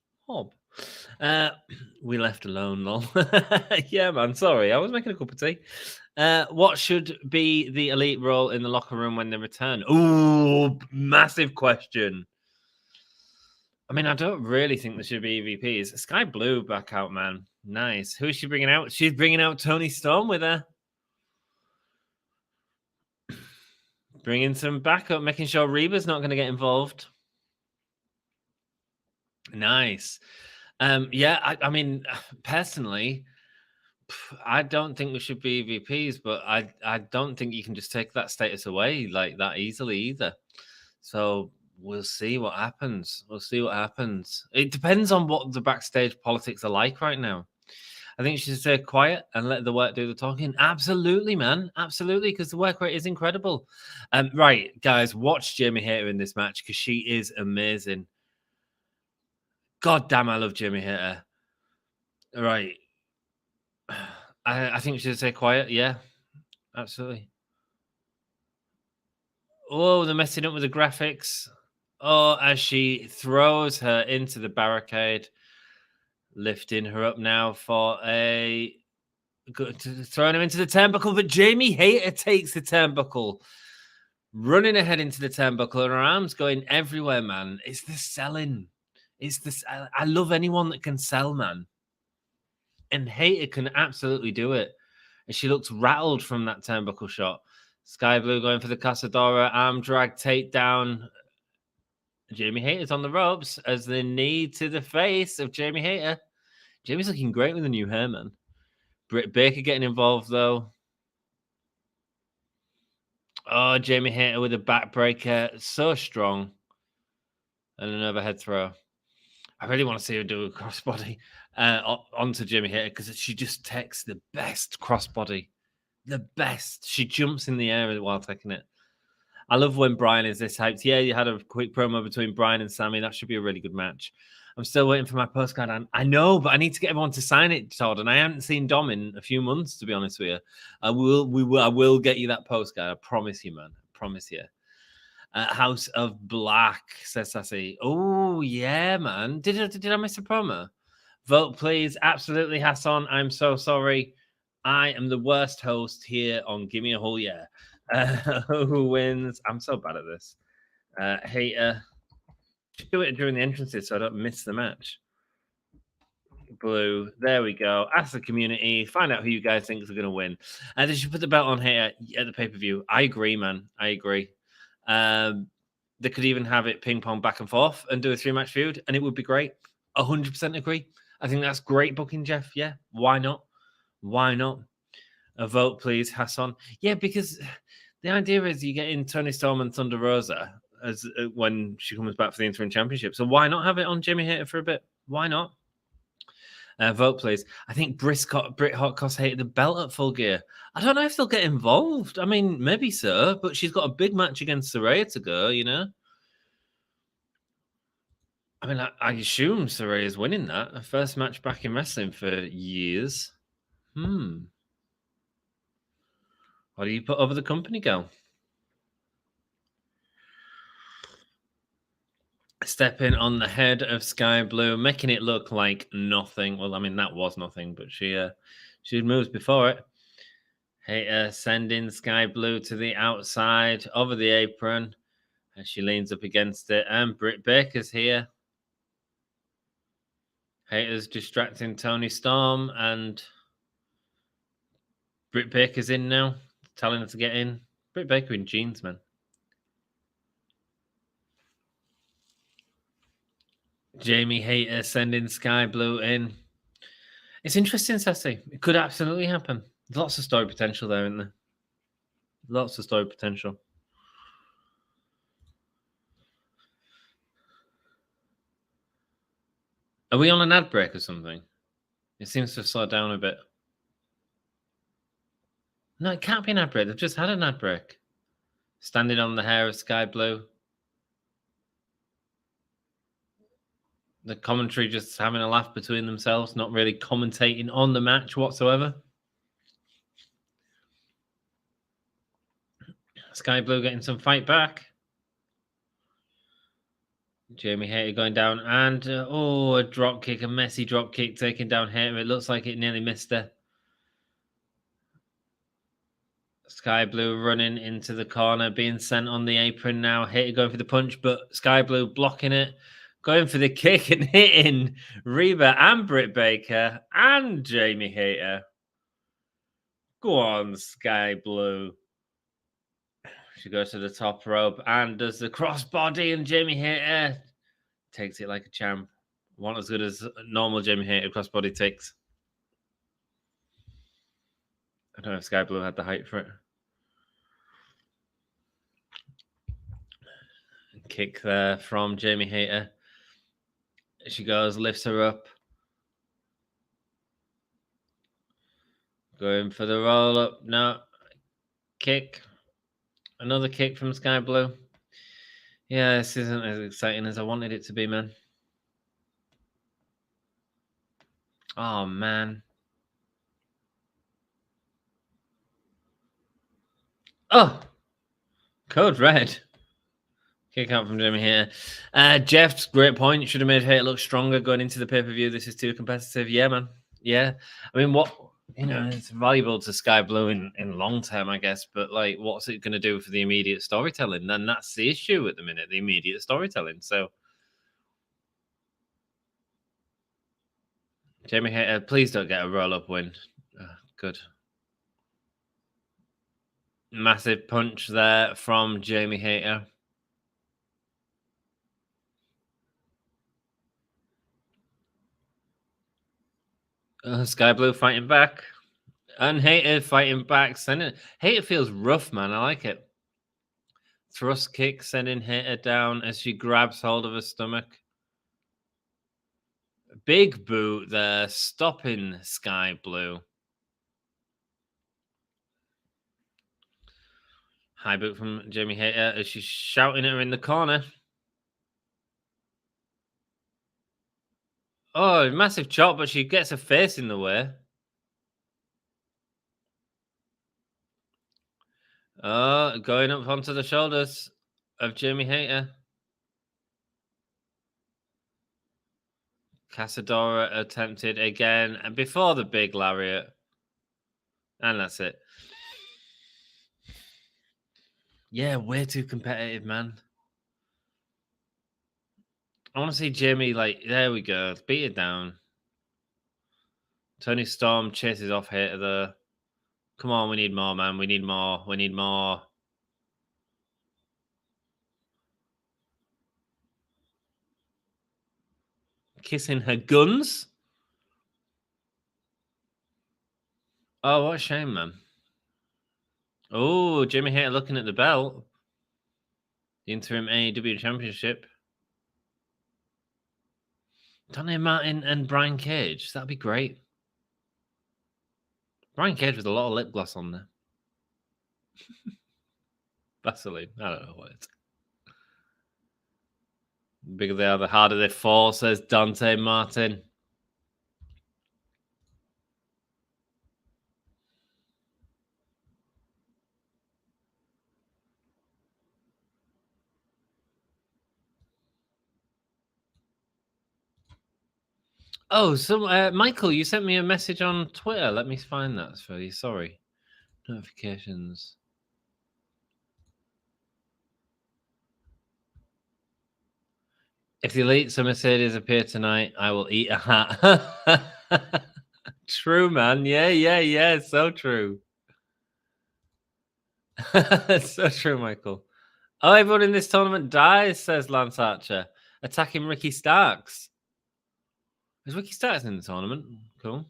We left alone, lol. Yeah, man. Sorry, I was making a cup of tea. What should be the Elite role in the locker room when they return? Ooh, massive question. I mean, I don't really think there should be EVPs. Skye Blue back out, man. Nice. Who is she bringing out? She's bringing out Tony Storm with her. Bringing some backup, making sure Reba's not going to get involved. Nice. Yeah, I mean, personally, I don't think there should be EVPs, but I don't think you can just take that status away like that easily either. So we'll see what happens. We'll see what happens. It depends on what the backstage politics are like right now. I think she should stay quiet and let the work do the talking. Absolutely, man. Absolutely, because the work rate is incredible. Right, guys, watch Jamie Hayter in this match because she is amazing. God damn, I love Jamie Hayter. Right. I think she should stay quiet. Yeah, absolutely. Oh, they're messing up with the graphics. Oh, as she throws her into the barricade, lifting her up now for a throwing him into the turnbuckle. But Jamie Hayter takes the turnbuckle, running ahead into the turnbuckle, and her arms going everywhere, man. It's the selling. It's this. I love anyone that can sell, man. And Hayter can absolutely do it. And she looks rattled from that turnbuckle shot. Skye Blue going for the Casadora arm drag takedown. Jamie Hayter's on the ropes as the knee to the face of Jamie Hayter. Jamie's looking great with the new hair, man. Britt Baker getting involved, though. Oh, Jamie Hayter with a backbreaker. So strong. And an overhead throw. I really want to see her do a crossbody onto Jamie Hayter because she just takes the best crossbody. The best. She jumps in the air while taking it. I love when Bryan is this hyped. Yeah, you had a quick promo between Bryan and Sammy. That should be a really good match. I'm still waiting for my postcard. I know, but I need to get everyone to sign it, Todd. And I haven't seen Dom in a few months, to be honest with you. I will get you that postcard. I promise you, man. I promise you. House of Black, says Sassy. Oh, yeah, man. Did I miss a promo? Vote, please. Absolutely, Hassan. I'm so sorry. I am the worst host here on Gimme a Whole Yeah. Who wins? I'm so bad at this. Hayter. Do it during the entrances so I don't miss the match. Blue. There we go. Ask the community. Find out who you guys think is going to win. And they should put the belt on Hayter at the pay-per-view. I agree, man. I agree. They could even have it ping-pong back and forth and do a 3-match feud, and it would be great. 100% agree. I think that's great booking, Jeff. Yeah, why not? Why not? A vote, please, Hassan. Yeah, because the idea is you get in Tony Storm and Thunder Rosa as when she comes back for the interim championship. So why not have it on Jamie Hayter for a bit? Why not? Vote, please. I think Britt Hotcross hated the belt at Full Gear. I don't know if they'll get involved. I mean, maybe so, but she's got a big match against Saraya to go, you know? I mean, I assume Saraya's winning that. Her first match back in wrestling for years. What do you put over the company girl? Stepping on the head of Skye Blue, making it look like nothing. Well, I mean, that was nothing, but she moves before it. Hayter sending Skye Blue to the outside over the apron as she leans up against it. And Britt Baker's here. Hayter's distracting Tony Storm, and Britt Baker's in now, telling her to get in. Britt Baker in jeans, man. Jamie Hayter sending Skye Blue in. It's interesting, Sassy. It could absolutely happen. There's lots of story potential there, isn't there? Lots of story potential. Are we on an ad break or something? It seems to have slowed down a bit. No, it can't be an ad break. They've just had an ad break. Standing on the hair of Skye Blue. The commentary just having a laugh between themselves, not really commentating on the match whatsoever. Skye Blue getting some fight back. Jamie Hayter going down and a drop kick, a messy drop kick taking down Hayter. It looks like it nearly missed her. Skye Blue running into the corner, being sent on the apron now. Hayter going for the punch, but Skye Blue blocking it. Going for the kick and hitting Reba and Britt Baker and Jamie Hayter. Go on, Sky Blue. She goes to the top rope and does the crossbody, and Jamie Hayter takes it like a champ. One as good as normal Jamie Hayter crossbody takes. I don't know if Sky Blue had the height for it. Kick there from Jamie Hayter. She goes, lifts her up. Going for the roll up. No. Kick. Another kick from Sky Blue. Yeah, this isn't as exciting as I wanted it to be, man. Oh, man. Oh! Code red. Kick out from Jamie here. Jeff's great point. Should have made Hayter look stronger going into the pay-per-view. This is too competitive. Yeah, man. Yeah. I mean, it's valuable to Sky Blue in long term, I guess, but like, what's it going to do for the immediate storytelling? And that's the issue at the minute, the immediate storytelling. So, Jamie Hayter, please don't get a roll-up win. Good. Massive punch there from Jamie Hayter. Sky Blue fighting back. And Hayter fighting back. Hayter feels rough, man. I like it. Thrust kick, sending Hayter down as she grabs hold of her stomach. Big boot there, stopping Sky Blue. High boot from Jamie Hayter as she's shouting at her in the corner. Oh, massive chop, but she gets her face in the way. Oh, going up onto the shoulders of Jamie Hayter. Casadora attempted again, and before the big lariat. And that's it. Yeah, way too competitive, man. I want to see Jamie, there we go. Beat it down. Tony Storm chases off Hayter there. Come on, we need more, man. We need more. We need more. Kissing her guns. Oh, what a shame, man. Oh, Jamie Hayter looking at the belt. The interim AEW Championship. Dante Martin and Brian Cage. That'd be great. Brian Cage with a lot of lip gloss on there. Vaseline. I don't know what it's. The bigger they are, the harder they fall, says Dante Martin. Oh, Michael, you sent me a message on Twitter. Let me find that for you. Sorry. Notifications. If the Elites or Mercedes appear tonight, I will eat a hat. True, man. Yeah. So true. So true, Michael. Oh, everyone in this tournament dies, says Lance Archer, attacking Ricky Starks. Is Ricky Starks in the tournament? Cool.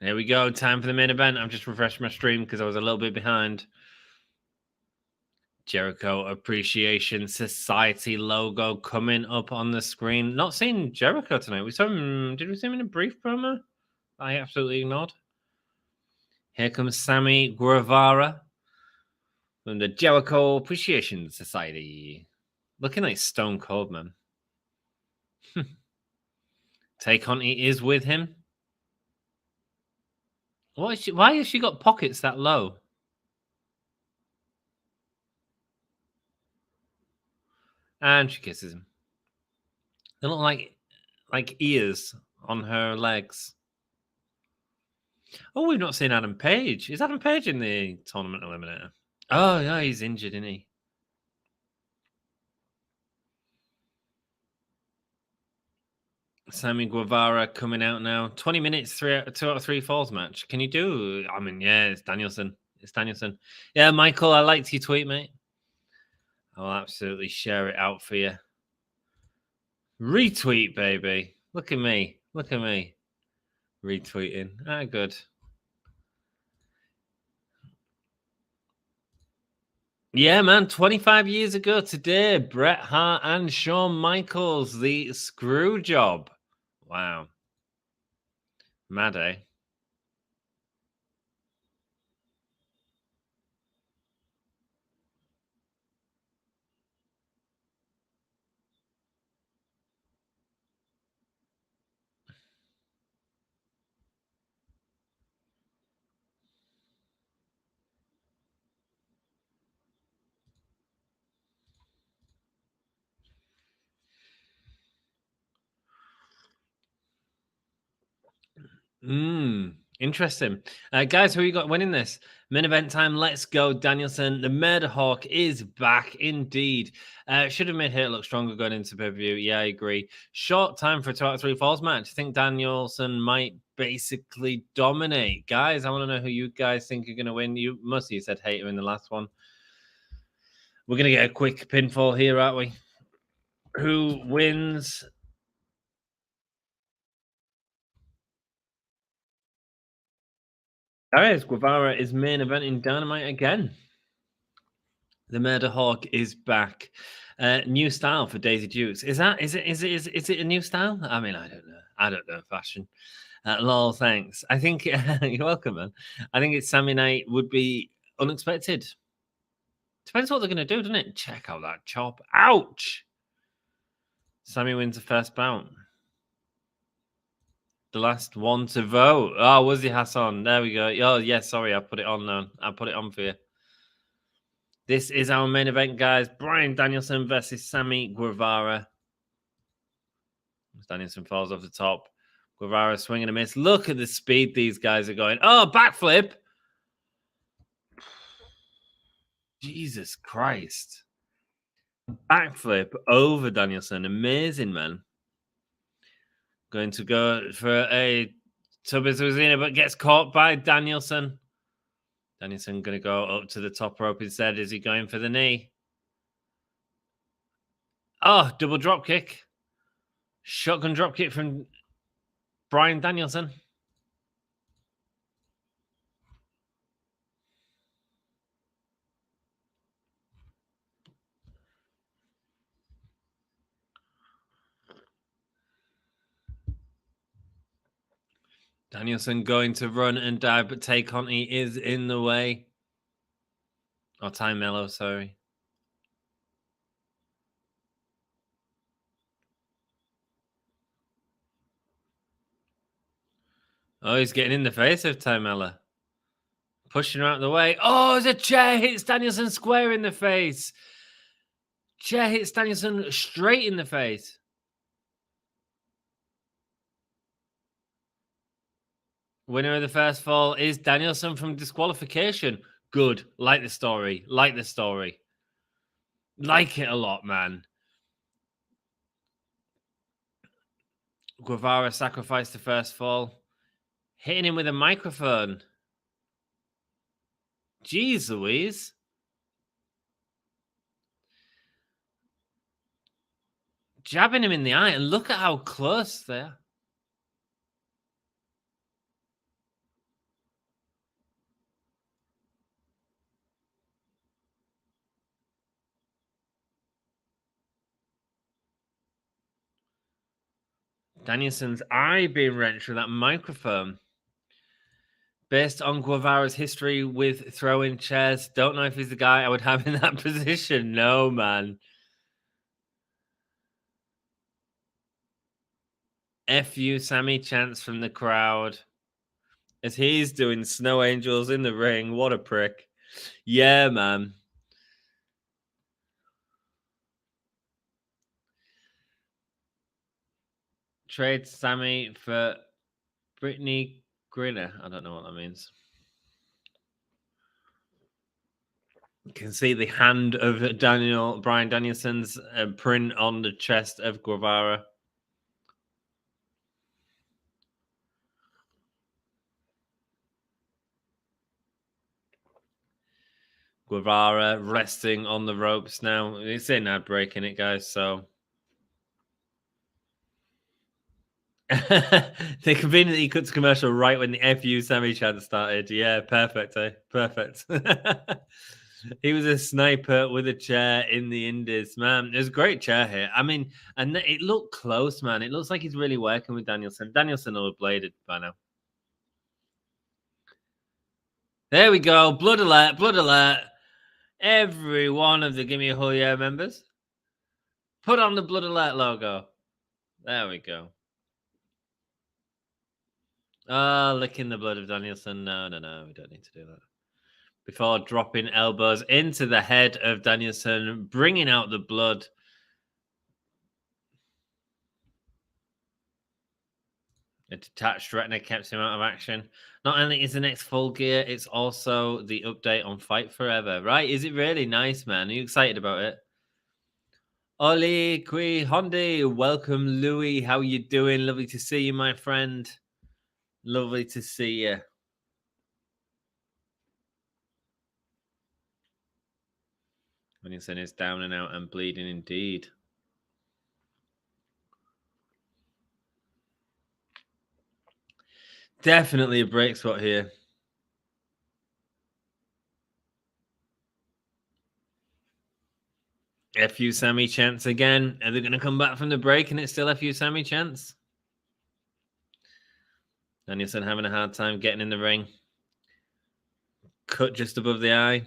There we go. Time for the main event. I'm just refreshing my stream because I was a little bit behind. Jericho Appreciation Society logo coming up on the screen. Not seeing Jericho tonight. We saw him. Did we see him in a brief promo? I absolutely ignored. Here comes Sammy Guevara from the Jericho Appreciation Society. Looking like Stone Cold, man. Tay Conti is with him. Why has she got pockets that low? And she kisses him. They look like ears on her legs. Oh, we've not seen Adam Page. Is Adam Page in the tournament eliminator? Oh, yeah, he's injured, isn't he? Sammy Guevara coming out now. 20 minutes, 2 out of 3 falls match. Can you do? I mean, yeah, it's Danielson. It's Danielson. Yeah, Michael, I liked your tweet, mate. I'll absolutely share it out for you. Retweet, baby. Look at me. Look at me. Retweeting. Ah, good. Yeah, man. 25 years ago today, Bret Hart and Shawn Michaels, the screw job. Wow. Mad, eh? Interesting. Guys, who you got winning this? Main event time, let's go. Danielson, the Murder Hawk is back indeed. Should have made Hayter look stronger going into pay-per-view. Yeah, I agree. Short time for a 2 out of 3 falls match. I think Danielson might basically dominate. Guys, I want to know who you guys think are going to win. You mostly said Hayter in the last one. We're going to get a quick pinfall here, aren't we? Who wins? Guys, Guevara is main eventing Dynamite again. The Murder Hawk is back. New style for Daisy Dukes. Is it a new style? I mean, I don't know. I don't know fashion. Lol, thanks. I think you're welcome, man. I think it's Sammy Night would be unexpected. Depends what they're going to do, doesn't it? Check out that chop. Ouch! Sammy wins the first bout. The last one to vote. Oh, was the Hassan? There we go. Oh, yeah, sorry. I put it on now. I put it on for you. This is our main event, guys. Bryan Danielson versus Sammy Guevara. Danielson falls off the top. Guevara swinging a miss. Look at the speed these guys are going. Oh, backflip. Jesus Christ. Backflip over Danielson. Amazing, man. Going to go for a Tubizuzina, but gets caught by Danielson. Danielson going to go up to the top rope instead. Is he going for the knee? Oh, double drop kick. Shotgun drop kick from Bryan Danielson. Danielson going to run and dive, but Tay Conti is in the way. Oh, Ty Mello, sorry. Oh, he's getting in the face of Ty Mello. Pushing her out of the way. Oh, the chair hits Danielson square in the face. Chair hits Danielson straight in the face. Winner of the first fall is Danielson from disqualification. Good. Like the story. Like the story. Like it a lot, man. Guevara sacrificed the first fall. Hitting him with a microphone. Jeez Louise. Jabbing him in the eye, and look at how close they are. Danielson's eye being wrenched with that microphone. Based on Guevara's history with throwing chairs, don't know if he's the guy I would have in that position. No, man. F you, Sammy chants from the crowd. As he's doing snow angels in the ring. What a prick. Yeah, man. Trade Sammy for Brittany Griner. I don't know what that means. You can see the hand of Bryan Danielson's print on the chest of Guevara. Guevara resting on the ropes now. It's in ad breaking it, guys. So they conveniently cut to commercial right when the FU Sammy chant started. Yeah, perfect. Perfect. He was a sniper with a chair in the Indies, man. There's a great chair here. I mean, and it looked close, man. It looks like he's really working with Danielson. Danielson will have bladed by now. There we go. Blood alert. Blood alert. Every one of the Gimme a Hell Yeah members, put on the Blood Alert logo. There we go. Licking the blood of Danielson. No, we don't need to do that. Before dropping elbows into the head of Danielson, bringing out the blood. A detached retina kept him out of action. Not only is the next Full Gear, it's also the update on Fight Forever, right? Is it really nice, man? Are you excited about it? Oli Qui Hondi, welcome, Louis. How you doing? Lovely to see you, my friend. Lovely to see you. Danielson is down and out and bleeding indeed. Definitely a break spot here. FU Sammy chance again. Are they going to come back from the break and it's still FU Sammy chance? Danielson having a hard time getting in the ring. Cut just above the eye.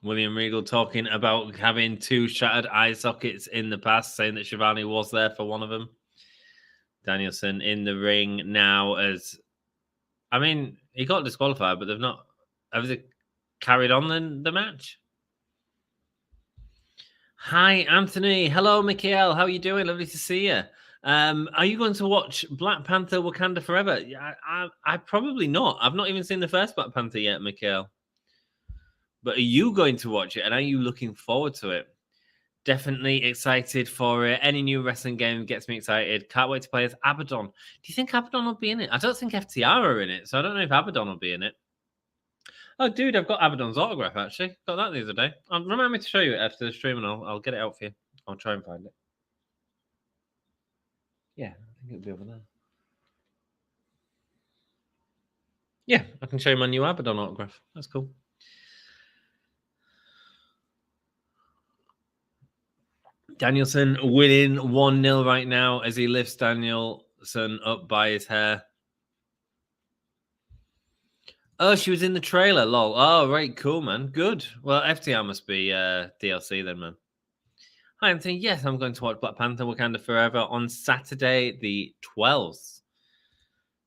William Regal talking about having 2 shattered eye sockets in the past, saying that Schiavone was there for one of them. Danielson in the ring now as... I mean, he got disqualified, but they've not... Have they carried on the match? Hi, Anthony. Hello, Mikhail. How are you doing? Lovely to see you. Are you going to watch Black Panther Wakanda Forever? Yeah, I probably not. I've not even seen the first Black Panther yet, Mikhail. But are you going to watch it? And are you looking forward to it? Definitely excited for it. Any new wrestling game gets me excited. Can't wait to play as Abaddon. Do you think Abaddon will be in it? I don't think FTR are in it, so I don't know if Abaddon will be in it. Oh, dude, I've got Abaddon's autograph, actually. Got that the other day. Remind me to show you it after the stream, and I'll get it out for you. I'll try and find it. Yeah, I think it'll be over there. Yeah, I can show you my new Abaddon autograph. That's cool. Danielson winning 1-0 right now as he lifts Danielson up by his hair. Oh, she was in the trailer, lol. Oh, right, cool, man. Good. Well, FTR must be DLC then, man. Hi, Anthony. Yes, I'm going to watch Black Panther Wakanda Forever on Saturday the 12th.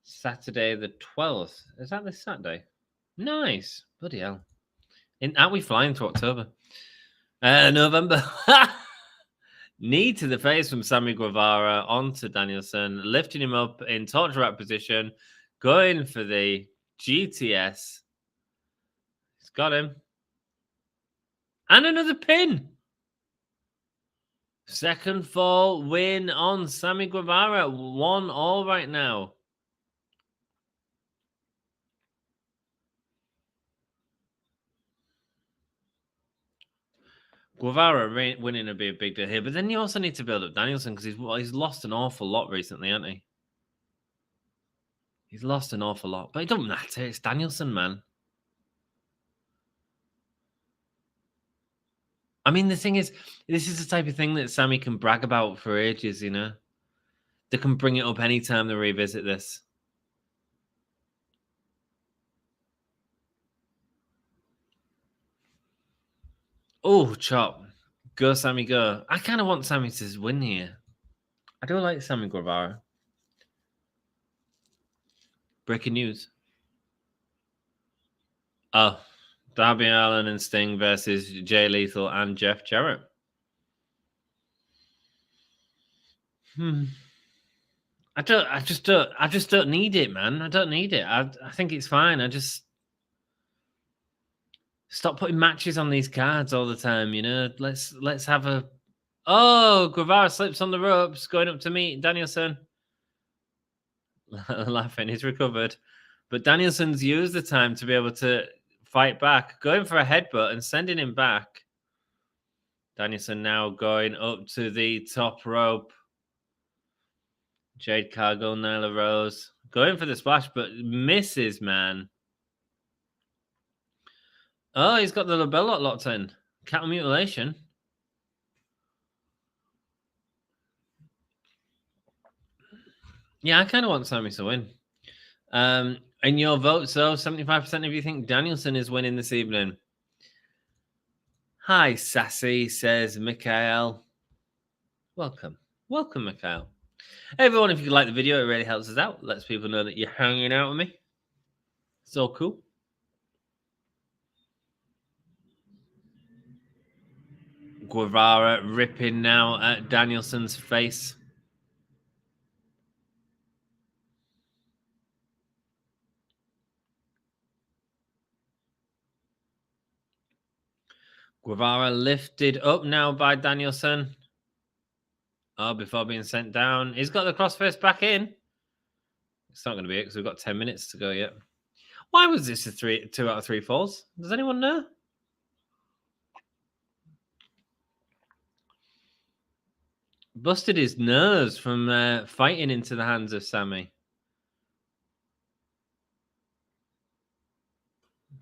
Saturday the 12th. Is that this Saturday? Nice. Bloody hell. Aren't we flying to October? November. Knee to the face from Sammy Guevara onto Danielson, lifting him up in torture rack position, going for the GTS. He's got him. And another pin. Second fall win on Sammy Guevara. 1-1 right now. Guevara winning would be a big deal here, but then you also need to build up Danielson because he's lost an awful lot recently, hasn't he? He's lost an awful lot, but it doesn't matter. It's Danielson, man. I mean, the thing is, this is the type of thing that Sammy can brag about for ages, you know? They can bring it up anytime they revisit this. Oh, chop. Go, Sammy, go. I kind of want Sammy to win here. I do like Sammy Guevara. Breaking news. Oh, Darby Allin and Sting versus Jay Lethal and Jeff Jarrett. I just don't need it, man. I don't need it. I think it's fine. Stop putting matches on these cards all the time, you know. Let's have a. Oh, Guevara slips on the ropes, going up to meet Danielson. Laughing, he's recovered, but Danielson's used the time to be able to fight back, going for a headbutt and sending him back. Danielson now going up to the top rope. Jade Cargill, Nyla Rose going for the splash, but misses, man. Oh, he's got the label locked in. Cattle mutilation. Yeah, I kind of want Sammy to win. And your vote, so 75% of you think Danielson is winning this evening. Hi, Sassy, says Mikhail. Welcome. Welcome, Mikhail. Hey, everyone, if you like the video, it really helps us out. Lets people know that you're hanging out with me. So cool. Guevara ripping now at Danielson's face. Guevara lifted up now by Danielson. Oh, before being sent down. He's got the crossface back in. It's not going to be it because we've got 10 minutes to go yet. Why was this a 2 out of 3 falls? Does anyone know? Busted his nose from fighting into the hands of Sammy.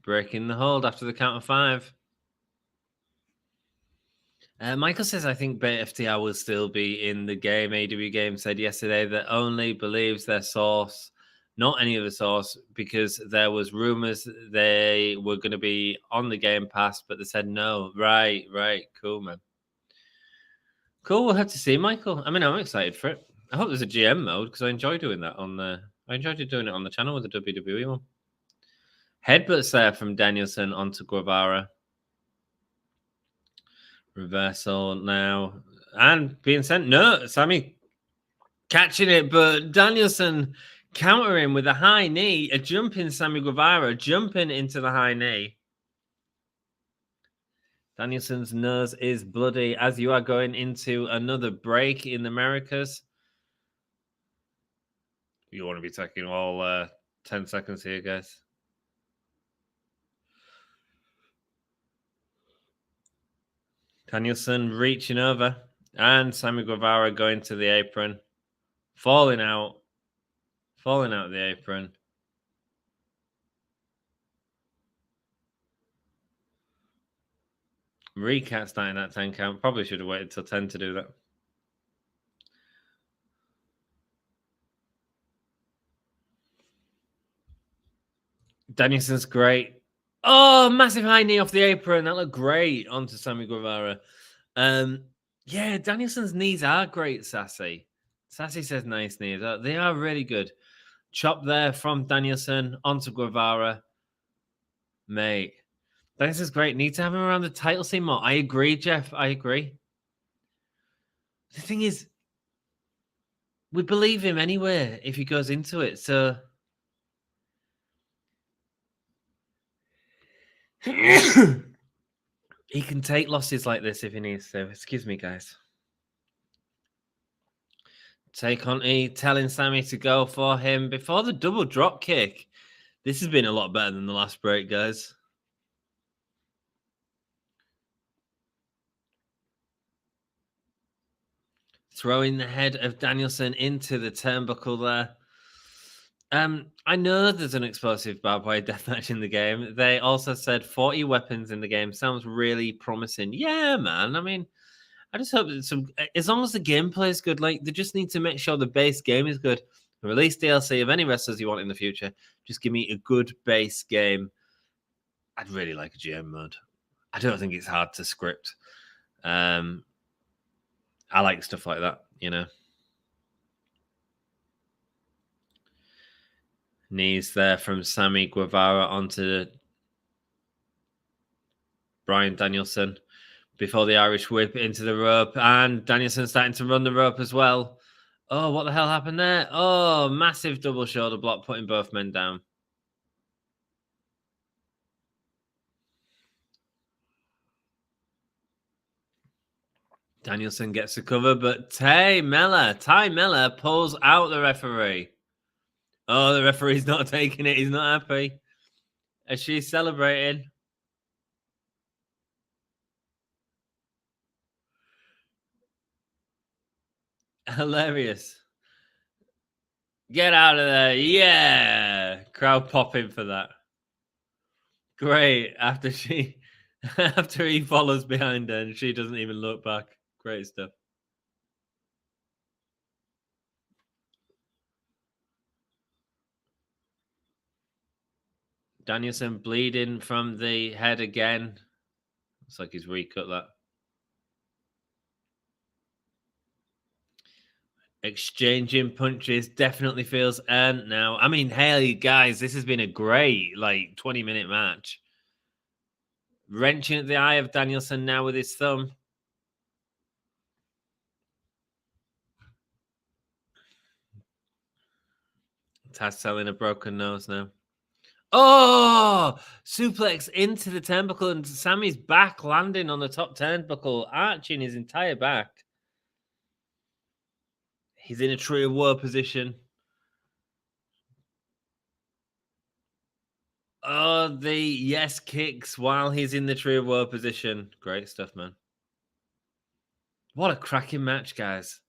Breaking the hold after the count of 5. Michael says, I think FTR will still be in the game. AEW Game said yesterday that only believes their source, not any other source, because there was rumors they were going to be on the Game Pass, but they said no. Right. Cool, man. Cool, we'll have to see, Michael. I mean, I'm excited for it. I hope there's a GM mode because I enjoy doing that on the. I enjoyed doing it on the channel with the WWE one. Headbutts there from Danielson onto Guevara. Reversal now. And being sent. No, Sammy catching it, but Danielson countering with a high knee. A jumping Sammy Guevara, jumping into the high knee. Danielson's nose is bloody as you are going into another break in the Americas. You want to be taking all 10 seconds here, guys. Danielson reaching over and Sammy Guevara going to the apron, falling out of the apron. Recat starting that 10 count. Probably should have waited till 10 to do that. Danielson's great. Oh, massive high knee off the apron. That looked great onto Sammy Guevara. Yeah, Danielson's knees are great, Sassy. Sassy says nice knees. They are really good. Chop there from Danielson onto Guevara. Mate, Danielson's great. Need to have him around the title scene more. I agree, Jeff. I agree. The thing is, we believe him anyway if he goes into it. So he can take losses like this if he needs to. Excuse me, guys. Tay Conti telling Sammy to go for him before the double drop kick. This has been a lot better than the last break, guys. Throwing the head of Danielson into the turnbuckle there. I know there's an explosive barbed wire deathmatch in the game. They also said 40 weapons in the game. Sounds really promising. Yeah, man. I mean, I just hope that as long as the gameplay is good, like they just need to make sure the base game is good. Release DLC of any wrestlers you want in the future. Just give me a good base game. I'd really like a GM mode. I don't think it's hard to script. I like stuff like that, you know. Knees there from Sammy Guevara onto Bryan Danielson before the Irish whip into the rope. And Danielson starting to run the rope as well. Oh, what the hell happened there? Oh, massive double shoulder block, putting both men down. Danielson gets the cover, but Ty Miller pulls out the referee. Oh, the referee's not taking it. He's not happy. As she's celebrating. Hilarious. Get out of there. Yeah. Crowd popping for that. Great. After he follows behind her and she doesn't even look back. Great stuff. Danielson bleeding from the head again. Looks like he's recut that. Exchanging punches definitely feels earned now. I mean, hey, guys, this has been a great, 20-minute match. Wrenching at the eye of Danielson now with his thumb. Taz selling a broken nose now. Oh! Suplex into the turnbuckle and Sammy's back landing on the top turnbuckle, arching his entire back. He's in a tree of woe position. Oh, the yes kicks while he's in the tree of woe position. Great stuff, man. What a cracking match, guys.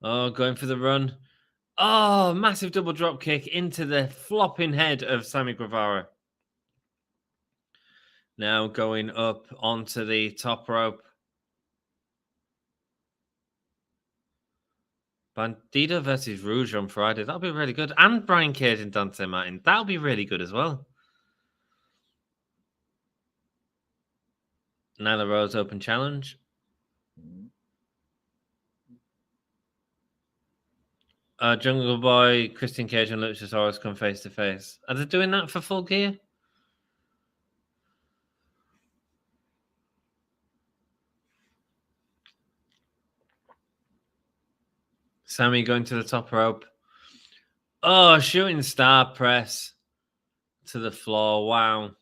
Oh, going for the run. Oh, massive double drop kick into the flopping head of Sammy Guevara. Now going up onto the top rope. Bandido versus Rouge on Friday. That'll be really good. And Brian Cage and Dante Martin. That'll be really good as well. Nyla Rose open challenge. Jungle Boy, Christian Cage, and Luchasaurus come face to face. Are they doing that for Full Gear? Sammy going to the top rope. Oh, shooting star press to the floor. Wow.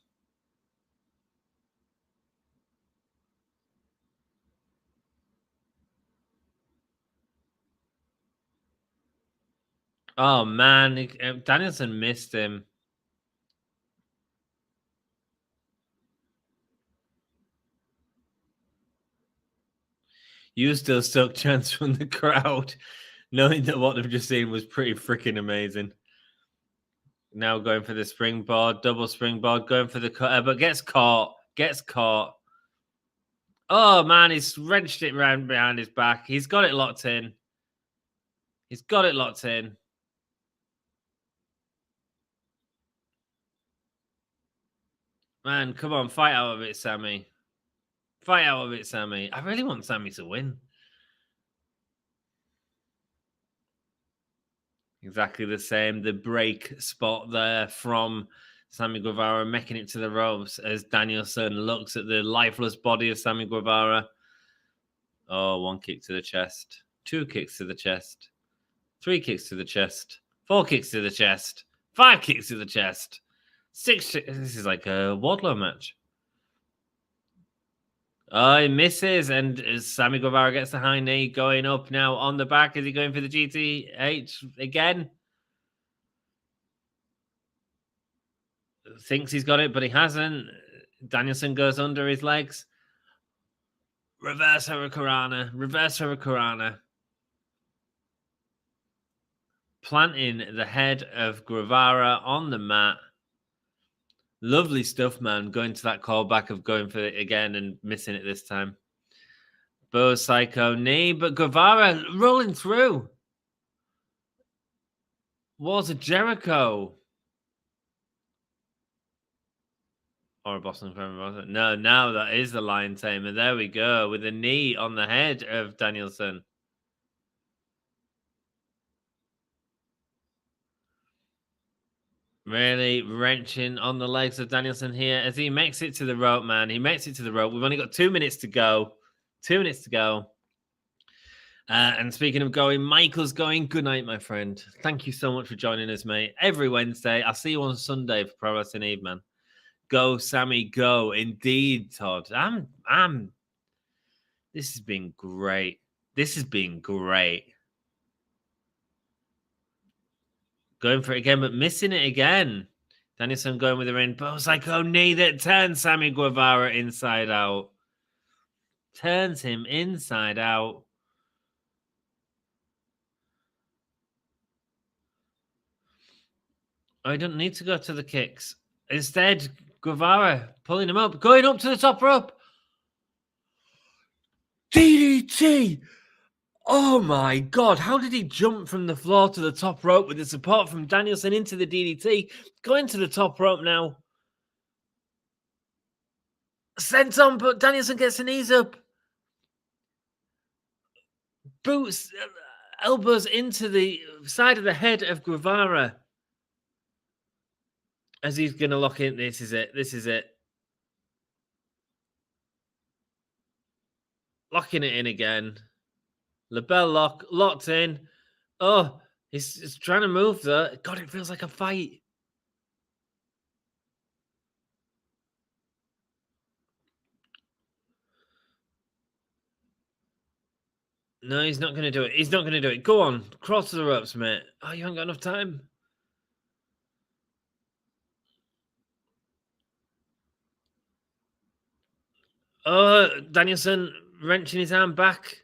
Oh, man. Danielson missed him. You still stuck chance from the crowd, knowing that what they've just seen was pretty freaking amazing. Now going for the springboard, double springboard, going for the cutter, but gets caught. Oh, man, he's wrenched it round behind his back. He's got it locked in. Man, come on, fight out of it, Sammy. I really want Sammy to win. Exactly the same. The break spot there from Sammy Guevara, making it to the ropes as Danielson looks at the lifeless body of Sammy Guevara. Oh, 1 kick to the chest. 2 kicks to the chest. 3 kicks to the chest. 4 kicks to the chest. 5 kicks to the chest. 6. This is like a Wardlow match. Oh, he misses, and Sammy Guevara gets the high knee going up now on the back. Is he going for the GTH again? Thinks he's got it, but he hasn't. Danielson goes under his legs. Reverse Hurricanrana. Planting the head of Guevara on the mat. Lovely stuff, man. Going to that callback of going for it again and missing it this time. Bo Psycho knee, but Guevara rolling through. Walls of Jericho. Or a Boston Crab, was it? No, now that is the Lion Tamer. There we go. With a knee on the head of Danielson. Really wrenching on the legs of Danielson here as he makes it to the rope, man. He makes it to the rope. We've only got 2 minutes to go. And speaking of going, Michael's going. Good night, my friend. Thank you so much for joining us, mate. Every Wednesday. I'll see you on Sunday for Pro Wrestling Eve, man. Go, Sammy, go. Indeed, Todd. I'm This has been great. This has been great. Going for it again, but missing it again. Danielson going with the ring, but I was like, oh, knee that turns Sammy Guevara inside out. Turns him inside out. I don't need to go to the kicks. Instead, Guevara pulling him up, going up to the top rope. DDT! Oh my God, how did he jump from the floor to the top rope with the support from Danielson into the DDT? Going to the top rope now. Sent on, but Danielson gets the knees up. Boots, elbows into the side of the head of Guevara. As he's going to lock in. This is it. This is it. Locking it in again. LeBell lock, locked in. Oh, he's trying to move though. God, it feels like a fight. No, he's not going to do it. He's not going to do it. Go on. Crawl to the ropes, mate. Oh, you haven't got enough time. Oh, Danielson wrenching his arm back.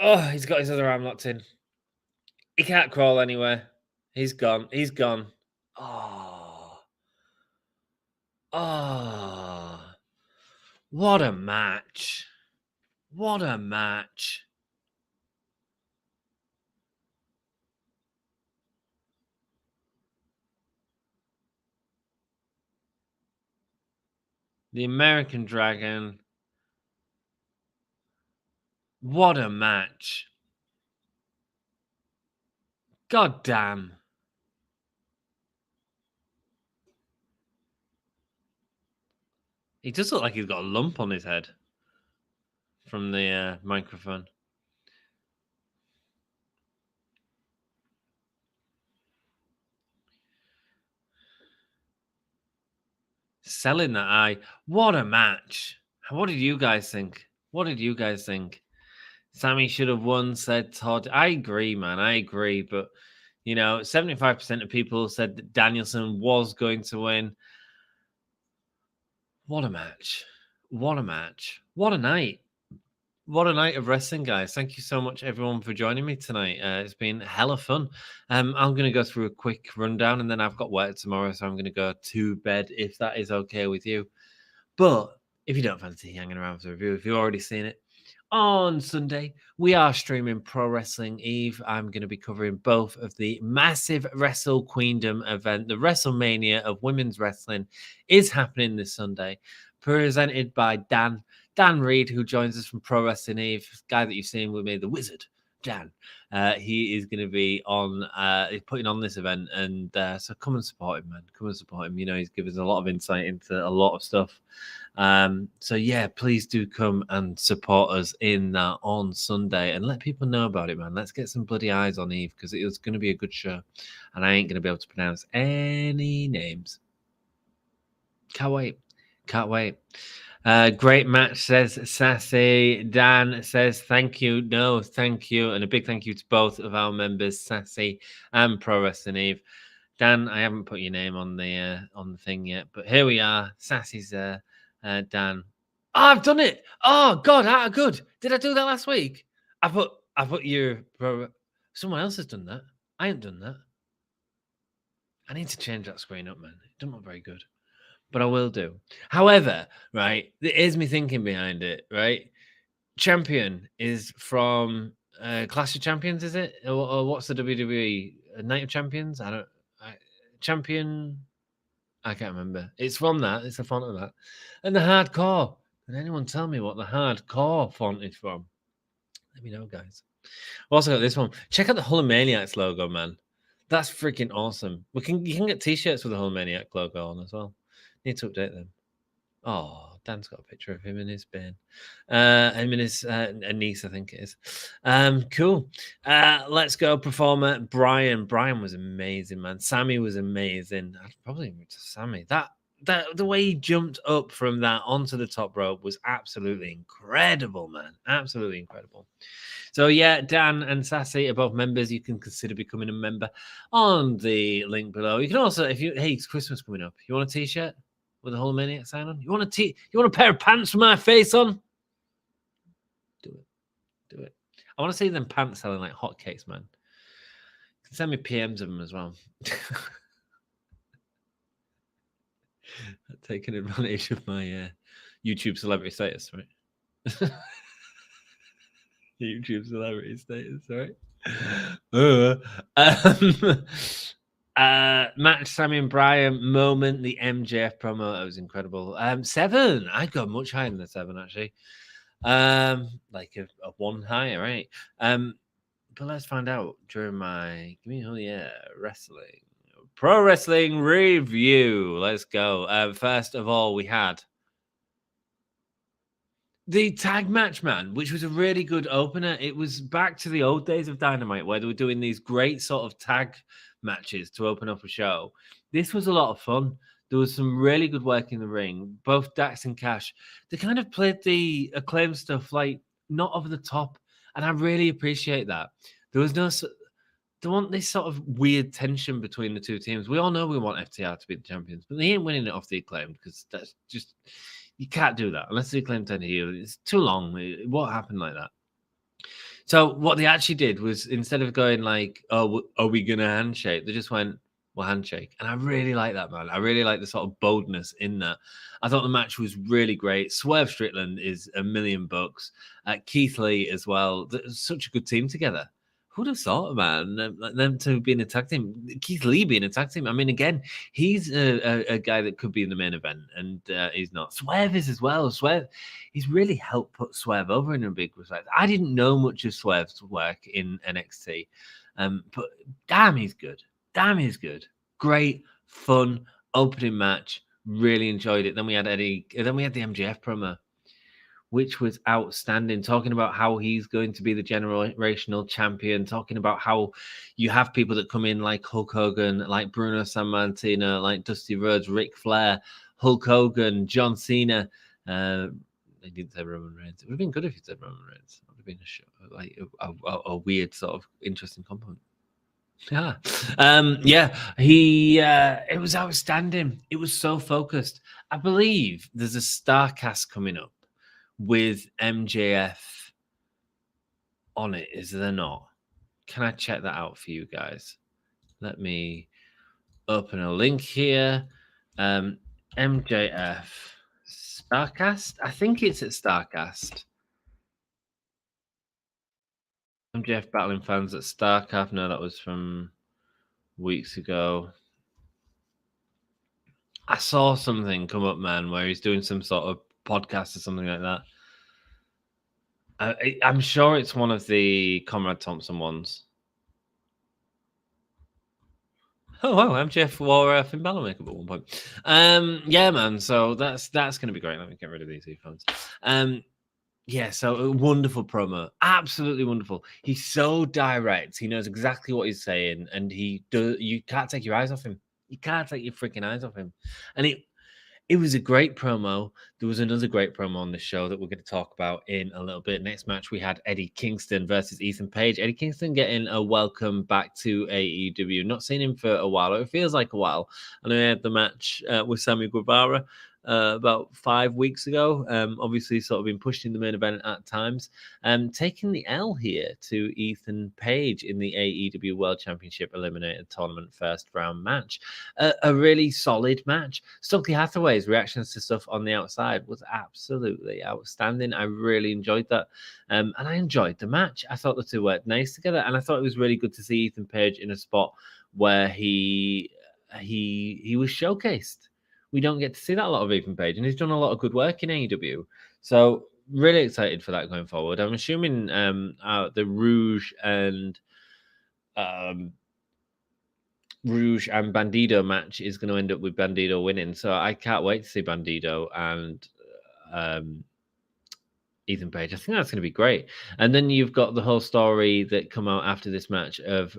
Oh, he's got his other arm locked in. He can't crawl anywhere. He's gone. He's gone. Oh. Oh. What a match. What a match. The American Dragon. What a match. God damn. He does look like he's got a lump on his head from the microphone. Selling that eye. What a match. What did you guys think? What did you guys think? Sammy should have won, said Todd. I agree, man. I agree. But, 75% of people said that Danielson was going to win. What a match. What a match. What a night. What a night of wrestling, guys. Thank you so much, everyone, for joining me tonight. It's been hella fun. I'm going to go through a quick rundown, and then I've got work tomorrow, so I'm going to go to bed, if that is okay with you. But if you don't fancy hanging around for the review, if you've already seen it, on Sunday, we are streaming Pro Wrestling Eve. I'm going to be covering both of the massive Wrestle Queendom event. The WrestleMania of women's wrestling is happening this Sunday, presented by Dan Reed, who joins us from Pro Wrestling Eve, guy that you've seen with me, the Wizard, Dan. He is going to be on, putting on this event, and so come and support him, man. Come and support him. He's given us a lot of insight into a lot of stuff. So yeah, please do come and support us in that on Sunday and let people know about it, man. Let's get some bloody eyes on Eve, because it is going to be a good show, and I ain't going to be able to pronounce any names. Can't wait. Great match, says Sassy. Dan says thank you. No, thank you. And a big thank you to both of our members, Sassy and Pro Wrestling Eve. Dan, I haven't put your name on the thing yet, but here we are. Sassy's Dan. Oh, I've done it. Oh God, good. Did I do that last week? I put your someone else has done that. I ain't done that. I need to change that screen up, man. It doesn't look very good, but I will do. However, right, here's me thinking behind it, right? Champion is from Clash of Champions, is it? Or what's the WWE? Night of Champions? Champion. I can't remember. It's from that. It's a font of that. And the hardcore. Can anyone tell me what the hardcore font is from? Let me know, guys. We also got this one. Check out the Hulkamaniacs logo, man. That's freaking awesome. You can get t-shirts with the Hulkamaniac logo on as well. Need to update them. Oh, Dan's got a picture of him in his bin. Him and his niece, I think it is. Cool. Let's go. Performer Bryan. Bryan was amazing, man. Sammy was amazing. I'd probably move to Sammy. That the way he jumped up from that onto the top rope was absolutely incredible, man. Absolutely incredible. So yeah, Dan and Sassy are both members. You can consider becoming a member on the link below. You can also, hey, it's Christmas coming up. You want a t-shirt with a whole Maniac sign on? You want a pair of pants with my face on? Do it. I want to see them pants selling like hotcakes, man. You can send me PMs of them as well. Taking advantage of my YouTube celebrity status, right? YouTube celebrity status, right? Match Sammy and Bryan moment, the MJF promo, that was incredible. 7, I'd go much higher than a 7 actually. Like a 1 higher, right? But let's find out during my wrestling. Pro wrestling review. Let's go. First of all, we had the tag match, man, which was a really good opener. It was back to the old days of Dynamite where they were doing these great sort of tag matches to open up a show. This was a lot of fun. There was some really good work in the ring. Both Dax and Cash, they kind of played the Acclaimed stuff like not over the top. And I really appreciate that. There was no... There wasn't this sort of weird tension between the two teams. We all know we want FTR to be the champions, but they ain't winning it off the Acclaimed because that's just... You can't do that unless they claim 10 here. It's too long. What happened like that? So what they actually did was instead of going like, "Oh, are we gonna handshake?" They just went, "Well, handshake." And I really like that, man. I really like the sort of boldness in that. I thought the match was really great. Swerve Strickland is $1,000,000. Keith Lee as well. Such a good team together. Who'd have thought, man, them two being a tag team? Keith Lee being a tag team. I mean, again, he's a guy that could be in the main event, and he's not. Swerve is as well. Swerve, he's really helped put Swerve over in a big respect. I didn't know much of Swerve's work in NXT, but damn, he's good. Damn, he's good. Great, fun opening match. Really enjoyed it. Then we had the MJF promo, which was outstanding, talking about how he's going to be the generational champion, talking about how you have people that come in like Hulk Hogan, like Bruno Sammartino, like Dusty Rhodes, Ric Flair, Hulk Hogan, John Cena. They didn't say Roman Reigns. It would have been good if you said Roman Reigns. It would have been a show, like a weird sort of interesting compliment. Yeah. It was outstanding. It was so focused. I believe there's a Starcast coming up with MJF on it, is there not? Can I check that out for you guys? Let me open a link here. MJF Starcast? I think it's at Starcast. MJF battling fans at Starcast. No, that was from weeks ago. I saw something come up, man, where he's doing some sort of podcast or something like that. I'm sure it's one of the Conrad Thompson ones. Oh wow, MJF wore Finn Balor makeup at one point. Yeah, man. So that's going to be great. Let me get rid of these earphones. Yeah, so a wonderful promo, absolutely wonderful. He's so direct. He knows exactly what he's saying, and you can't take your eyes off him. You can't take your freaking eyes off him. And it was a great promo. There was another great promo on the show that we're going to talk about in a little bit. Next match, we had Eddie Kingston versus Ethan Page. Eddie Kingston getting a welcome back to AEW. Not seen him for a while. It feels like a while. I know he had the match with Sammy Guevara about 5 weeks ago. Obviously, sort of been pushed in the main event at times. Taking the L here to Ethan Page in the AEW World Championship Eliminator Tournament first round match. A really solid match. Stokely Hathaway's reactions to stuff on the outside was absolutely outstanding. I really enjoyed that. And I enjoyed the match. I thought the two worked nice together. And I thought it was really good to see Ethan Page in a spot where he was showcased. We don't get to see that a lot of Ethan Page, and he's done a lot of good work in AEW. So really excited for that going forward. I'm assuming the Rouge and Bandido match is going to end up with Bandido winning. So I can't wait to see Bandido and Ethan Page. I think that's going to be great. And then you've got the whole story that come out after this match of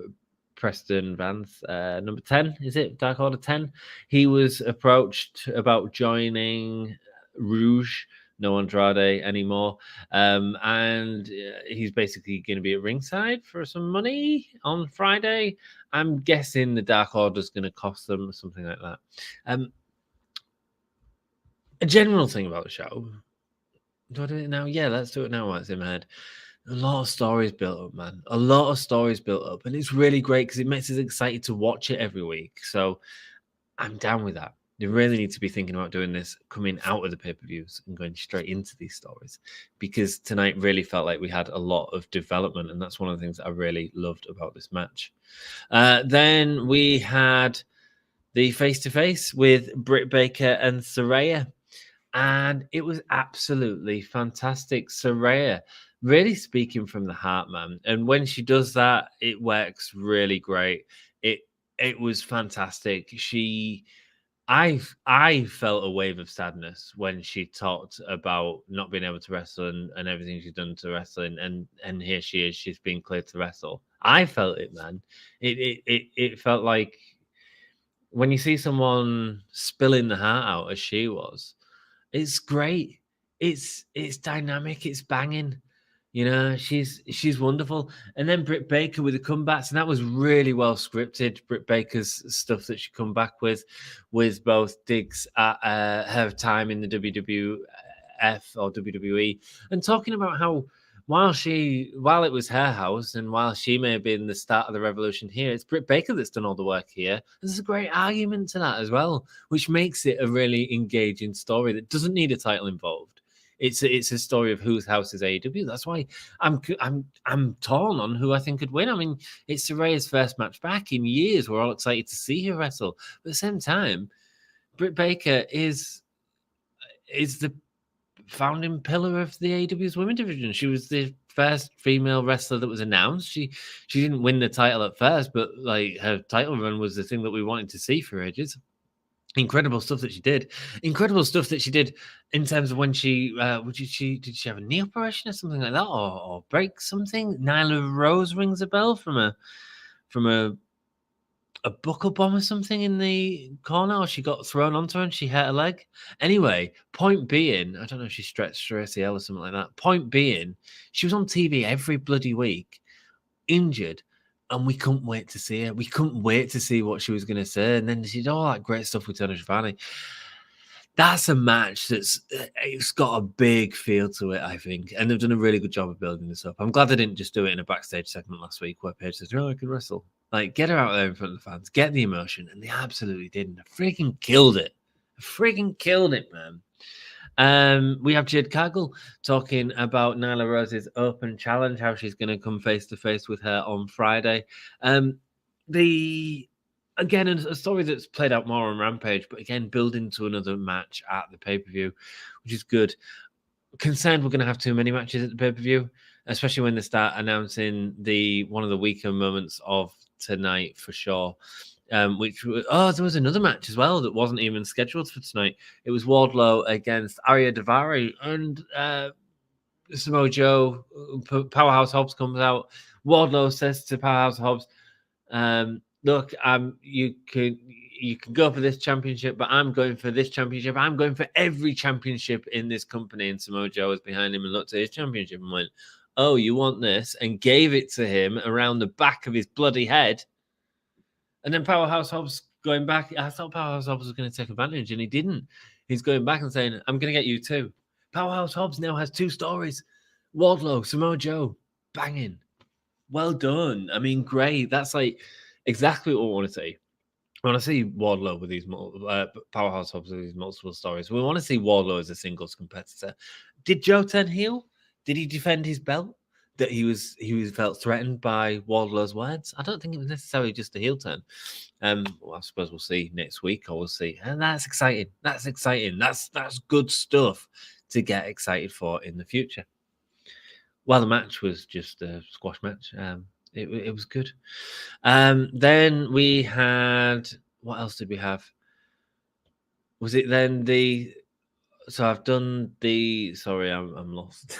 Preston Vance, number 10, is it? Dark Order 10. He was approached about joining Rouge, no Andrade anymore. And he's basically going to be at ringside for some money on Friday. I'm guessing the Dark Order is going to cost them something like that. A general thing about the show. Do I do it now? Yeah, let's do it now while it's in my head. A lot of stories built up, man. A lot of stories built up. And it's really great because it makes us excited to watch it every week. So I'm down with that. You really need to be thinking about doing this coming out of the pay-per-views and going straight into these stories, because tonight really felt like we had a lot of development, and that's one of the things that I really loved about this match. Then we had the face-to-face with Britt Baker and Saraya, and it was absolutely fantastic. Saraya really speaking from the heart, man, and when she does that, it works really great. It was fantastic. I felt a wave of sadness when she talked about not being able to wrestle and everything she's done to wrestling, and here she is, she's been cleared to wrestle. I felt it, man. It felt like when you see someone spilling the heart out as she was, it's great. It's dynamic. It's banging. You know, she's wonderful. And then Britt Baker with the comebacks, and that was really well scripted. Britt Baker's stuff that she come back with both digs at her time in the WWF or WWE, and talking about how while it was her house and while she may have been the start of the revolution here, it's Britt Baker that's done all the work here. There's a great argument to that as well, which makes it a really engaging story that doesn't need a title involved. It's a story of whose house is AEW. That's why I'm torn on who I think could win. I mean, it's Saraya's first match back in years. We're all excited to see her wrestle. But at the same time, Britt Baker is the founding pillar of the AEW's women division. She was the first female wrestler that was announced. She didn't win the title at first, but like her title run was the thing that we wanted to see for ages. Incredible stuff that she did. Incredible stuff that she did in terms of when she did she have a knee operation or something like that, or break something? Nyla Rose rings a bell from a buckle bomb or something in the corner, or she got thrown onto her and she hurt her leg. Anyway, point being, I don't know if she stretched her ACL or something like that. Point being, she was on TV every bloody week, injured. And we couldn't wait to see her. We couldn't wait to see what she was going to say. And then she did all that great stuff with Tony Schiavone. That's a match it's got a big feel to it, I think. And they've done a really good job of building this up. I'm glad they didn't just do it in a backstage segment last week where Paige says, "Oh, I can wrestle." Like, get her out there in front of the fans. Get the emotion. And they absolutely did. And they freaking killed it. Freaking killed it, man. We have Jade Cargill talking about Nyla Rose's open challenge, how she's going to come face to face with her on Friday. Again, a story that's played out more on Rampage, but again, building to another match at the pay-per-view, which is good. Concerned we're going to have too many matches at the pay-per-view, especially when they start announcing one of the weaker moments of tonight for sure. There was another match as well that wasn't even scheduled for tonight. It was Wardlow against Arya Daivari, and Samoa Joe. Powerhouse Hobbs comes out. Wardlow says to Powerhouse Hobbs, "Look, you can go for this championship, but I'm going for this championship. I'm going for every championship in this company." And Samoa Joe was behind him and looked at his championship and went, "Oh, you want this?" and gave it to him around the back of his bloody head. And then Powerhouse Hobbs going back. I thought Powerhouse Hobbs was going to take advantage, and he didn't. He's going back and saying, "I'm going to get you too." Powerhouse Hobbs now has two stories. Wardlow, Samoa Joe, banging. Well done. I mean, great. That's like exactly what we want to see. We want to see Wardlow with these Powerhouse Hobbs with these multiple stories. We want to see Wardlow as a singles competitor. Did Joe turn heel? Did he defend his belt? That he felt threatened by Wardlow's words? I don't think it was necessarily just a heel turn. Well, I suppose we'll see next week, or we'll see. And that's exciting. That's exciting. That's good stuff to get excited for in the future. Well, the match was just a squash match. It was good. Then we had, what else did we have? Was it then so I've done sorry, I'm lost.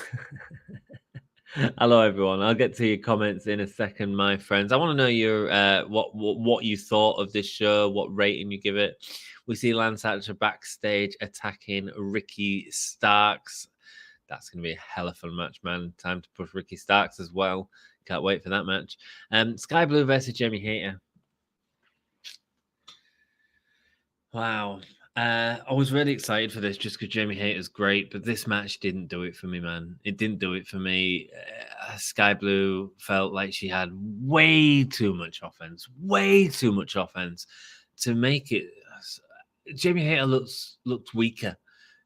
Hello, everyone. I'll get to your comments in a second, my friends. I want to know your what you thought of this show, what rating you give it. We see Lance Archer backstage attacking Ricky Starks. That's going to be a hell of a fun match, man. Time to push Ricky Starks as well. Can't wait for that match. Skye Blue versus Jamie Hayter. Wow. I was really excited for this just because Jamie Hayter's great, but this match didn't do it for me, man. It didn't do it for me. Skye Blue felt like she had way too much offense to make it. Jamie Hayter looked weaker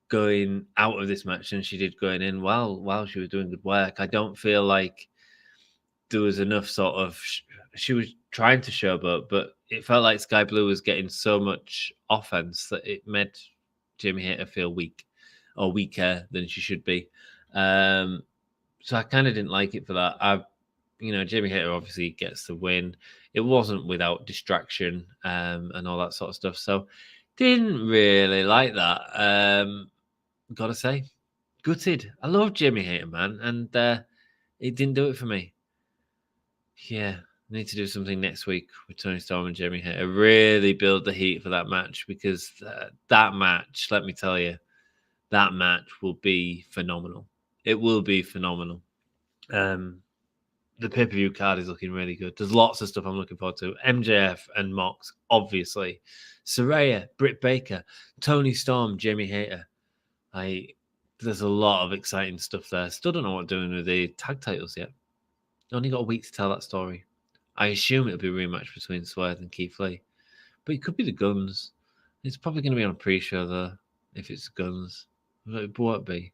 going out of this match than she did going in while she was doing good work. I don't feel like there was enough sort of she was trying to showboat, but it felt like Skye Blue was getting so much offense that it made Jamie Hayter feel weak or weaker than she should be. So I kind of didn't like it for that. Jamie Hayter obviously gets the win. It wasn't without distraction and all that sort of stuff. So didn't really like that. Gotta say, gutted. I love Jamie Hayter, man, and it didn't do it for me. Yeah, need to do something next week with Tony Storm and Jamie Hayter. Really build the heat for that match because that match, let me tell you, that match will be phenomenal. It will be phenomenal. The pay-per-view card is looking really good. There's lots of stuff I'm looking forward to. MJF and Mox, obviously. Saraya, Britt Baker, Tony Storm, Jamie Hayter. There's a lot of exciting stuff there. Still don't know what they're doing with the tag titles yet. Only got a week to tell that story. I assume it'll be a rematch between Swerve and Keith Lee. But it could be the Guns. It's probably going to be on a pre-show, though, if it's Guns. It won't be.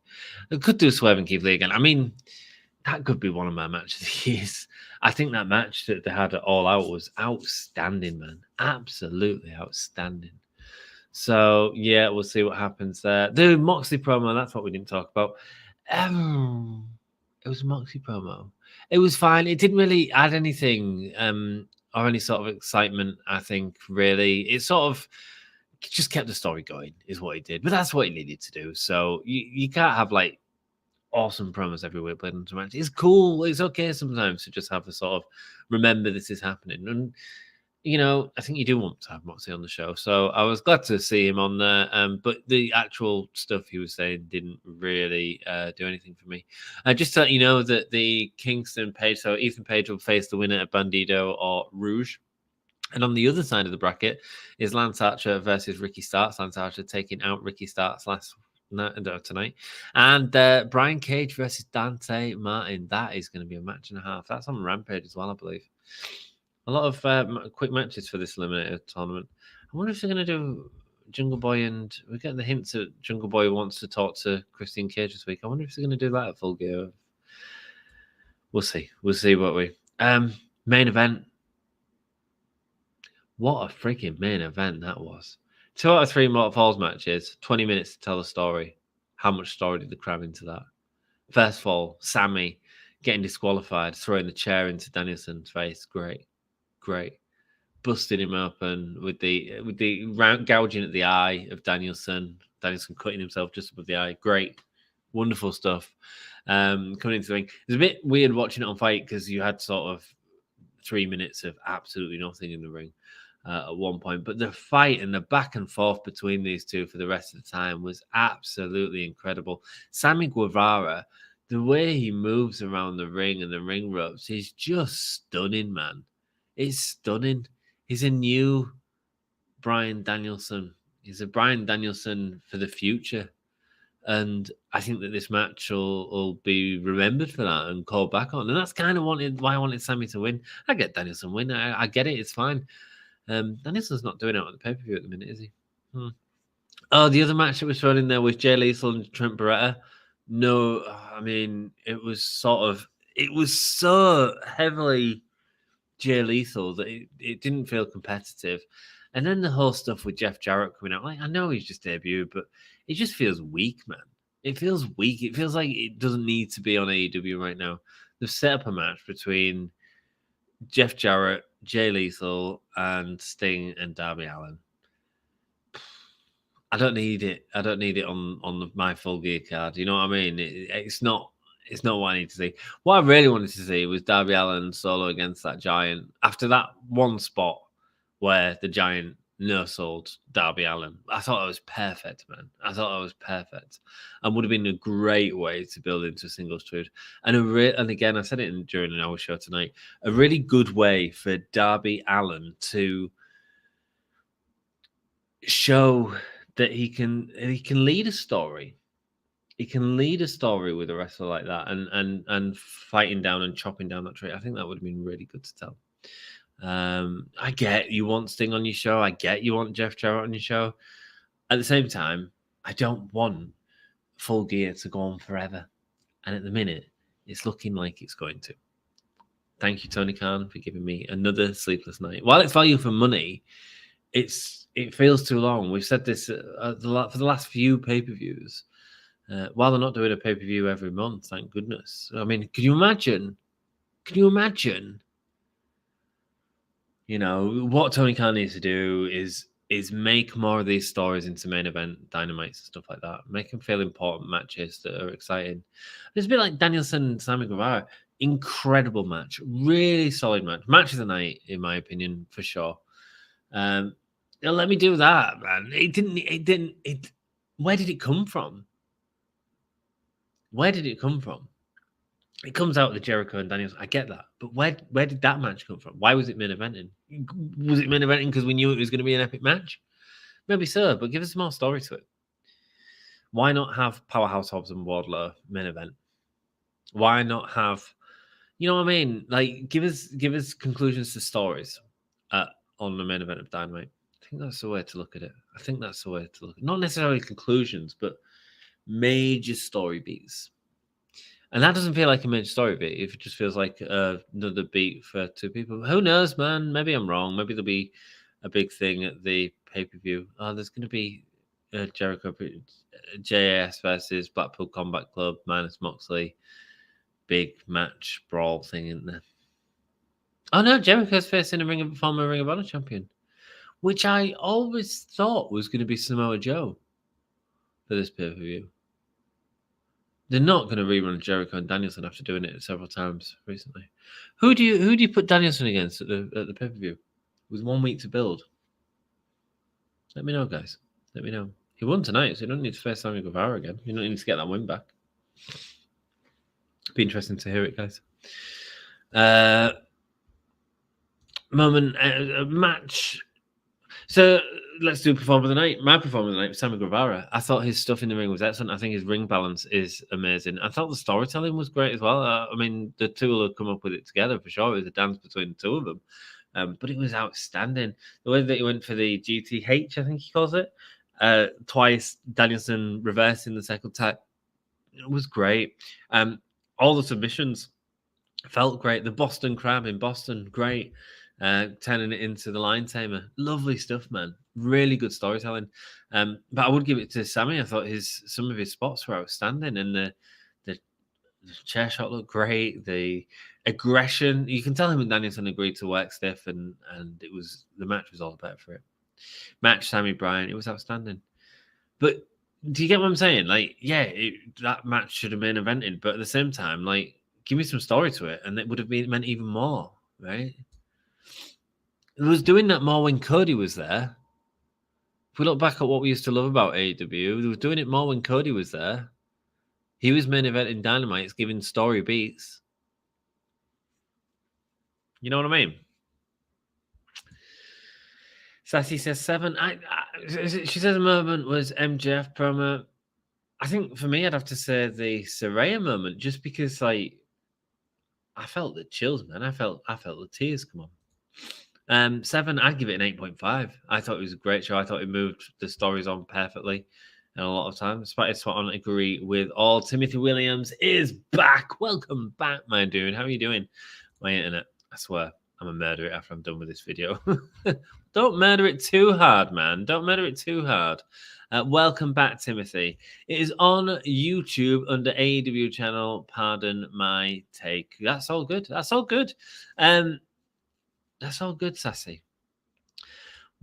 It could do Swerve and Keith Lee again. I mean, that could be one of my matches of the years. I think that match that they had at All Out was outstanding, man. Absolutely outstanding. So, yeah, we'll see what happens there. The Moxley promo, that's what we didn't talk about. It was a Moxley promo. It was fine. It didn't really add anything or any sort of excitement, I think, really. It sort of just kept the story going, is what it did. But that's what it needed to do. So you can't have, like, awesome promos every week played into a match. It's cool. It's okay sometimes to just have a sort of remember this is happening. And I think you do want to have Moxley on the show. So I was glad to see him on there. But the actual stuff he was saying didn't really do anything for me. Just to let you know that the Kingston Page, so Ethan Page will face the winner of Bandido or Rouge. And on the other side of the bracket is Lance Archer versus Ricky Starks. Lance Archer taking out Ricky Starks tonight. And Brian Cage versus Dante Martin. That is going to be a match and a half. That's on Rampage as well, I believe. A lot of quick matches for this Eliminator tournament. I wonder if they're going to do Jungle Boy, and we're getting the hints that Jungle Boy wants to talk to Christian Cage this week. I wonder if they're going to do that at Full Gear. We'll see. We'll see what we... main event. What a freaking main event that was. 2 out of 3 Mortal Falls matches, 20 minutes to tell the story. How much story did they cram into that? First of all, Sammy getting disqualified, throwing the chair into Danielson's face. Great. Busting him open with the round gouging at the eye of Danielson. Danielson cutting himself just above the eye. Great. Wonderful stuff. Coming into the ring. It was a bit weird watching it on Fight because you had sort of 3 minutes of absolutely nothing in the ring at one point. But the fight and the back and forth between these two for the rest of the time was absolutely incredible. Sammy Guevara, the way he moves around the ring and the ring ropes is just stunning, man. It's stunning. He's a new Bryan Danielson. He's a Bryan Danielson for the future. And I think that this match will be remembered for that and called back on. And that's kind of why I wanted Sammy to win. I get Danielson win. I get it. It's fine. Danielson's not doing it on the pay-per-view at the minute, is he? Oh, the other match that was thrown in there was Jay Lethal and Trent Beretta. No, I mean, it was so heavily Jay Lethal that it didn't feel competitive. And then the whole stuff with Jeff Jarrett coming out, like, I know he's just debuted, but it just feels weak, man. It feels weak. It feels like it doesn't need to be on AEW right now. They've set up a match between Jeff Jarrett, Jay Lethal, and Sting and Darby Allin. I don't need it. I don't need it on my Full Gear card. You know what I mean? It's not It's not what I need to see. What I really wanted to see was Darby Allin solo against that Giant. After that one spot where the Giant no-sold Darby Allin, I thought it was perfect, man. I thought it was perfect, and would have been a great way to build into a singles feud. And and again, I said it during our show tonight, a really good way for Darby Allin to show that he can lead a story. He can lead a story with a wrestler like that, and fighting down and chopping down that tree. I think that would have been really good to tell. I get you want Sting on your show. I get you want Jeff Jarrett on your show. At the same time, I don't want Full Gear to go on forever. And at the minute, it's looking like it's going to. Thank you, Tony Khan, for giving me another sleepless night. While it's value for money, it feels too long. We've said this for the last few pay-per-views. While they're not doing a pay-per-view every month, thank goodness. I mean, can you imagine? You know, what Tony Khan needs to do is make more of these stories into main event dynamites and stuff like that. Make them feel important matches that are exciting. It's a bit like Danielson and Sammy Guevara. Incredible match. Really solid match. Match of the night, in my opinion, for sure. Let me do that, man. Where did it come from? Where did it come from? It comes out of the Jericho and Danielson. I get that. But where did that match come from? Why was it main eventing? Was it main eventing because we knew it was going to be an epic match? Maybe so, but give us more story to it. Why not have Powerhouse Hobbs and Wardlow main event? Why not have, you know what I mean? Like, give us conclusions to stories on the main event of Dynamite. I think that's the way to look at it. Not necessarily conclusions, but major story beats. And that doesn't feel like a major story beat. It just feels like another beat for two people. Who knows, man? Maybe I'm wrong. Maybe there'll be a big thing at the pay-per-view. Oh, there's going to be Jericho JAS versus Blackpool Combat Club minus Moxley. Big match brawl thing in there. Oh, no, Jericho's facing a former Ring of Honor champion, which I always thought was going to be Samoa Joe for this pay-per-view. They're not going to rerun Jericho and Danielson after doing it several times recently. Who do you put Danielson against at the pay-per-view with 1 week to build? Let me know, guys. Let me know. He won tonight, so you don't need to face Sammy Guevara again. You don't need to get that win back. Be interesting to hear it, guys. Match. So let's do performer of the night. My performer of the night was Sammy Guevara. I thought his stuff in the ring was excellent. I think his ring balance is amazing. I thought the storytelling was great as well. I mean, the two will have come up with it together for sure. It was a dance between the two of them. But it was outstanding. The way that he went for the GTH, I think he calls it, twice, Danielson reversing the second tap, it was great. All the submissions felt great. The Boston Crab in Boston, great. Turning it into the line tamer. Lovely stuff, man. Really good storytelling. But I would give it to Sammy. I thought some of his spots were outstanding, and the chair shot looked great. The aggression, you can tell him and Danielson agreed to work stiff, and the match was all better for it. Match Sammy Bryan, it was outstanding. But do you get what I'm saying? Like, yeah, that match should have been evented, but at the same time, like, give me some story to it, and it would have meant even more, right? It was doing that more when Cody was there. If we look back at what we used to love about AEW, they were doing it more when Cody was there. He was main eventing Dynamite, giving story beats. You know what I mean? Sassy says 7. She says a moment was MJF promo. I think for me, I'd have to say the Saraya moment, just because, like, I felt the chills, man. I felt the tears come on. 7, I'd give it an 8.5. I thought it was a great show. I thought it moved the stories on perfectly and a lot of times. Spotted Spot on agree with all. Timothy Williams is back. Welcome back, my dude. How are you doing? My internet, I swear, I'm a murderer after I'm done with this video. Don't murder it too hard, man. Don't murder it too hard. Welcome back, Timothy. It is on YouTube under AEW channel. Pardon my take. That's all good. That's all good. That's all good, Sassy.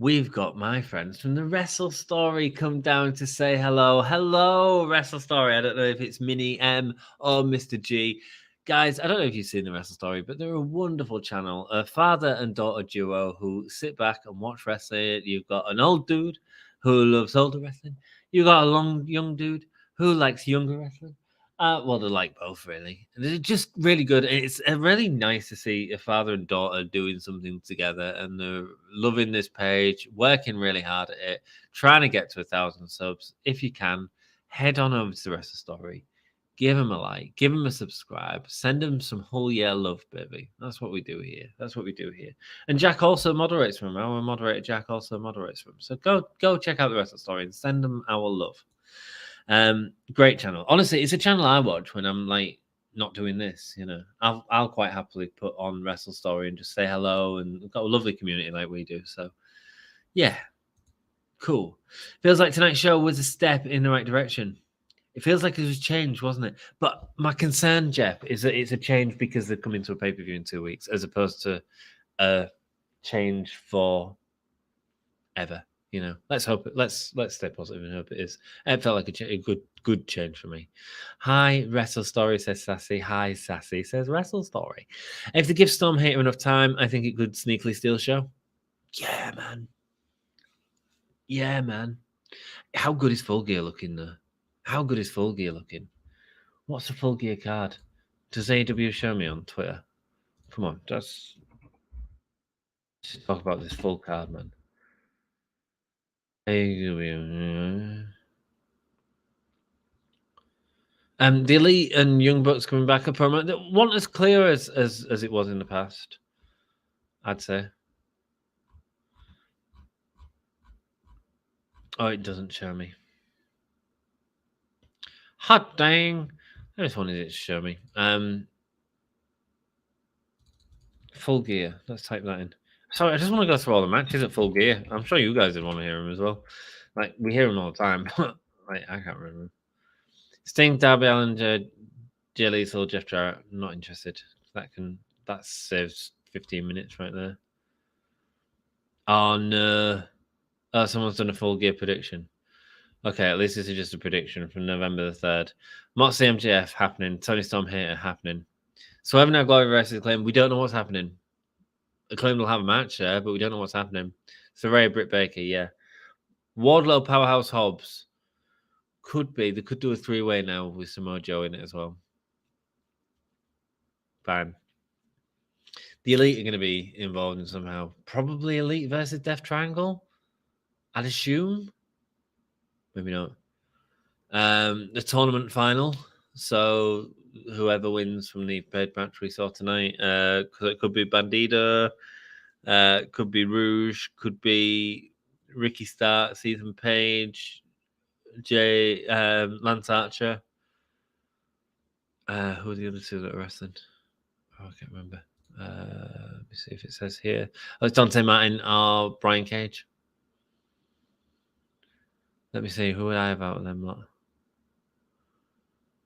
we've got my friends from the Wrestle Story come down to say hello. Hello, Wrestle Story. I don't know if it's Mini M or Mr. G. Guys, I don't know if you've seen the Wrestle Story, but they're a wonderful channel, a father and daughter duo who sit back and watch wrestling. You've got an old dude who loves older wrestling. You've got a young dude who likes younger wrestling. Well, they like both, really. They're just really good. It's really nice to see a father and daughter doing something together, and they're loving this page, working really hard at it, trying to get to 1,000 subs. If you can, head on over to the Wrestle Story, give them a like, give them a subscribe, send them some whole year love, baby. That's what we do here. That's what we do here. And Jack also moderates from them. Our moderator Jack also moderates from them. So go check out the Wrestle Story and send them our love. Great channel. Honestly, it's a channel I watch when I'm like not doing this. You know, I'll quite happily put on Wrestle Story and just say hello. And we've got a lovely community like we do. So, yeah, cool. Feels like tonight's show was a step in the right direction. It feels like it was change, wasn't it? But my concern, Jeff, is that it's a change because they're coming to a pay-per-view in 2 weeks, as opposed to a change for ever. You know, let's hope it. Let's stay positive and hope it is. It felt like a good change for me. Hi, Wrestle Story, says Sassy. Hi, Sassy, says Wrestle Story. If they give Storm Hayter enough time, I think it could sneakily steal show. Yeah, man. Yeah, man. How good is Full Gear looking though? How good is Full Gear looking? What's the Full Gear card? Does AEW show me on Twitter? Come on, let's talk about this full card, man. The Elite and Young Bucks coming back up from it. One as clear as it was in the past, I'd say. Oh, it doesn't show me. Hot dang. I just wanted it to show me. Full Gear. Let's type that in. Sorry, I just want to go through all the matches at Full Gear. I'm sure you guys would want to hear them as well. Like, we hear them all the time. Like, I can't remember. Sting, Darby Allin, Jay Lethal, Jeff Jarrett. Not interested. That saves 15 minutes right there. Oh no. Oh, someone's done a Full Gear prediction. Okay, at least this is just a prediction from November the 3rd. Moxley MJF happening. Tony Storm Hayter happening. Swerve and Glory versus Acclaimed. We don't know what's happening. Acclaimed will have a match there, but we don't know what's happening. Saraya, Britt Baker, yeah. Wardlow, Powerhouse Hobbs. Could be. They could do a 3-way now with Samoa Joe in it as well. Fine. The Elite are going to be involved in somehow. Probably Elite versus Death Triangle, I'd assume. Maybe not. The tournament final. So whoever wins from the paid match we saw tonight, it could be Bandito, could be Rouge, could be Ricky Starks, Ethan Page, Lance Archer. Who are the other two that are wrestling? Oh, I can't remember. Let me see if it says here. Oh, it's Dante Martin or Brian Cage. Let me see. Who would I have out of them lot?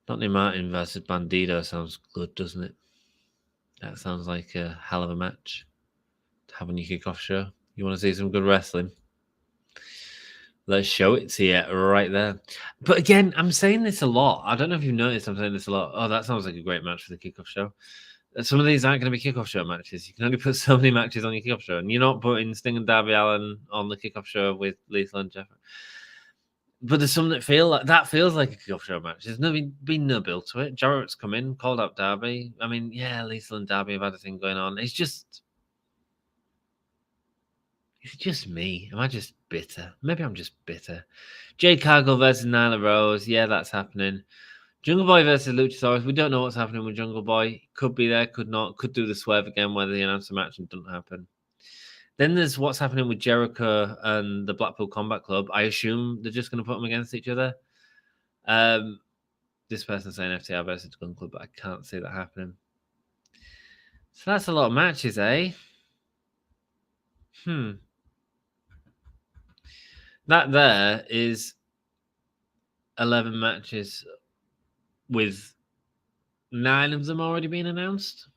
Dante Martin versus Bandito sounds good, doesn't it? That sounds like a hell of a match to have on your kickoff show. You want to see some good wrestling? Let's show it to you right there. But again, I'm saying this a lot. I don't know if you've noticed I'm saying this a lot. Oh, that sounds like a great match for the kickoff show. Some of these aren't going to be kickoff show matches. You can only put so many matches on your kickoff show. And you're not putting Sting and Darby Allin on the kickoff show with Lethal and Jeff. But there's some that feels like a kickoff show match. There's been no build to it. Jarrett's come in, called out Darby. I mean, yeah, Lethal and Darby have had a thing going on. It's just me. Am I just bitter? Maybe I'm just bitter. Jade Cargill versus Nyla Rose. Yeah, that's happening. Jungle Boy versus Luchasaurus. We don't know what's happening with Jungle Boy. Could be there, could not. Could do the swerve again where they announce a match and doesn't happen. Then there's what's happening with Jericho and the Blackpool Combat Club. I assume they're just going to put them against each other. This person's saying FTR versus Gun Club, but I can't see that happening. So that's a lot of matches, eh? That there is 11 matches with 9 of them already being announced.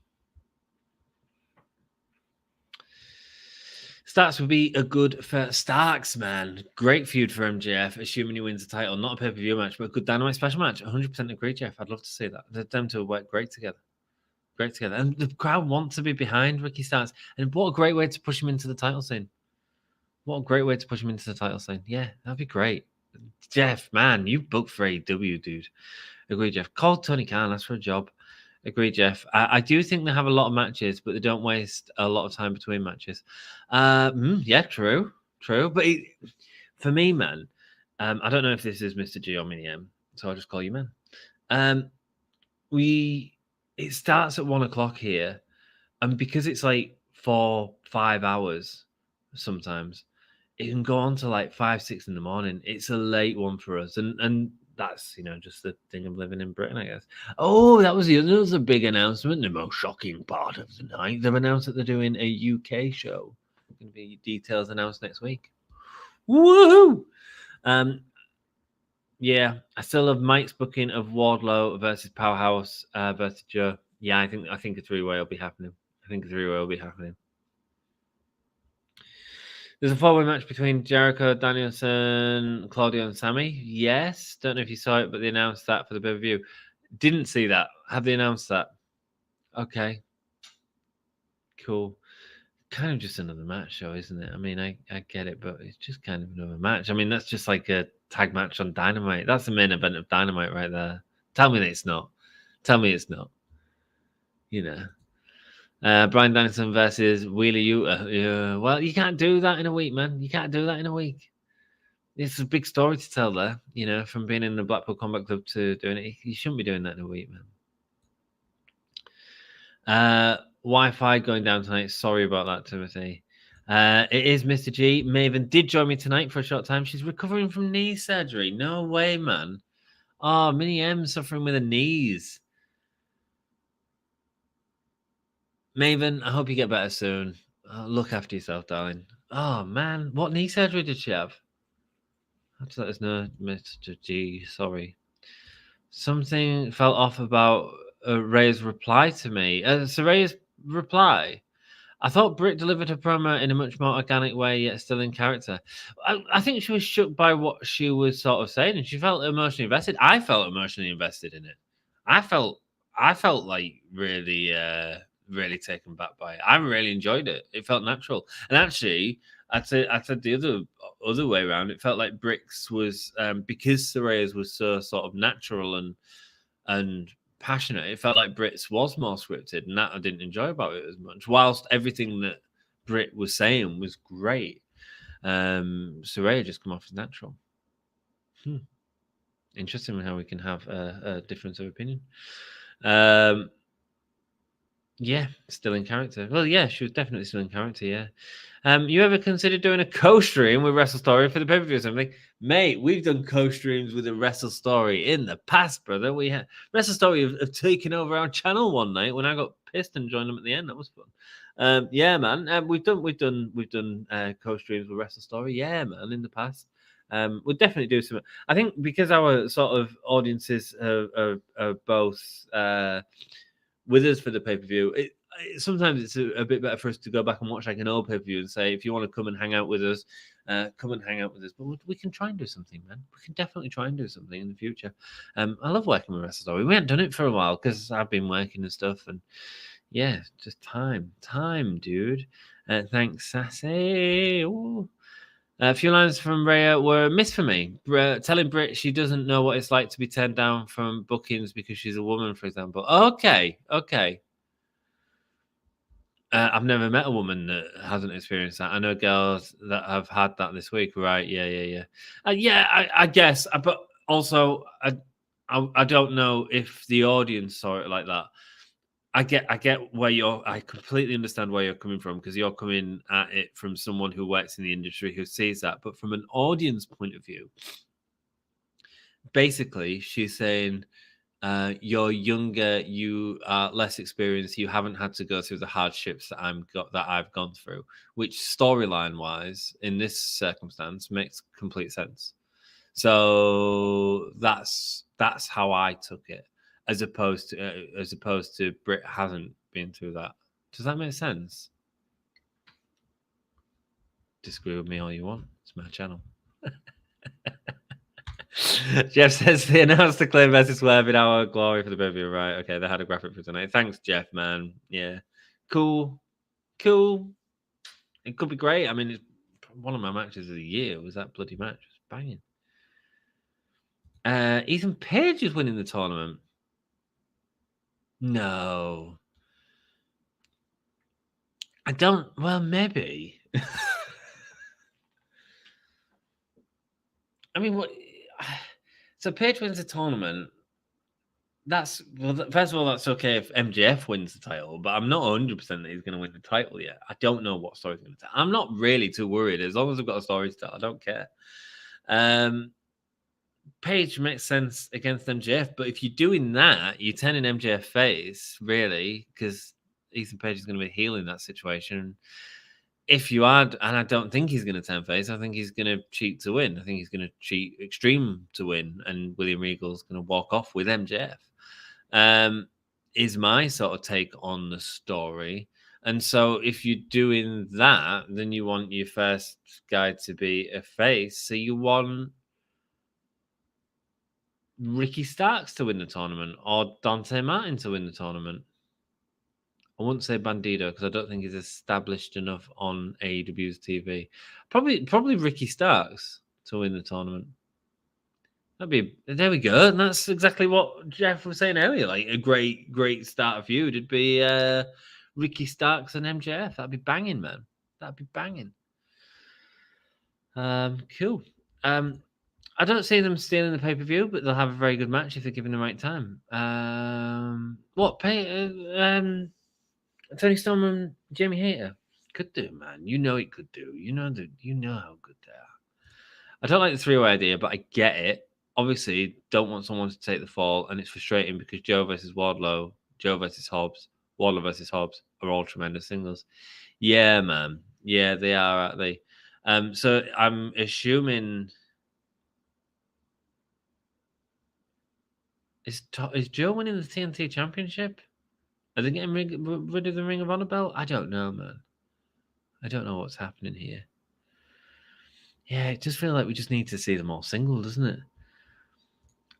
Starks would be a good for Starks, man. Great feud for MJF, assuming he wins the title. Not a pay-per-view match, but a good Dynamite special match. 100% agree, Jeff. I'd love to see that. Them two work great together. Great together. And the crowd want to be behind Ricky Starks. And what a great way to push him into the title scene. What a great way to push him into the title scene. Yeah, that'd be great. Jeff, man, you booked for AEW, dude. Agree, Jeff. Call Tony Khan, ask for a job. Agree, Jeff. I do think they have a lot of matches, but they don't waste a lot of time between matches. Yeah, true. But for me, man, I don't know if this is Mr. G or Mini M, so I'll just call you man. It starts at 1 o'clock here, and because it's like 4-5 hours sometimes, it can go on to like 5-6 in the morning. It's a late one for us, and that's just the thing of living in Britain, I guess. Oh, that was a big announcement. The most shocking part of the night. They've announced that they're doing a UK show. Going to be details announced next week. Woohoo! Yeah, I still love Mike's booking of Wardlow versus Powerhouse versus Joe. Yeah, I think a 3-way will be happening. There's a 4-way match between Jericho, Danielson, Claudio, and Sammy. Yes. Don't know if you saw it, but they announced that for the pay-per-view. Didn't see that. Have they announced that? Okay. Cool. Kind of just another match show, isn't it? I mean, I get it, but it's just kind of another match. I mean, that's just like a tag match on Dynamite. That's the main event of Dynamite right there. Tell me that it's not. Bryan Danielson versus Wheeler Yuta. Well, you can't do that in a week, man. You can't do that in a week. It's a big story to tell there, from being in the Blackpool Combat Club to doing it. You shouldn't be doing that in a week, man. Wi-Fi going down tonight. Sorry about that, Timothy. It is Mr. G. Maven did join me tonight for a short time. She's recovering from knee surgery. No way, man. Oh, Mini M suffering with her knees. Maven, I hope you get better soon. Look after yourself, darling. Oh, man. What knee surgery did she have? Have to let us know, Mr. G. Sorry. Something felt off about Ray's reply to me. Saraya's reply. I thought Britt delivered her promo in a much more organic way, yet still in character. I think she was shook by what she was sort of saying, and she felt emotionally invested. I felt emotionally invested in it. I felt like really, really taken back by it. I really enjoyed it. It felt natural, and actually, I'd say the other way around. It felt like Britt's was because Saraya's was so sort of natural and passionate. It felt like Britt's was more scripted, and that I didn't enjoy about it as much. Whilst everything that Britt was saying was great, Saraya just come off as natural. Interesting how we can have a difference of opinion. Yeah, still in character. Well, yeah, she was definitely still in character. Yeah. You ever considered doing a co-stream with Wrestle Story for the pay-per-view or something? Mate, we've done co-streams with a Wrestle Story in the past, brother. We had Wrestle Story have taken over our channel one night when I got pissed and joined them at the end. That was fun. Yeah, man. We've done co-streams with Wrestle Story. Yeah, man, in the past. We'll definitely do some. I think because our sort of audiences are both with us for the pay-per-view, sometimes it's a bit better for us to go back and watch like an old pay-per-view and say, if you want to come and hang out with us, come and hang out with us. But we can try and do something, man. We can definitely try and do something in the future. I love working with Wrestle Story. We haven't done it for a while because I've been working and stuff, and yeah, just time, dude. Thanks, Sassy. Ooh. A few lines from Rhea were a miss for me. Telling Britt she doesn't know what it's like to be turned down from bookings because she's a woman, for example. Okay. I've never met a woman that hasn't experienced that. I know girls that have had that this week, right? Yeah. I guess, but also I don't know if the audience saw it like that. I get where I completely understand where you're coming from, because you're coming at it from someone who works in the industry who sees that. But from an audience point of view, basically, she's saying, you're younger, you are less experienced, you haven't had to go through the hardships that I've gone through, which storyline wise in this circumstance makes complete sense. So that's how I took it, as opposed to Britt hasn't been through that. Does that make sense? Disagree with me all you want. It's my channel. Jeff says they announced Acclaimed versus Swerve in our glory for the baby. Right. Okay. They had a graphic for tonight. Thanks, Jeff, man. Yeah. Cool. It could be great. I mean, it's one of my matches of the year was that bloody match. It was banging. Ethan Page is winning the tournament. No. I don't. Well, maybe. I mean, what? So Page wins the tournament. That's first of all, that's okay if MJF wins the title, but I'm not 100% that he's going to win the title yet. I don't know what story's going to tell. I'm not really too worried as long as I've got a story to tell. I don't care. Page makes sense against MJF, but if you're doing that, you're turning MJF face, really, because Ethan Page is going to be heel in that situation. If you add, and I don't think he's going to turn face, I think he's going to cheat to win. I think he's going to cheat extreme to win, and William Regal's going to walk off with MJF. Is my sort of take on the story. And so if you're doing that, then you want your first guy to be a face. So you want Ricky Starks to win the tournament or Dante Martin to win the tournament. I wouldn't say Bandido because I don't think he's established enough on AEW's TV. Probably Ricky Starks to win the tournament. There we go. And that's exactly what Jeff was saying earlier. Like a great start of feud. It'd be Ricky Starks and MJF. That'd be banging, man. That'd be banging. Cool. I don't see them stealing the pay-per-view, but they'll have a very good match if they're given the right time. Tony Storm and Jamie Hayter could do, man. You know it could do. You know how good they are. I don't like the three-way idea, but I get it. Obviously, don't want someone to take the fall, and it's frustrating because Joe versus Wardlow, Joe versus Hobbs, Wardlow versus Hobbs are all tremendous singles. Yeah, man. Yeah, they are, aren't they? So I'm assuming is Joe winning the TNT Championship? Are they getting rid of the Ring of Honor belt? I don't know, man. I don't know what's happening here. Yeah, it just feels like we just need to see them all single, doesn't it?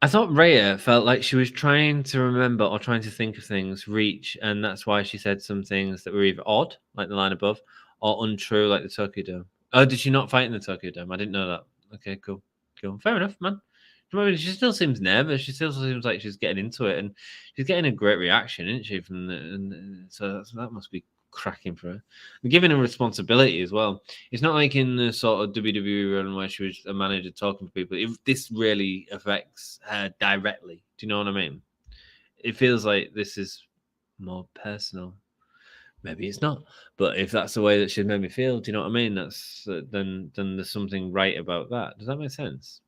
I thought Rhea felt like she was trying to remember or trying to think of things, reach, and that's why she said some things that were either odd, like the line above, or untrue, like the Tokyo Dome. Oh, did she not fight in the Tokyo Dome? I didn't know that. Okay, cool. Fair enough, man. She still seems nervous. She still seems like she's getting into it, and she's getting a great reaction, isn't she? So that must be cracking for her. And giving her responsibility as well. It's not like in the sort of WWE run where she was a manager talking to people. This really affects her directly. Do you know what I mean? It feels like this is more personal. Maybe it's not, but if that's the way that she's made me feel, do you know what I mean? That's then there's something right about that. Does that make sense?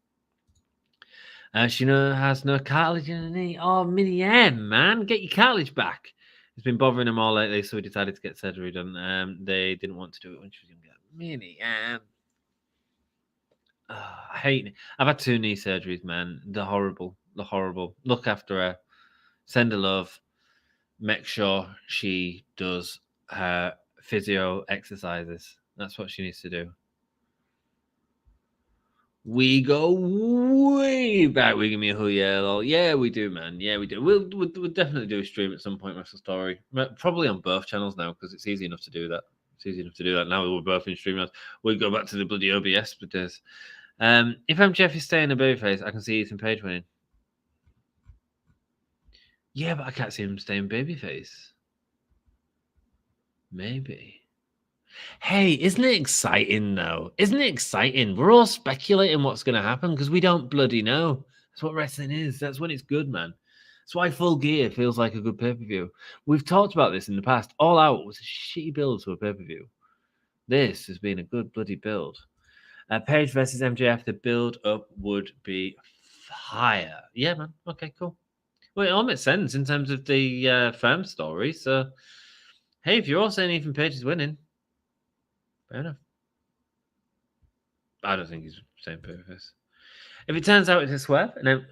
She has no cartilage in her knee. Oh, Mini M, man, get your cartilage back. It's been bothering them all lately, so we decided to get surgery done. They didn't want to do it when she was younger. Mini M. I hate it. I've had 2 knee surgeries, man. They're horrible. Look after her. Send her love. Make sure she does her physio exercises. That's what she needs to do. We go way back. We give me a who, yeah, yeah, we do, man. Yeah, we do. We'll definitely do a stream at some point, Wrestle Story. Probably on both channels now because it's easy enough to do that. Now we're both in stream. We'll go back to the bloody OBS for this. If MJF is staying a babyface, I can see Ethan Page winning. Yeah, but I can't see him staying babyface. Maybe. Hey, isn't it exciting, though? Isn't it exciting? We're all speculating what's going to happen because we don't bloody know. That's what wrestling is. That's when it's good, man. That's why Full Gear feels like a good pay-per-view. We've talked about this in the past. All Out was a shitty build to a pay-per-view. This has been a good bloody build. Page versus MJF, the build-up would be fire. Yeah, man. Okay, cool. Well, it all makes sense in terms of the firm story. So, hey, if you're all saying Ethan Page is winning, fair enough. I don't think he's saying purpose. If it turns out it's a Swerve, and then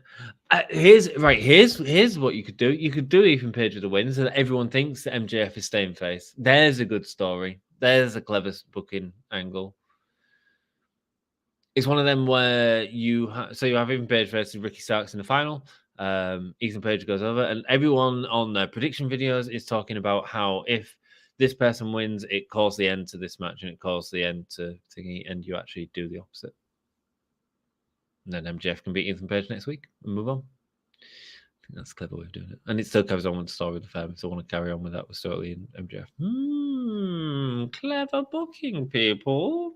here's what you could do. You could do Ethan Page with a win, so that everyone thinks that MJF is staying face. There's a good story. There's a clever booking angle. It's one of them where you have Ethan Page versus Ricky Starks in the final. Ethan Page goes over, and everyone on their prediction videos is talking about how if this person wins, it calls the end to this match, and it calls the end to thingy, and you actually do the opposite. And then MJF can beat Ethan Page next week and move on. I think that's a clever way of doing it. And it still carries on with the story with the family, so I want to carry on with that with Stokely and MJF. Clever booking, people.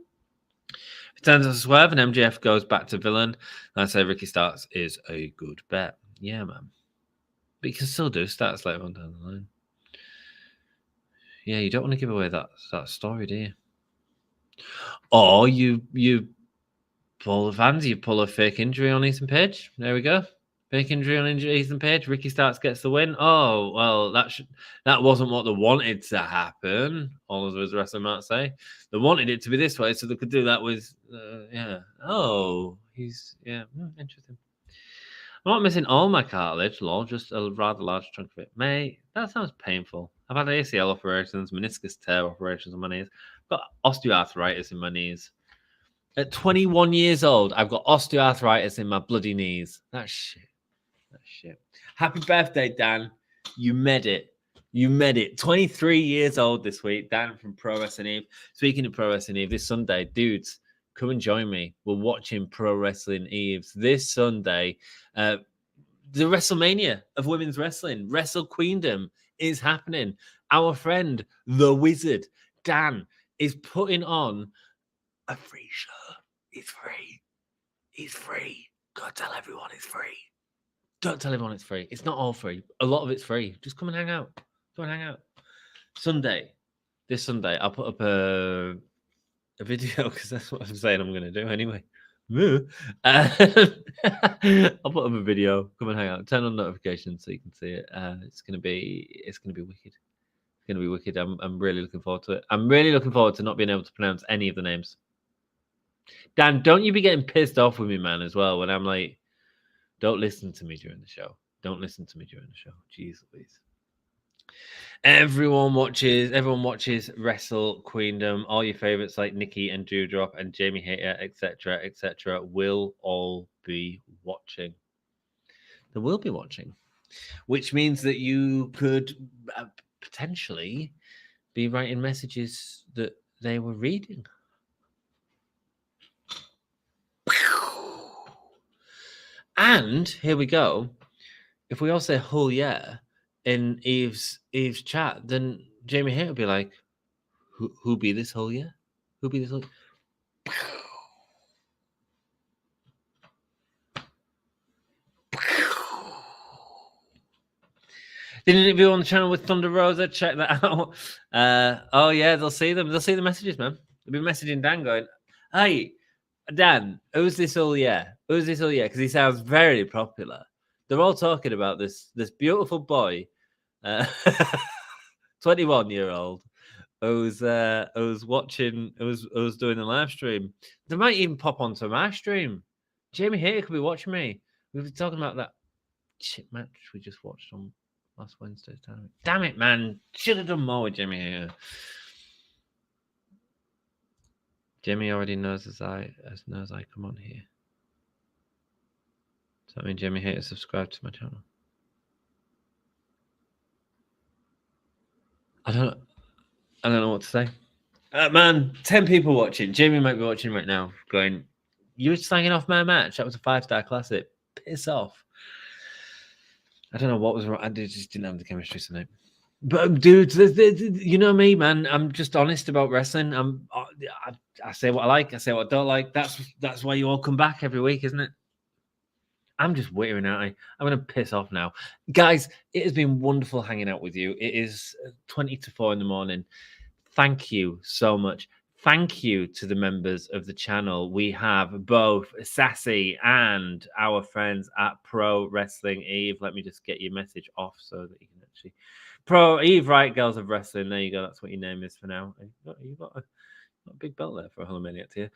It turns out Swerve and MJF goes back to villain. And I say Ricky Starks is a good bet. Yeah, man. But you can still do stats later on down the line. Yeah, you don't want to give away that story, do you? Or you pull the fans, you pull a fake injury on Ethan Page. There we go. Fake injury on Ethan Page. Ricky Starks gets the win. Oh, well, that wasn't what they wanted to happen. All of those wrestling might say. They wanted it to be this way so they could do that with, yeah. Oh, interesting. I'm not missing all my cartilage, lol, just a rather large chunk of it. Mate, that sounds painful. I've had ACL operations, meniscus tear operations on my knees. I've got osteoarthritis in my knees. At 21 years old, I've got osteoarthritis in my bloody knees. That's shit. Happy birthday, Dan. You made it. 23 years old this week. Dan from Pro Wrestling Eve. Speaking of Pro Wrestling Eve, this Sunday, dudes, come and join me. We're watching Pro Wrestling Eves this Sunday. The WrestleMania of women's wrestling, Wrestle Queendom, is happening. Our friend, the Wizard, Dan, is putting on a free show. It's free. It's free. Go tell everyone it's free. Don't tell everyone it's free. It's not all free. A lot of it's free. Just come and hang out. Come and hang out. This Sunday, I'll put up a video because that's what I'm saying I'm going to do anyway. I'll put up a video. Come and hang out. Turn on notifications so you can see it. It's going to be wicked. It's going to be wicked. I'm really looking forward to it. I'm really looking forward to not being able to pronounce any of the names. Dan, don't you be getting pissed off with me, man, as well, when I'm like, don't listen to me during the show. Jeez Louise. Everyone watches Wrestle Queendom. All your favorites like Nikki and Dewdrop and Jamie Hayter, etc., will all be watching. They will be watching, which means that you could potentially be writing messages that they were reading. And here we go. If we all say "Hull yeah" in Eve's chat, then Jamie Hayter will be like, "Who be this Hull yeah? Who be this Hull?" Did an interview on the channel with Thunder Rosa. Check that out. Oh yeah, they'll see them. They'll see the messages, man. They'll be messaging Dan going, "Hey, Dan, who's this all yeah? Who's this all yeah?" Because he sounds very popular. They're all talking about this beautiful boy, 21-year-old, who's watching, who's doing a live stream. They might even pop onto my stream. Jamie Hayter could be watching me. We've been talking about that shit match we just watched on last Wednesday's Dynamite. Damn it, man! Should have done more with Jamie Hayter. Jamie already knows as I come on here. Does that mean Jamie Hayter subscribed to my channel? I don't know what to say. Man, 10 people watching. Jamie might be watching right now going, "You were slagging off my match. That was a 5-star classic. Piss off." I don't know what was wrong. I just didn't have the chemistry tonight. But dude, you know me, man. I'm just honest about wrestling. I say what I like. I say what I don't like. That's why you all come back every week, isn't it? I'm just wearing out. I'm going to piss off now. Guys, it has been wonderful hanging out with you. It is 20 to 4 in the morning. Thank you so much. Thank you to the members of the channel. We have both Sassy and our friends at Pro Wrestling Eve. Let me just get your message off so that you can actually... Pro Eve, right? Girls of Wrestling. There you go. That's what your name is for now. You've got a big belt there for a Hulkamaniac tier.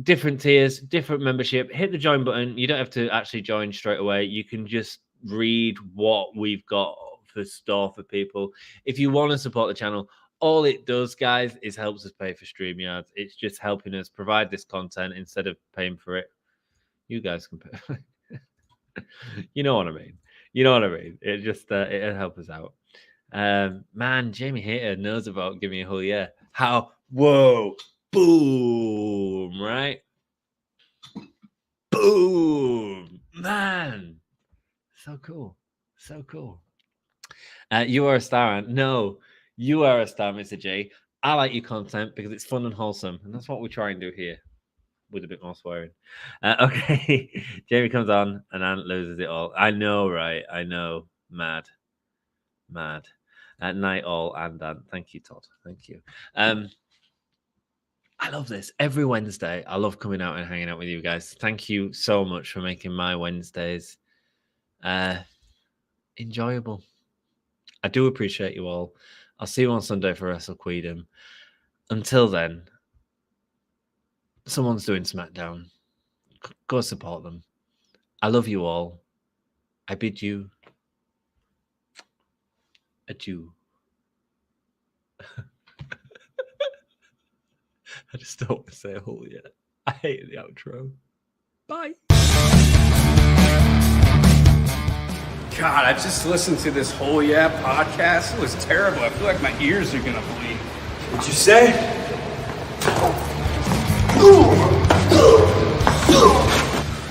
Different tiers, different membership. Hit the join button. You don't have to actually join straight away. You can just read what we've got for store for people. If you want to support the channel, all it does, guys, is helps us pay for StreamYard. It's just helping us provide this content instead of paying for it. You guys can pay. You know what I mean. You know what I mean. It just it'll help us out. Man, Jamie Hayter knows about Give Me a Whole Yeah. How? Whoa, boom, right? Boom, man. So cool. So cool. You are a star. No, you are a star, Mr. J. I like your content because it's fun and wholesome, and that's what we try and do here with a bit more swearing. Okay, Jamie comes on and Ant loses it all. I know, right? I know. Mad. At night all and Ant. Thank you, Todd. Thank you. I love this. Every Wednesday, I love coming out and hanging out with you guys. Thank you so much for making my Wednesdays enjoyable. I do appreciate you all. I'll see you on Sunday for Wrestle Queendom. Until then, someone's doing SmackDown. Go support them. I love you all. I bid you adieu. I just don't want to say a whole yet. I hate the outro. Bye. God, I just listened to this whole podcast. It was terrible. I feel like my ears are gonna bleed. What'd you say?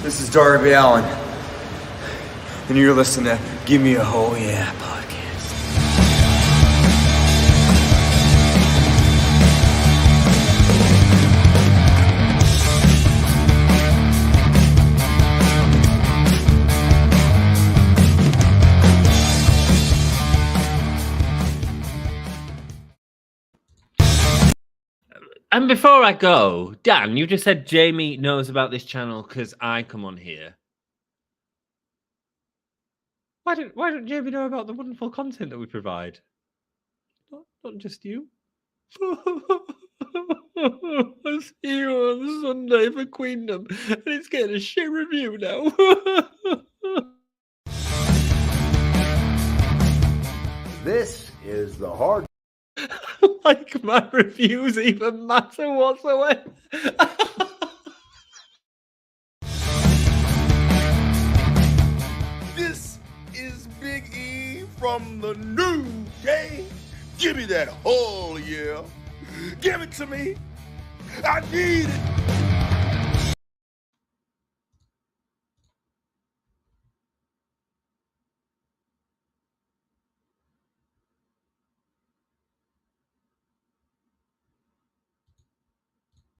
This is Darby Allen, and you're listening to Give Me a Whole Yeah podcast. And before I go, Dan, you just said Jamie knows about this channel because I come on here. Why don't Jamie know about the wonderful content that we provide? Not just you. I'll see you on Sunday for Queendom, and it's getting a shit review now. This is the hard. Like my reviews even matter whatsoever. This is Big E from the new day. Give me that whole yeah. Give it to me. I need it.